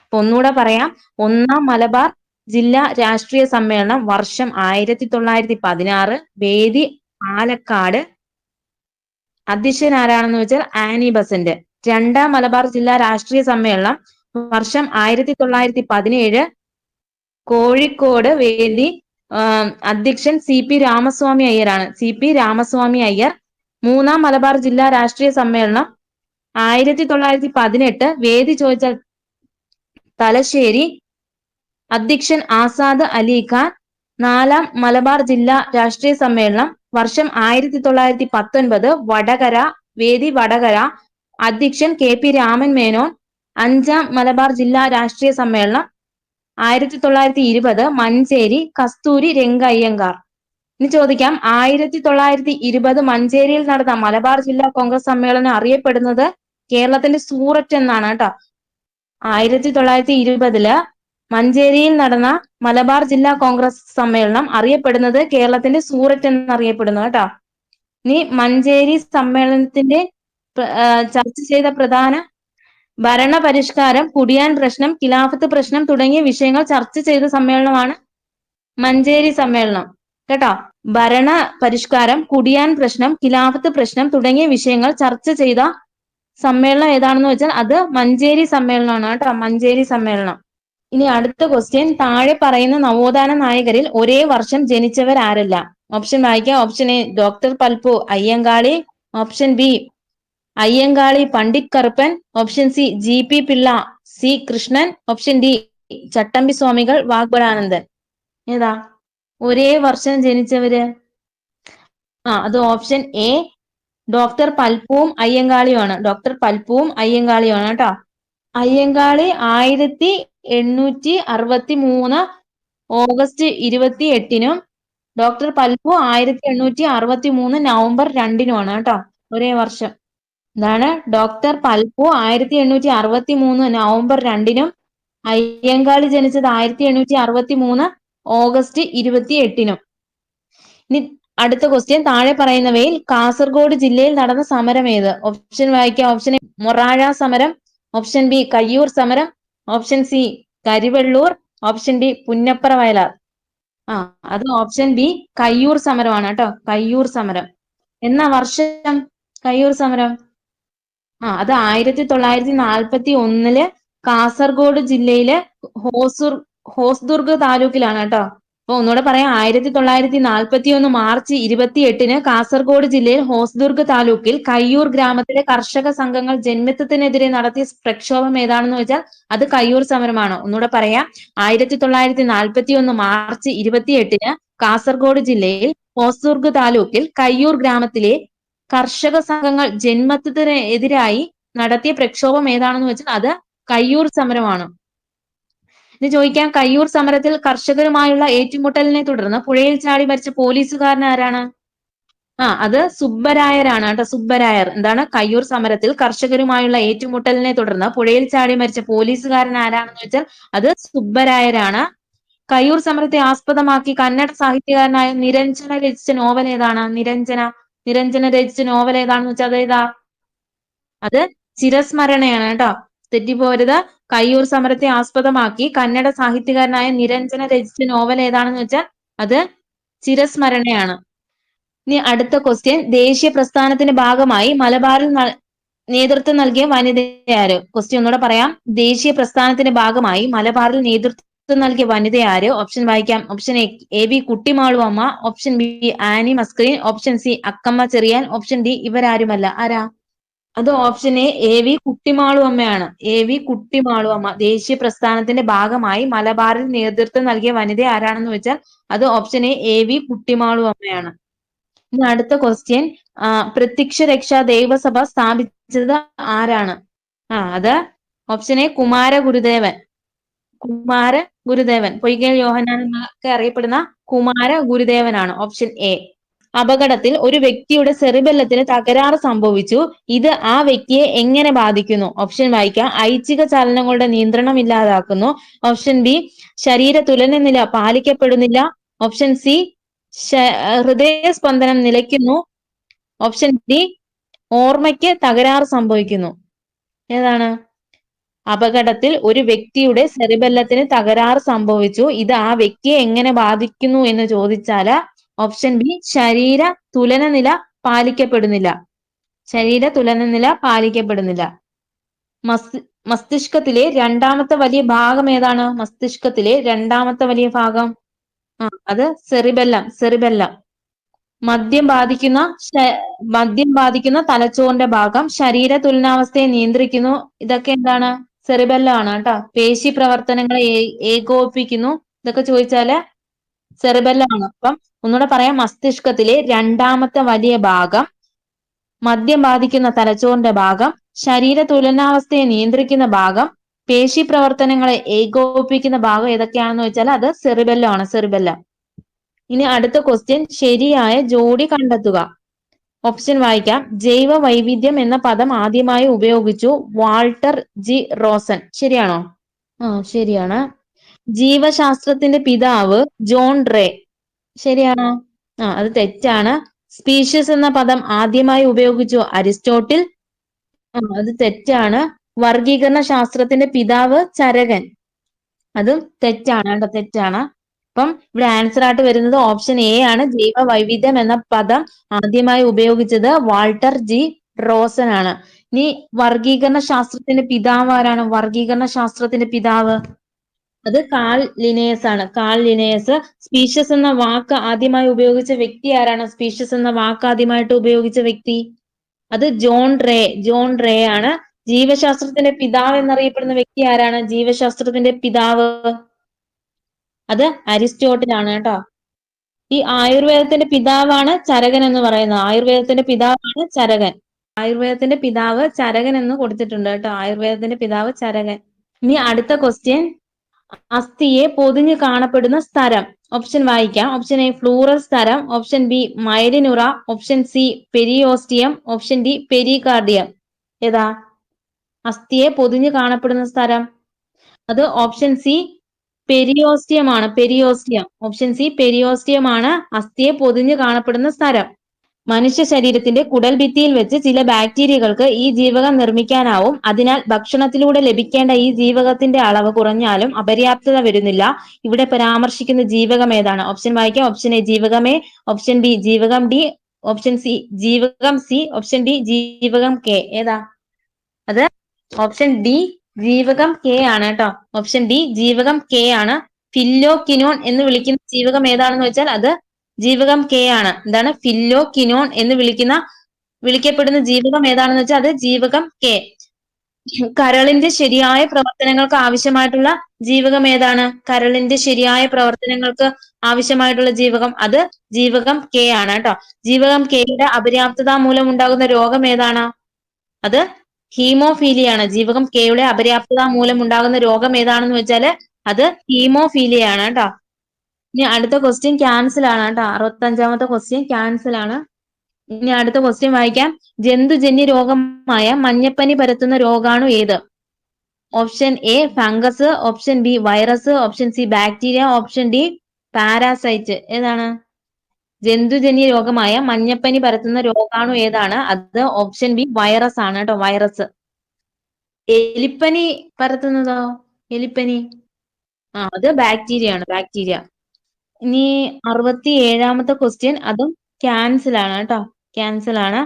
അപ്പൊ ഒന്നുകൂടെ പറയാം. ഒന്നാം മലബാർ ജില്ലാ രാഷ്ട്രീയ സമ്മേളനം വർഷം 1916. വേദി പാലക്കാട്. അധ്യക്ഷൻ ആരാണെന്ന് വെച്ചാൽ ആനി ബസന്റ്. രണ്ടാം മലബാർ ജില്ലാ രാഷ്ട്രീയ സമ്മേളനം വർഷം 1917. കോഴിക്കോട്. വേദി അധ്യക്ഷൻ CP രാമസ്വാമി അയ്യരാണ്. CP രാമസ്വാമി അയ്യർ. മൂന്നാം മലബാർ ജില്ലാ രാഷ്ട്രീയ സമ്മേളനം 1918. വേദി ചോദിച്ചാൽ തലശ്ശേരി. അധ്യക്ഷൻ ആസാദ് അലി ഖാൻ. 4ാം മലബാർ ജില്ലാ രാഷ്ട്രീയ സമ്മേളനം വർഷം 1919 വടകര. വേദി വടകര. അധ്യക്ഷൻ KP രാമൻ മേനോൻ. 5ാം മലബാർ ജില്ലാ രാഷ്ട്രീയ സമ്മേളനം 1920 മഞ്ചേരി. കസ്തൂരി രംഗ അയ്യങ്കാർ. ഇനി ചോദിക്കാം, 1920 മഞ്ചേരിയിൽ നടന്ന മലബാർ ജില്ലാ കോൺഗ്രസ് സമ്മേളനം അറിയപ്പെടുന്നത് കേരളത്തിന്റെ സൂററ്റ് എന്നാണ് കേട്ടോ. 1920 മഞ്ചേരിയിൽ നടന്ന മലബാർ ജില്ലാ കോൺഗ്രസ് സമ്മേളനം അറിയപ്പെടുന്നത് കേരളത്തിന്റെ സൂററ്റ് എന്നറിയപ്പെടുന്നു കേട്ടോ. ഇനി മഞ്ചേരി സമ്മേളനത്തിന്റെ ചർച്ച ചെയ്ത പ്രധാന ഭരണപരിഷ്കാരം, കുടിയാൻ പ്രശ്നം, ഖിലാഫത്ത് പ്രശ്നം തുടങ്ങിയ വിഷയങ്ങൾ ചർച്ച ചെയ്ത സമ്മേളനമാണ് മഞ്ചേരി സമ്മേളനം കേട്ടോ. ഭരണ പരിഷ്കാരം, കുടിയാൻ പ്രശ്നം, ഖിലാഫത്ത് പ്രശ്നം തുടങ്ങിയ വിഷയങ്ങൾ ചർച്ച ചെയ്ത സമ്മേളനം ഏതാണെന്ന് വെച്ചാൽ അത് മഞ്ചേരി സമ്മേളനമാണ് കേട്ടോ. മഞ്ചേരി സമ്മേളനം. ഇനി അടുത്ത ക്വസ്റ്റ്യൻ, താഴെ പറയുന്ന നവോത്ഥാന നായകരിൽ ഒരേ വർഷം ജനിച്ചവർ ആരല്ല? ഓപ്ഷൻ വായിക്കാം. Option A doctor Palpu Ayyankali. Option B Ayyankali Pandit Karuppan. Option C GP Pillai, C Krishnan. Option D Chattampi Swamikal, Vagbhatanandan. ഏതാ ഒരേ വർഷം ജനിച്ചവര്? അത് ഓപ്ഷൻ എ ഡോക്ടർ പൽപ്പുവും അയ്യങ്കാളിയുമാണ്. ഡോക്ടർ പൽപ്പുവും അയ്യങ്കാളിയുമാണ് കേട്ടോ. അയ്യങ്കാളി 1863 ഓഗസ്റ്റ് 28-നും ഡോക്ടർ പൽപ്പു 1863 നവംബർ 2-നുമാണ് കേട്ടോ. ഒരേ വർഷം. എന്താണ്? ഡോക്ടർ പൽപ്പു 1863 നവംബർ 2-നും അയ്യങ്കാളി ജനിച്ചത് 1863 ഓഗസ്റ്റ് 28-നും. ഇനി അടുത്ത ക്വസ്റ്റ്യൻ, താഴെ പറയുന്നവയിൽ കാസർഗോഡ് ജില്ലയിൽ നടന്ന സമരം ഏത്? ഓപ്ഷൻ വായിക്കാം. ഓപ്ഷൻ എ മൊറാഴ സമരം. ഓപ്ഷൻ ബി കയ്യൂർ സമരം. Option C Karivellur. Option D Punnapra Vayalar. അത് ഓപ്ഷൻ ബി കയ്യൂർ സമരമാണ് കേട്ടോ. കയ്യൂർ സമരം. എന്നാ വർഷം കയ്യൂർ സമരം? അത് 1941 കാസർഗോഡ് ജില്ലയിലെ ഹോസ്ദുർഗ് താലൂക്കിലാണ് കേട്ടോ. അപ്പൊ ഒന്നുകൂടെ പറയാം. 1941 മാർച്ച് 28-ന് കാസർഗോഡ് ജില്ലയിൽ ഹോസ്ദുർഗ് താലൂക്കിൽ കയ്യൂർ ഗ്രാമത്തിലെ കർഷക സംഘങ്ങൾ ജന്മിത്വത്തിനെതിരെ നടത്തിയ പ്രക്ഷോഭം ഏതാണെന്ന് വെച്ചാൽ അത് കയ്യൂർ സമരമാണ്. ഒന്നുകൂടെ പറയാം. 1941 മാർച്ച് 28-ന് കാസർഗോഡ് ജില്ലയിൽ ഹോസൂർഗ് താലൂക്കിൽ കയ്യൂർ ഗ്രാമത്തിലെ കർഷക സംഘങ്ങൾ ജന്മത്വത്തിന് എതിരായി നടത്തിയ പ്രക്ഷോഭം ഏതാണെന്ന് വെച്ചാൽ അത് കയ്യൂർ സമരമാണ്. ഇത് ചോദിക്കാം, കയ്യൂർ സമരത്തിൽ കർഷകരുമായുള്ള ഏറ്റുമുട്ടലിനെ തുടർന്ന് പുഴയിൽ ചാടി മരിച്ച പോലീസുകാരൻ ആരാണ്? അത് സുബ്ബരായരാണ് കേട്ടോ. സുബ്ബരായർ. എന്താണ്? കയ്യൂർ സമരത്തിൽ കർഷകരുമായുള്ള ഏറ്റുമുട്ടലിനെ തുടർന്ന് പുഴയിൽ ചാടി മരിച്ച പോലീസുകാരൻ ആരാണെന്ന് വെച്ചാൽ അത് സുബ്ബരായരാണ്. കയ്യൂർ സമരത്തെ ആസ്പദമാക്കി കന്നഡ സാഹിത്യകാരനായ നിരഞ്ജന രചിച്ച നോവൽ ഏതാണ്? നിരഞ്ജന രചിച്ച നോവൽ ഏതാണെന്ന് വെച്ചാൽ അതേതാ? അത് ചിരസ്മരണയാണ് കേട്ടോ. തെറ്റിപ്പോരുത്. കയ്യൂർ സമരത്തെ ആസ്പദമാക്കി കന്നഡ സാഹിത്യകാരനായ നിരഞ്ജന രചിച്ച നോവൽ ഏതാണെന്ന് വെച്ചാൽ അത് ചിരസ്മരണയാണ്. ഇനി അടുത്ത ക്വസ്റ്റ്യൻ, ദേശീയ പ്രസ്ഥാനത്തിന്റെ ഭാഗമായി മലബാറിൽ നേതൃത്വം നൽകിയ വനിത ആര്? ക്വസ്റ്റ്യൻ ഒന്നുകൂടെ പറയാം. ദേശീയ പ്രസ്ഥാനത്തിന്റെ ഭാഗമായി മലബാറിൽ നേതൃത്വം നൽകിയ വനിത ആര്? ഓപ്ഷൻ വായിക്കാം. Option A B Kuttimalu Amma, option B Annie Mascarene, option C Accamma Cherian, option D ഇവരാരുമല്ല. ആരാ? അത് ഓപ്ഷൻ എ വി കുട്ടിമാളു അമ്മയാണ്. എ വി കുട്ടിമാളു അമ്മ. ദേശീയ പ്രസ്ഥാനത്തിന്റെ ഭാഗമായി മലബാറിൽ നേതൃത്വം നൽകിയ വനിത ആരാണെന്ന് വെച്ചാൽ അത് ഓപ്ഷൻ എ വി കുട്ടിമാളു അമ്മയാണ്. ഇനി അടുത്ത ക്വസ്റ്റ്യൻ, പ്രത്യക്ഷ രക്ഷാ ദൈവസഭ സ്ഥാപിച്ചത് ആരാണ്? അത് ഓപ്ഷൻ എ കുമാര ഗുരുദേവൻ. പൊയ്കയിൽ യോഹന്നാൻ എന്നൊക്കെ അറിയപ്പെടുന്ന കുമാര ഗുരുദേവനാണ്. Option A. അപകടത്തിൽ ഒരു വ്യക്തിയുടെ സെറിബെല്ലത്തിന് തകരാറ് സംഭവിച്ചു. ഇത് ആ വ്യക്തിയെ എങ്ങനെ ബാധിക്കുന്നു? ഓപ്ഷൻ വായിക്കാം. ഐച്ഛിക ചലനങ്ങളുടെ നിയന്ത്രണം ഇല്ലാതാക്കുന്നു. ഓപ്ഷൻ ബി ശരീര തുലനനില പാലിക്കപ്പെടുന്നില്ല. ഓപ്ഷൻ സി ഹൃദയസ്പന്ദനം നിലയ്ക്കുന്നു. ഓപ്ഷൻ ഡി ഓർമ്മയ്ക്ക് തകരാറ് സംഭവിക്കുന്നു. ഏതാണ്? അപകടത്തിൽ ഒരു വ്യക്തിയുടെ സെറിബെല്ലത്തിന് തകരാറ് സംഭവിച്ചു. ഇത് ആ വ്യക്തിയെ എങ്ങനെ ബാധിക്കുന്നു എന്ന് ചോദിച്ചാല് ഓപ്ഷൻ ബി ശരീര തുലനനില പാലിക്കപ്പെടുന്നില്ല. മസ്തിഷ്കത്തിലെ രണ്ടാമത്തെ വലിയ ഭാഗം ഏതാണ്? മസ്തിഷ്കത്തിലെ രണ്ടാമത്തെ വലിയ ഭാഗം അത് സെറിബെല്ലം. മദ്യം ബാധിക്കുന്ന തലച്ചോറിന്റെ ഭാഗം ശരീര തുലനാവസ്ഥയെ നിയന്ത്രിക്കുന്നു. ഇതൊക്കെ എന്താണ്? സെറിബെല്ലം ആണ് കേട്ടോ. പേശി പ്രവർത്തനങ്ങളെ ഏകോപിപ്പിക്കുന്നു. ഇതൊക്കെ ചോദിച്ചാല് സെറിബെല്ലം ആണ്. അപ്പം ഒന്നുകൂടെ പറയാം. മസ്തിഷ്കത്തിലെ രണ്ടാമത്തെ വലിയ ഭാഗം, മദ്യം ബാധിക്കുന്ന തലച്ചോറിന്റെ ഭാഗം, ശരീര തുലനാവസ്ഥയെ നിയന്ത്രിക്കുന്ന ഭാഗം, പേശി പ്രവർത്തനങ്ങളെ ഏകോപിപ്പിക്കുന്ന ഭാഗം ഏതൊക്കെയാണെന്ന് വെച്ചാൽ അത് സെറിബെല്ലം ആണ്. ഇനി അടുത്ത ക്വസ്റ്റ്യൻ, ശരിയായ ജോഡി കണ്ടെത്തുക. ഓപ്ഷൻ വായിക്കാം. ജൈവ വൈവിധ്യം എന്ന പദം ആദ്യമായി ഉപയോഗിച്ചു വാൾട്ടർ ജി റോസൻ. ശരിയാണോ? ശരിയാണ്. ജീവശാസ്ത്രത്തിന്റെ പിതാവ് ജോൺ റേ. ശരിയാണോ? അത് തെറ്റാണ്. സ്പീഷ്യസ് എന്ന പദം ആദ്യമായി ഉപയോഗിച്ചു അരിസ്റ്റോട്ടിൽ. അത് തെറ്റാണ്. വർഗീകരണ ശാസ്ത്രത്തിന്റെ പിതാവ് ചരകൻ. അതും തെറ്റാണ്. അപ്പം ഇവിടെ ആൻസർ ആയിട്ട് വരുന്നത് ഓപ്ഷൻ എ ആണ്. ജൈവ വൈവിധ്യം എന്ന പദം ആദ്യമായി ഉപയോഗിച്ചത് വാൾട്ടർ ജി റോസൻ ആണ്. ഇനി വർഗീകരണ ശാസ്ത്രത്തിന്റെ പിതാവ് ആരാണ്? വർഗീകരണ ശാസ്ത്രത്തിന്റെ പിതാവ് അത് കാൾ ലിനേയസ് ആണ്. സ്പീഷ്യസ് എന്ന വാക്ക് ആദ്യമായി ഉപയോഗിച്ച വ്യക്തി ആരാണ്? സ്പീഷ്യസ് എന്ന വാക്ക് ആദ്യമായിട്ട് ഉപയോഗിച്ച വ്യക്തി അത് ജോൺ റേ ആണ്. ജീവശാസ്ത്രത്തിന്റെ പിതാവ് എന്നറിയപ്പെടുന്ന വ്യക്തി ആരാണ്? ജീവശാസ്ത്രത്തിന്റെ പിതാവ് അത് അരിസ്റ്റോട്ടിൽ ആണ് കേട്ടോ. ഈ ആയുർവേദത്തിന്റെ പിതാവാണ് ചരകൻ എന്ന് പറയുന്നത്. ആയുർവേദത്തിന്റെ പിതാവ് ചരകൻ എന്ന് കൊടുത്തിട്ടുണ്ട് കേട്ടോ. ആയുർവേദത്തിന്റെ പിതാവ് ചരകൻ. ഇനി അടുത്ത ക്വസ്റ്റ്യൻ, അസ്ഥിയെ പൊതിഞ്ഞു കാണപ്പെടുന്ന സ്ഥലം. ഓപ്ഷൻ വായിക്കാം. ഓപ്ഷൻ എ ഫ്ലൂറൽ സ്ഥലം, ഓപ്ഷൻ ബി മൈലിനുറ, option C periosteum, option D pericardium. ഏതാ? അസ്ഥിയെ പൊതിഞ്ഞു കാണപ്പെടുന്ന സ്ഥലം അത് ഓപ്ഷൻ സി പെരിയോസ്റ്റിയം ആണ്. ഓപ്ഷൻ സി പെരിയോസ്റ്റിയം ആണ് അസ്ഥിയെ പൊതിഞ്ഞു കാണപ്പെടുന്ന സ്ഥലം. മനുഷ്യ ശരീരത്തിന്റെ കുടൽ ഭിത്തിയിൽ വെച്ച് ചില ബാക്ടീരിയകൾക്ക് ഈ ജീവകം നിർമ്മിക്കാനാവും. അതിനാൽ ഭക്ഷണത്തിലൂടെ ലഭിക്കേണ്ട ഈ ജീവകത്തിന്റെ അളവ് കുറഞ്ഞാലും അപര്യാപ്തത വരുന്നില്ല. ഇവിടെ പരാമർശിക്കുന്ന ജീവകം ഏതാണ്? ഓപ്ഷൻ വായിക്കാം. ഓപ്ഷൻ എ ജീവകം എ, ഓപ്ഷൻ ബി ജീവകം ഡി, ഓപ്ഷൻ സി ജീവകം സി, ഓപ്ഷൻ ഡി ജീവകം കെ. ഏതാ? അത് ഓപ്ഷൻ ഡി ജീവകം കെ ആണ് കേട്ടോ. ഓപ്ഷൻ ഡി ജീവകം കെ ആണ്. ഫില്ലോക്വിനോൺ എന്ന് വിളിക്കുന്ന ജീവകം ഏതാണെന്ന് വെച്ചാൽ അത് ജീവകം കെ ആണ്. എന്താണ്? ഫില്ലോക്വിനോൺ എന്ന് വിളിക്കപ്പെടുന്ന ജീവകം ഏതാണെന്ന് വെച്ചാൽ അത് ജീവകം കെ. കരളിന്റെ ശരിയായ പ്രവർത്തനങ്ങൾക്ക് ആവശ്യമായിട്ടുള്ള ജീവകം ഏതാണ്? കരളിന്റെ ശരിയായ പ്രവർത്തനങ്ങൾക്ക് ആവശ്യമായിട്ടുള്ള ജീവകം, അത് ജീവകം കെ ആണ് കേട്ടോ. ജീവകം കെയുടെ അപര്യാപ്തത മൂലം ഉണ്ടാകുന്ന രോഗം ഏതാണ്? അത് ഹീമോഫീലിയാണ്. ജീവകം കെയുടെ അപര്യാപ്തത മൂലം ഉണ്ടാകുന്ന രോഗം ഏതാണെന്ന് വെച്ചാല് അത് ഹീമോഫീലിയാണ് കേട്ടോ. ഇനി അടുത്ത ക്വസ്റ്റ്യൻ ക്യാൻസൽ ആണ് കേട്ടോ. 65ാമത്തെ ക്വസ്റ്റ്യൻ ക്യാൻസൽ ആണ്. ഇനി അടുത്ത ക്വസ്റ്റ്യൻ വായിക്കാം. ജന്തുജന്യ രോഗമായ മഞ്ഞപ്പനി പരത്തുന്ന രോഗാണു ഏത്? Option A fungus, option B virus, option C bacteria, option D parasite. ഏതാണ്? ജന്തുജന്യ രോഗമായ മഞ്ഞപ്പനി പരത്തുന്ന രോഗാണു ഏതാണ്? അത് ഓപ്ഷൻ ബി വൈറസ് ആണ് കേട്ടോ, വൈറസ്. എലിപ്പനി പരത്തുന്നതോ? എലിപ്പനി അത് ബാക്ടീരിയ ആണ്, ബാക്ടീരിയ. ഇനി 67ാമത്തെ ക്വസ്റ്റ്യൻ, അതും ക്യാൻസൽ ആണ് കേട്ടോ, ക്യാൻസൽ ആണ്.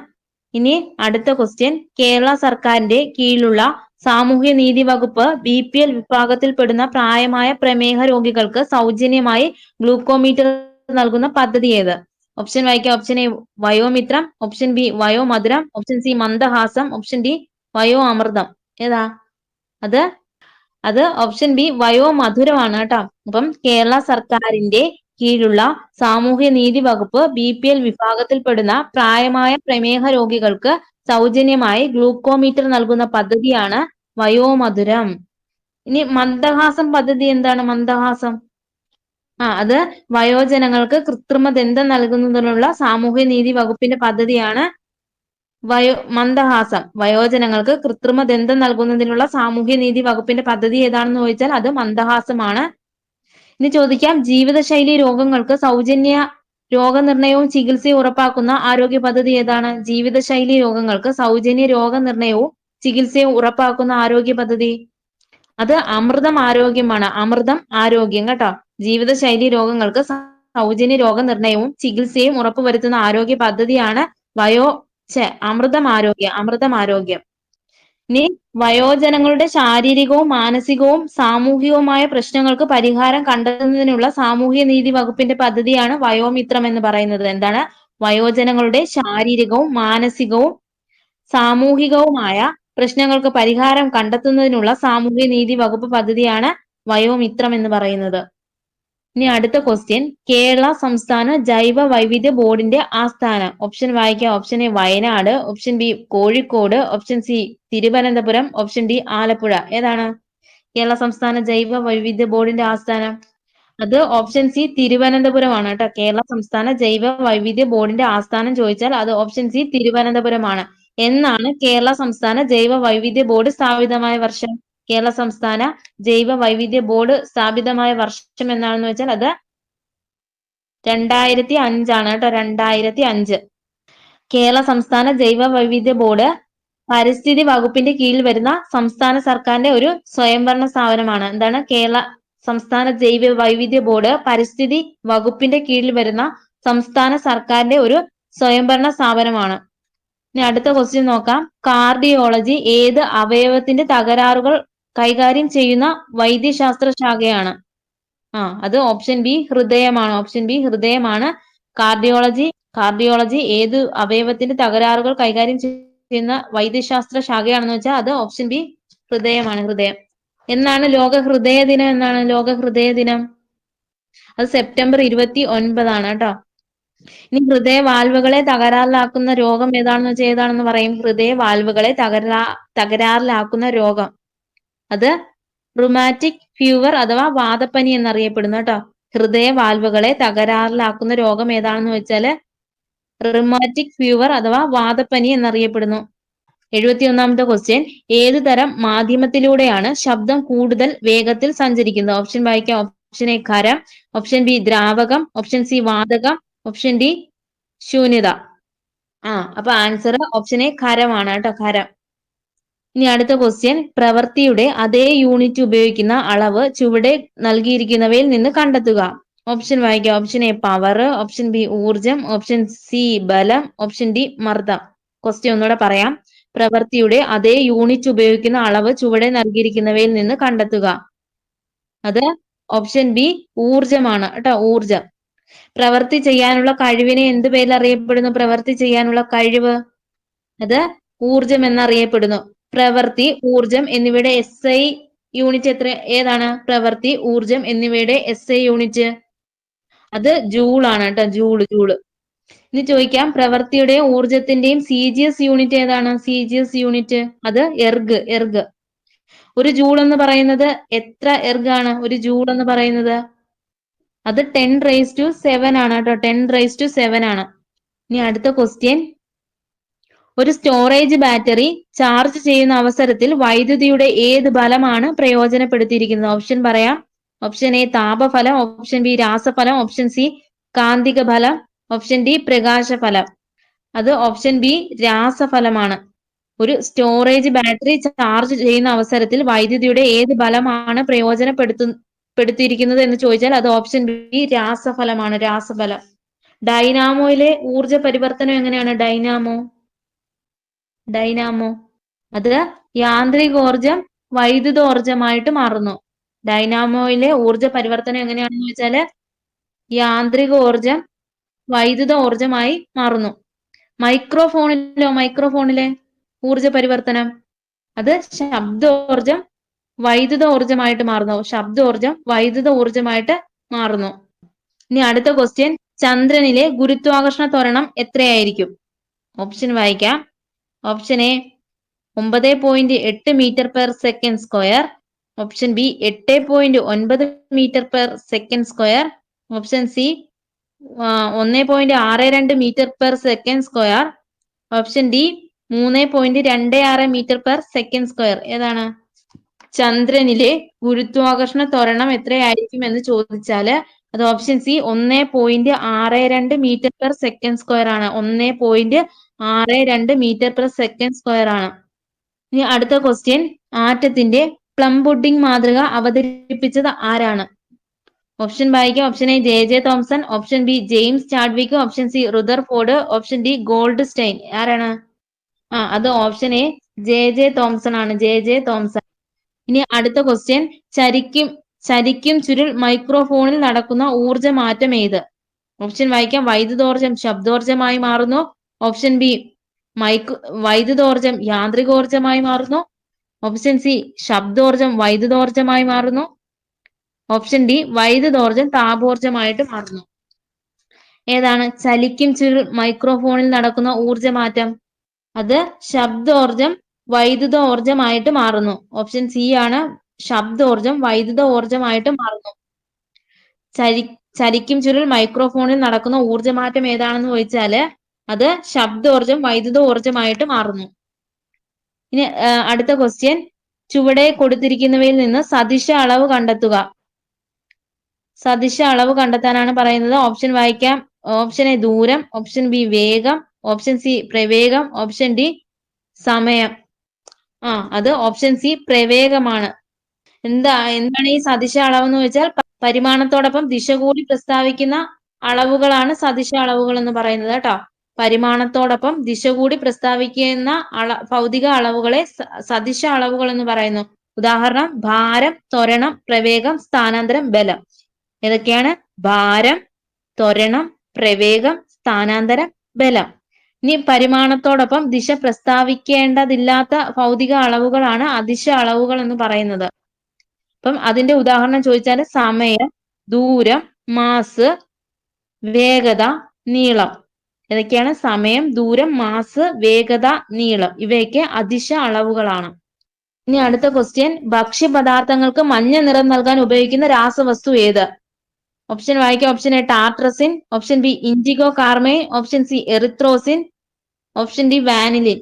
ഇനി അടുത്ത ക്വസ്റ്റ്യൻ, കേരള സർക്കാരിന്റെ കീഴിലുള്ള സാമൂഹ്യ നീതി വകുപ്പ് BPL വിഭാഗത്തിൽപ്പെടുന്ന പ്രായമായ പ്രമേഹ രോഗികൾക്ക് സൗജന്യമായി ഗ്ലൂക്കോമീറ്റർ നൽകുന്ന പദ്ധതി ഏത്? ഓപ്ഷൻ വായിക്കാം. Option A Vayomithram, option B Vayomadhuram, option C Mandahasam, option D Vayo Amritham. ഏതാ? അത് ഓപ്ഷൻ ബി വയോമധുരമാണ് കേട്ടോ. അപ്പം കേരള സർക്കാരിന്റെ കീഴിലുള്ള സാമൂഹ്യ നീതി വകുപ്പ് BPL വിഭാഗത്തിൽപ്പെടുന്ന പ്രായമായ പ്രമേഹ രോഗികൾക്ക് സൗജന്യമായി ഗ്ലൂക്കോമീറ്റർ നൽകുന്ന പദ്ധതിയാണ് വയോമധുരം. ഇനി മന്ദഹാസം പദ്ധതി എന്താണ്? മന്ദഹാസം അത് വയോജനങ്ങൾക്ക് കൃത്രിമ ദന്തം നൽകുന്നതിനുള്ള സാമൂഹ്യ നീതി വകുപ്പിന്റെ പദ്ധതിയാണ് മന്ദഹാസം. വയോജനങ്ങൾക്ക് കൃത്രിമ ദന്തം നൽകുന്നതിനുള്ള സാമൂഹ്യ നീതി വകുപ്പിന്റെ പദ്ധതി ഏതാണെന്ന് ചോദിച്ചാൽ അത് മന്ദഹാസമാണ്. ഇനി ചോദിക്കാം, ജീവിതശൈലി രോഗങ്ങൾക്ക് സൗജന്യ രോഗനിർണയവും ചികിത്സയും ഉറപ്പാക്കുന്ന ആരോഗ്യ പദ്ധതി ഏതാണ്? ജീവിതശൈലി രോഗങ്ങൾക്ക് സൗജന്യ രോഗനിർണയവും ചികിത്സയും ഉറപ്പാക്കുന്ന ആരോഗ്യ പദ്ധതി അത് അമൃതം ആരോഗ്യമാണ്. അമൃതം ആരോഗ്യം കേട്ടോ. ജീവിതശൈലി രോഗങ്ങൾക്ക് സൗജന്യ രോഗനിർണയവും ചികിത്സയും ഉറപ്പുവരുത്തുന്ന ആരോഗ്യ പദ്ധതിയാണ് അമൃതം ആരോഗ്യം. ഇനി വയോജനങ്ങളുടെ ശാരീരികവും മാനസികവും സാമൂഹികവുമായ പ്രശ്നങ്ങൾക്ക് പരിഹാരം കണ്ടെത്തുന്നതിനുള്ള സാമൂഹ്യ നീതി വകുപ്പിന്റെ പദ്ധതിയാണ് വയോമിത്രം എന്ന് പറയുന്നത്. എന്താണ്? വയോജനങ്ങളുടെ ശാരീരികവും മാനസികവും സാമൂഹികവുമായ പ്രശ്നങ്ങൾക്ക് പരിഹാരം കണ്ടെത്തുന്നതിനുള്ള സാമൂഹ്യ നീതി വകുപ്പ് പദ്ധതിയാണ് വയോമിത്രം എന്ന് പറയുന്നത്. ഇനി അടുത്ത ക്വസ്റ്റ്യൻ, കേരള സംസ്ഥാന ജൈവ വൈവിധ്യ ബോർഡിന്റെ ആസ്ഥാനം. ഓപ്ഷൻ വായിക്കാം. Option A Wayanad, option B Kozhikode, option C Thiruvananthapuram, option D Alappuzha. ഏതാണ് കേരള സംസ്ഥാന ജൈവ വൈവിധ്യ ബോർഡിന്റെ ആസ്ഥാനം? അത് ഓപ്ഷൻ സി തിരുവനന്തപുരമാണ് കേട്ടോ. കേരള സംസ്ഥാന ജൈവ വൈവിധ്യ ബോർഡിന്റെ ആസ്ഥാനം ചോദിച്ചാൽ അത് ഓപ്ഷൻ സി തിരുവനന്തപുരമാണ്. എന്നാണ് കേരള സംസ്ഥാന ജൈവ വൈവിധ്യ ബോർഡ് സ്ഥാപിതമായ വർഷം? കേരള സംസ്ഥാന ജൈവ വൈവിധ്യ ബോർഡ് സ്ഥാപിതമായ വർഷം എന്നാണെന്ന് വെച്ചാൽ അത് 2005 ആണ് കേട്ടോ. 2005. കേരള സംസ്ഥാന ജൈവ വൈവിധ്യ ബോർഡ് പരിസ്ഥിതി വകുപ്പിന്റെ കീഴിൽ വരുന്ന സംസ്ഥാന സർക്കാരിന്റെ ഒരു സ്വയംഭരണ സ്ഥാപനമാണ്. എന്താണ്? കേരള സംസ്ഥാന ജൈവ വൈവിധ്യ ബോർഡ് പരിസ്ഥിതി വകുപ്പിന്റെ കീഴിൽ വരുന്ന സംസ്ഥാന സർക്കാരിന്റെ ഒരു സ്വയംഭരണ സ്ഥാപനമാണ്. ഇനി അടുത്ത ക്വസ്റ്റ്യൻ നോക്കാം. കാർഡിയോളജി ഏത് അവയവത്തിന്റെ തകരാറുകൾ കൈകാര്യം ചെയ്യുന്ന വൈദ്യശാസ്ത്ര ശാഖയാണ്? അത് ഓപ്ഷൻ ബി ഹൃദയമാണ്. ഓപ്ഷൻ ബി ഹൃദയമാണ്. കാർഡിയോളജി ഏത് അവയവത്തിന്റെ തകരാറുകൾ കൈകാര്യം ചെയ്യുന്ന വൈദ്യശാസ്ത്ര ശാഖയാണെന്ന് വെച്ചാൽ അത് ഓപ്ഷൻ ബി ഹൃദയമാണ്. ഹൃദയം. എന്നാണ് ലോക ഹൃദയ ദിനം? എന്നാണ് ലോക ഹൃദയ ദിനം? അത് സെപ്റ്റംബർ 29 കേട്ടോ. ഇനി ഹൃദയ വാൽവുകളെ തകരാറിലാക്കുന്ന രോഗം ഏതാണെന്ന് പറയും? ഹൃദയ വാൽവുകളെ തകരാറിലാക്കുന്ന രോഗം അത് റുമാറ്റിക് ഫീവർ അഥവാ വാതപ്പനി എന്നറിയപ്പെടുന്നു കേട്ടോ. ഹൃദയ വാൽവുകളെ തകരാറിലാക്കുന്ന രോഗം ഏതാണെന്ന് വെച്ചാല് റുമാറ്റിക് ഫീവർ അഥവാ വാതപ്പനി എന്നറിയപ്പെടുന്നു. 71ാമത്തെ ക്വസ്റ്റ്യൻ, ഏതു തരം മാധ്യമത്തിലൂടെയാണ് ശബ്ദം കൂടുതൽ വേഗത്തിൽ സഞ്ചരിക്കുന്നത്? ഓപ്ഷൻ വായിക്കാം. ഓപ്ഷൻ എ ഖരം, ഓപ്ഷൻ ബി ദ്രാവകം, ഓപ്ഷൻ സി വാതകം, ഓപ്ഷൻ ഡി ശൂന്യത. അപ്പൊ ആൻസർ ഓപ്ഷൻ എ ഖരമാണ് കേട്ടോ. ഖരം. ഇനി അടുത്ത ക്വസ്റ്റ്യൻ, പ്രവൃത്തിയുടെ അതേ യൂണിറ്റ് ഉപയോഗിക്കുന്ന അളവ് ചുവടെ നൽകിയിരിക്കുന്നവയിൽ നിന്ന് കണ്ടെത്തുക. ഓപ്ഷൻ വായിക്കാം. Option A power, option B ഊർജം, ഓപ്ഷൻ സി ബലം, ഓപ്ഷൻ ഡി മർദ്ദം. ക്വസ്റ്റ്യൻ ഒന്നുകൂടെ പറയാം. പ്രവൃത്തിയുടെ അതേ യൂണിറ്റ് ഉപയോഗിക്കുന്ന അളവ് ചുവടെ നൽകിയിരിക്കുന്നവയിൽ നിന്ന് കണ്ടെത്തുക. അത് ഓപ്ഷൻ ബി ഊർജമാണ് കേട്ടോ. ഊർജം. പ്രവൃത്തി ചെയ്യാനുള്ള കഴിവിനെ എന്ത് പേരിൽ അറിയപ്പെടുന്നു? പ്രവൃത്തി ചെയ്യാനുള്ള കഴിവ് അത് ഊർജം എന്നറിയപ്പെടുന്നു. പ്രവൃത്തി, ഊർജം എന്നിവയുടെ SI യൂണിറ്റ് ഏതാണ്? പ്രവൃത്തി, ഊർജം എന്നിവയുടെ SI യൂണിറ്റ് അത് ജൂൾ ആണ് കേട്ടോ. ജൂള്. ഇനി ചോദിക്കാം, പ്രവൃത്തിയുടെയും ഊർജത്തിന്റെയും CGS യൂണിറ്റ് ഏതാണ്? CGS യൂണിറ്റ് അത് എർഗ്. ഒരു ജൂൾ എന്ന് പറയുന്നത് എത്ര എർഗാണ്? ഒരു ജൂൾ എന്ന് പറയുന്നത് അത് 10⁻⁷ ആണ് കേട്ടോ. 10⁻⁷ ആണ്. ഇനി അടുത്ത ക്വസ്റ്റ്യൻ, ഒരു സ്റ്റോറേജ് ബാറ്ററി ചാർജ് ചെയ്യുന്ന അവസരത്തിൽ വൈദ്യുതിയുടെ ഏത് ബലമാണ് പ്രയോജനപ്പെടുത്തിയിരിക്കുന്നത്? ഓപ്ഷൻ പറയാം. ഓപ്ഷൻ എ താപഫലം, ഓപ്ഷൻ ബി രാസഫലം, ഓപ്ഷൻ സി കാന്തിക ഫലം, ഓപ്ഷൻ ഡി പ്രകാശഫലം. അത് ഓപ്ഷൻ ബി രാസഫലമാണ്. ഒരു സ്റ്റോറേജ് ബാറ്ററി ചാർജ് ചെയ്യുന്ന അവസരത്തിൽ വൈദ്യുതിയുടെ ഏത് ബലമാണ് പ്രയോജനപ്പെടുത്തിയിരിക്കുന്നത് എന്ന് ചോദിച്ചാൽ അത് ഓപ്ഷൻ ബി രാസഫലമാണ്. രാസഫലം. ഡൈനാമോയിലെ ഊർജ പരിവർത്തനം എങ്ങനെയാണ്? ഡൈനാമോ അത് യാന്ത്രികോർജം വൈദ്യുതോർജമായിട്ട് മാറുന്നു. ഡൈനാമോയിലെ ഊർജ പരിവർത്തനം എങ്ങനെയാണെന്ന് വെച്ചാല് യാന്ത്രികോർജം വൈദ്യുതോർജമായി മാറുന്നു. മൈക്രോഫോണിലെ ഊർജ പരിവർത്തനം അത് ശബ്ദോർജം വൈദ്യുതോർജമായിട്ട് മാറുന്നു. ശബ്ദോർജം വൈദ്യുത ഊർജമായിട്ട് മാറുന്നു. ഇനി അടുത്ത ക്വസ്റ്റ്യൻ, ചന്ദ്രനിലെ ഗുരുത്വാകർഷണ ത്വരണം എത്രയായിരിക്കും? ഓപ്ഷൻ വായിക്കാം. Option A 9.8 m/s², option B 8.9 m/s², option C 1.62 m/s², option D 3.26 m/s². ഏതാണ്? ചന്ദ്രനിലെ ഗുരുത്വാകർഷണ ത്വരണം എത്രയായിരിക്കും എന്ന് ചോദിച്ചാല് അത് ഓപ്ഷൻ സി 1.62 m/s² ആണ്. 1.62 m/s² ആണ്. ഇനി അടുത്ത ക്വസ്റ്റ്യൻ, ആറ്റത്തിന്റെ പ്ലം പുഡിംഗ് മാതൃക അവതരിപ്പിച്ചത് ആരാണ്? ഓപ്ഷൻ വായിക്കാം. Option A J Thomson, option B James Chadwick, option C Rutherford, option D Gold. ആരാണ്? അത് ഓപ്ഷൻ എ ജെ തോംസൺ ആണ്. J Thomson. ഇനി അടുത്ത ക്വസ്റ്റ്യൻ, ചരിക്കും ചുരുൾ മൈക്രോഫോണിൽ നടക്കുന്ന ഊർജ മാറ്റം ഏത്? ഓപ്ഷൻ വായിക്കാം. വൈദ്യുതോർജം ശബ്ദോർജമായി മാറുന്നു, ഓപ്ഷൻ ബി വൈദ്യുതോർജം യാന്ത്രികോർജമായി മാറുന്നു, ഓപ്ഷൻ സി ശബ്ദോർജം വൈദ്യുതോർജമായി മാറുന്നു, ഓപ്ഷൻ ഡി വൈദ്യുതോർജം താപോർജമായിട്ട് മാറുന്നു. ഏതാണ്? ചലിക്കും ചുരുൾ മൈക്രോഫോണിൽ നടക്കുന്ന ഊർജമാറ്റം അത് ശബ്ദോർജം വൈദ്യുതോർജമായിട്ട് മാറുന്നു. ഓപ്ഷൻ സി ആണ്. ശബ്ദോർജം വൈദ്യുതോർജമായിട്ട് മാറുന്നു. ചലിക്കും ചുരുൾ മൈക്രോഫോണിൽ നടക്കുന്ന ഊർജമാറ്റം ഏതാണെന്ന് ചോദിച്ചാല് അത് ശബ്ദോർജം വൈദ്യുതോർജമായിട്ട് മാറുന്നു. ഇനി അടുത്ത ക്വസ്റ്റ്യൻ, ചുവടെ കൊടുത്തിരിക്കുന്നവയിൽ നിന്ന് സദിശ അളവ് കണ്ടെത്തുക. സദിശ അളവ് കണ്ടെത്താനാണ് പറയുന്നത്. ഓപ്ഷൻ വായിക്കാം. ഓപ്ഷൻ എ ദൂരം, ഓപ്ഷൻ ബി വേഗം, ഓപ്ഷൻ സി പ്രവേഗം, ഓപ്ഷൻ ഡി സമയം. അത് ഓപ്ഷൻ സി പ്രവേഗമാണ്. എന്താണ് ഈ സദിശ അളവ് എന്ന് വെച്ചാൽ പരിമാണത്തോടൊപ്പം ദിശ കൂടി പ്രസ്താവിക്കുന്ന അളവുകളാണ് സദിശ അളവുകൾ എന്ന് പറയുന്നത് കേട്ടോ. പരിമാണത്തോടൊപ്പം ദിശ കൂടി പ്രസ്താവിക്കുന്ന ഭൗതിക അളവുകളെ സദിശ അളവുകൾ എന്ന് പറയുന്നു. ഉദാഹരണം ഭാരം, ത്വരണം, പ്രവേഗം, സ്ഥാനാന്തരം, ബലം. ഏതൊക്കെയാണ്? ഭാരം, ത്വരണം, പ്രവേഗം, സ്ഥാനാന്തരം, ബലം. ഇനി പരിമാണത്തോടൊപ്പം ദിശ പ്രസ്താവിക്കേണ്ടതില്ലാത്ത ഭൗതിക അളവുകളാണ് അദിശ അളവുകൾ എന്ന് പറയുന്നത്. അപ്പം അതിന്റെ ഉദാഹരണം ചോദിച്ചാൽ സമയം, ദൂരം, മാസ്, വേഗത, നീളം. ഏതൊക്കെയാണ്? സമയം, ദൂരം, മാസ്, വേഗത, നീളം. ഇവയൊക്കെ അദിശ അളവുകളാണ്. ഇനി അടുത്ത ക്വസ്റ്റ്യൻ, ഭക്ഷ്യപദാർത്ഥങ്ങൾക്ക് മഞ്ഞ നിറം നൽകാൻ ഉപയോഗിക്കുന്ന രാസവസ്തു ഏത്? ഓപ്ഷൻ വായിക്കാം. Option A tartrazine, option B IndiGo carmine, option C erythrosine, option D vanillin.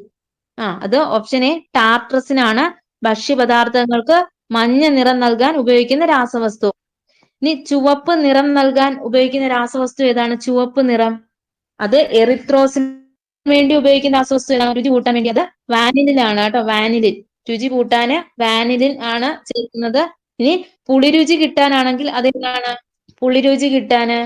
അത് ഓപ്ഷൻ എ ടാർട്രസിൻ ആണ് ഭക്ഷ്യപദാർത്ഥങ്ങൾക്ക് മഞ്ഞ നിറം നൽകാൻ ഉപയോഗിക്കുന്ന രാസവസ്തു. ഇനി ചുവപ്പ് നിറം നൽകാൻ ഉപയോഗിക്കുന്ന രാസവസ്തു ഏതാണ്? ചുവപ്പ് നിറം അത് എറിത്രോസിന് വേണ്ടി ഉപയോഗിക്കുന്ന രാസവസ്തു ഏതാണ്? രുചി കൂട്ടാൻ വേണ്ടി അത് വാനിലിൻ ആണ് കേട്ടോ. വാനിലിൻ. രുചി കൂട്ടാന് വാനിലിൻ ആണ് ചേർക്കുന്നത്. ഇനി പുളിരുചി കിട്ടാനാണെങ്കിൽ അതെന്താണ്? പുളിരുചി കിട്ടാന്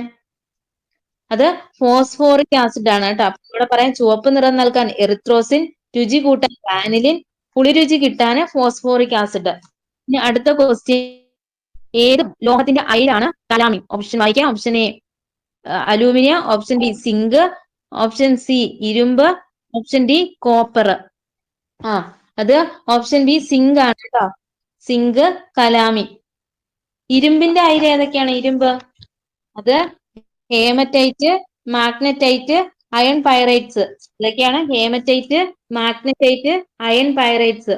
അത് ഫോസ്ഫോറിക് ആസിഡ് ആണ് കേട്ടോ. അപ്പൊ ഇവിടെ പറയാം ചുവപ്പ് നിറം നൽകാൻ എറിത്രോസിൻ, രുചി കൂട്ടാൻ വാനിലിൻ, പുളിരുചി കിട്ടാന് ഫോസ്ഫോറിക് ആസിഡ്. ഇനി അടുത്ത ക്വസ്റ്റ്യൻ, ഏത് ലോഹത്തിന്റെ അയിരാണ് കലാമിൻ? ഓപ്ഷൻ വായിക്കാം. Option A aluminium, option B zinc, option C ഇരുമ്പ്, ഓപ്ഷൻ ഡി കോപ്പർ. അത് ഓപ്ഷൻ ബി സിങ്ക് ആണ് കേട്ടോ. Zinc, calamine. ഇരുമ്പിന്റെ അയിര് ഏതൊക്കെയാണ്? ഇരുമ്പ് അത് ഹേമറ്റൈറ്റ്, മാഗ്നറ്റൈറ്റ്, അയൺ പൈറൈറ്റ്സ്. ഇതൊക്കെയാണ് ഹേമറ്റൈറ്റ്, മാഗ്നറ്റൈറ്റ്, അയൺ പൈറൈറ്റ്സ്.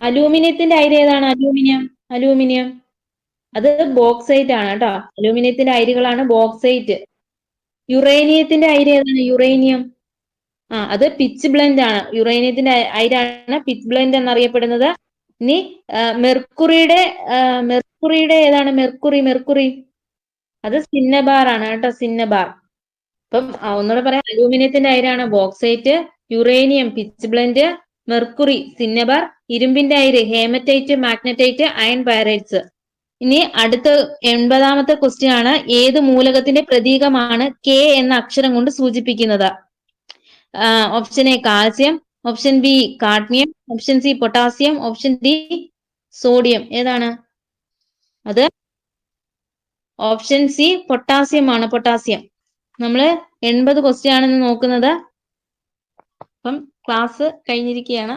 അലൂമിനിയത്തിന്റെ അയിര് ഏതാണ്? അലൂമിനിയം അത് ബോക്സൈറ്റ് ആണ് കേട്ടോ. അലൂമിനിയത്തിന്റെ അയിരുകളാണ് ബോക്സൈറ്റ്. യുറേനിയത്തിന്റെ അയിര് ഏതാണ്? അത് പിച്ച് ബ്ലെൻഡ് ആണ്. യുറേനിയത്തിന്റെ അയിരാണ് പിച്ച് ബ്ലെൻഡ് എന്നറിയപ്പെടുന്നത്. ഇനി മെർക്കുറിയുടെ ഏതാണ്? മെർക്കുറി അത് സിന്നബാർ ആണ് കേട്ടോ, സിന്നബാർ. അപ്പം ഒന്നുകൂടെ പറയാം, അലൂമിനിയത്തിന്റെ അയിരാണ് bauxite, uranium pitchblende, mercury cinnabar, ഇരുമ്പിന്റെ അയിര് ഹേമറ്റൈറ്റ്, മാഗ്നറ്റൈറ്റ്, അയൺ പൈറൈറ്റ്സ്. ഇനി അടുത്ത 80ാമത്തെ ക്വസ്റ്റ്യൻ ആണ്, ഏത് മൂലകത്തിന്റെ പ്രതീകമാണ് കെ എന്ന അക്ഷരം കൊണ്ട് സൂചിപ്പിക്കുന്നത്? Option A calcium, option B cadmium, option C potassium, option D sodium. ഏതാണ് അത്? ഓപ്ഷൻ സി പൊട്ടാസ്യം ആണ്. പൊട്ടാസ്യം. നമ്മള് 80 ക്വസ്റ്റ്യൻ ആണ് നോക്കുന്നത്. അപ്പം ക്ലാസ് കഴിഞ്ഞിരിക്കുകയാണ്.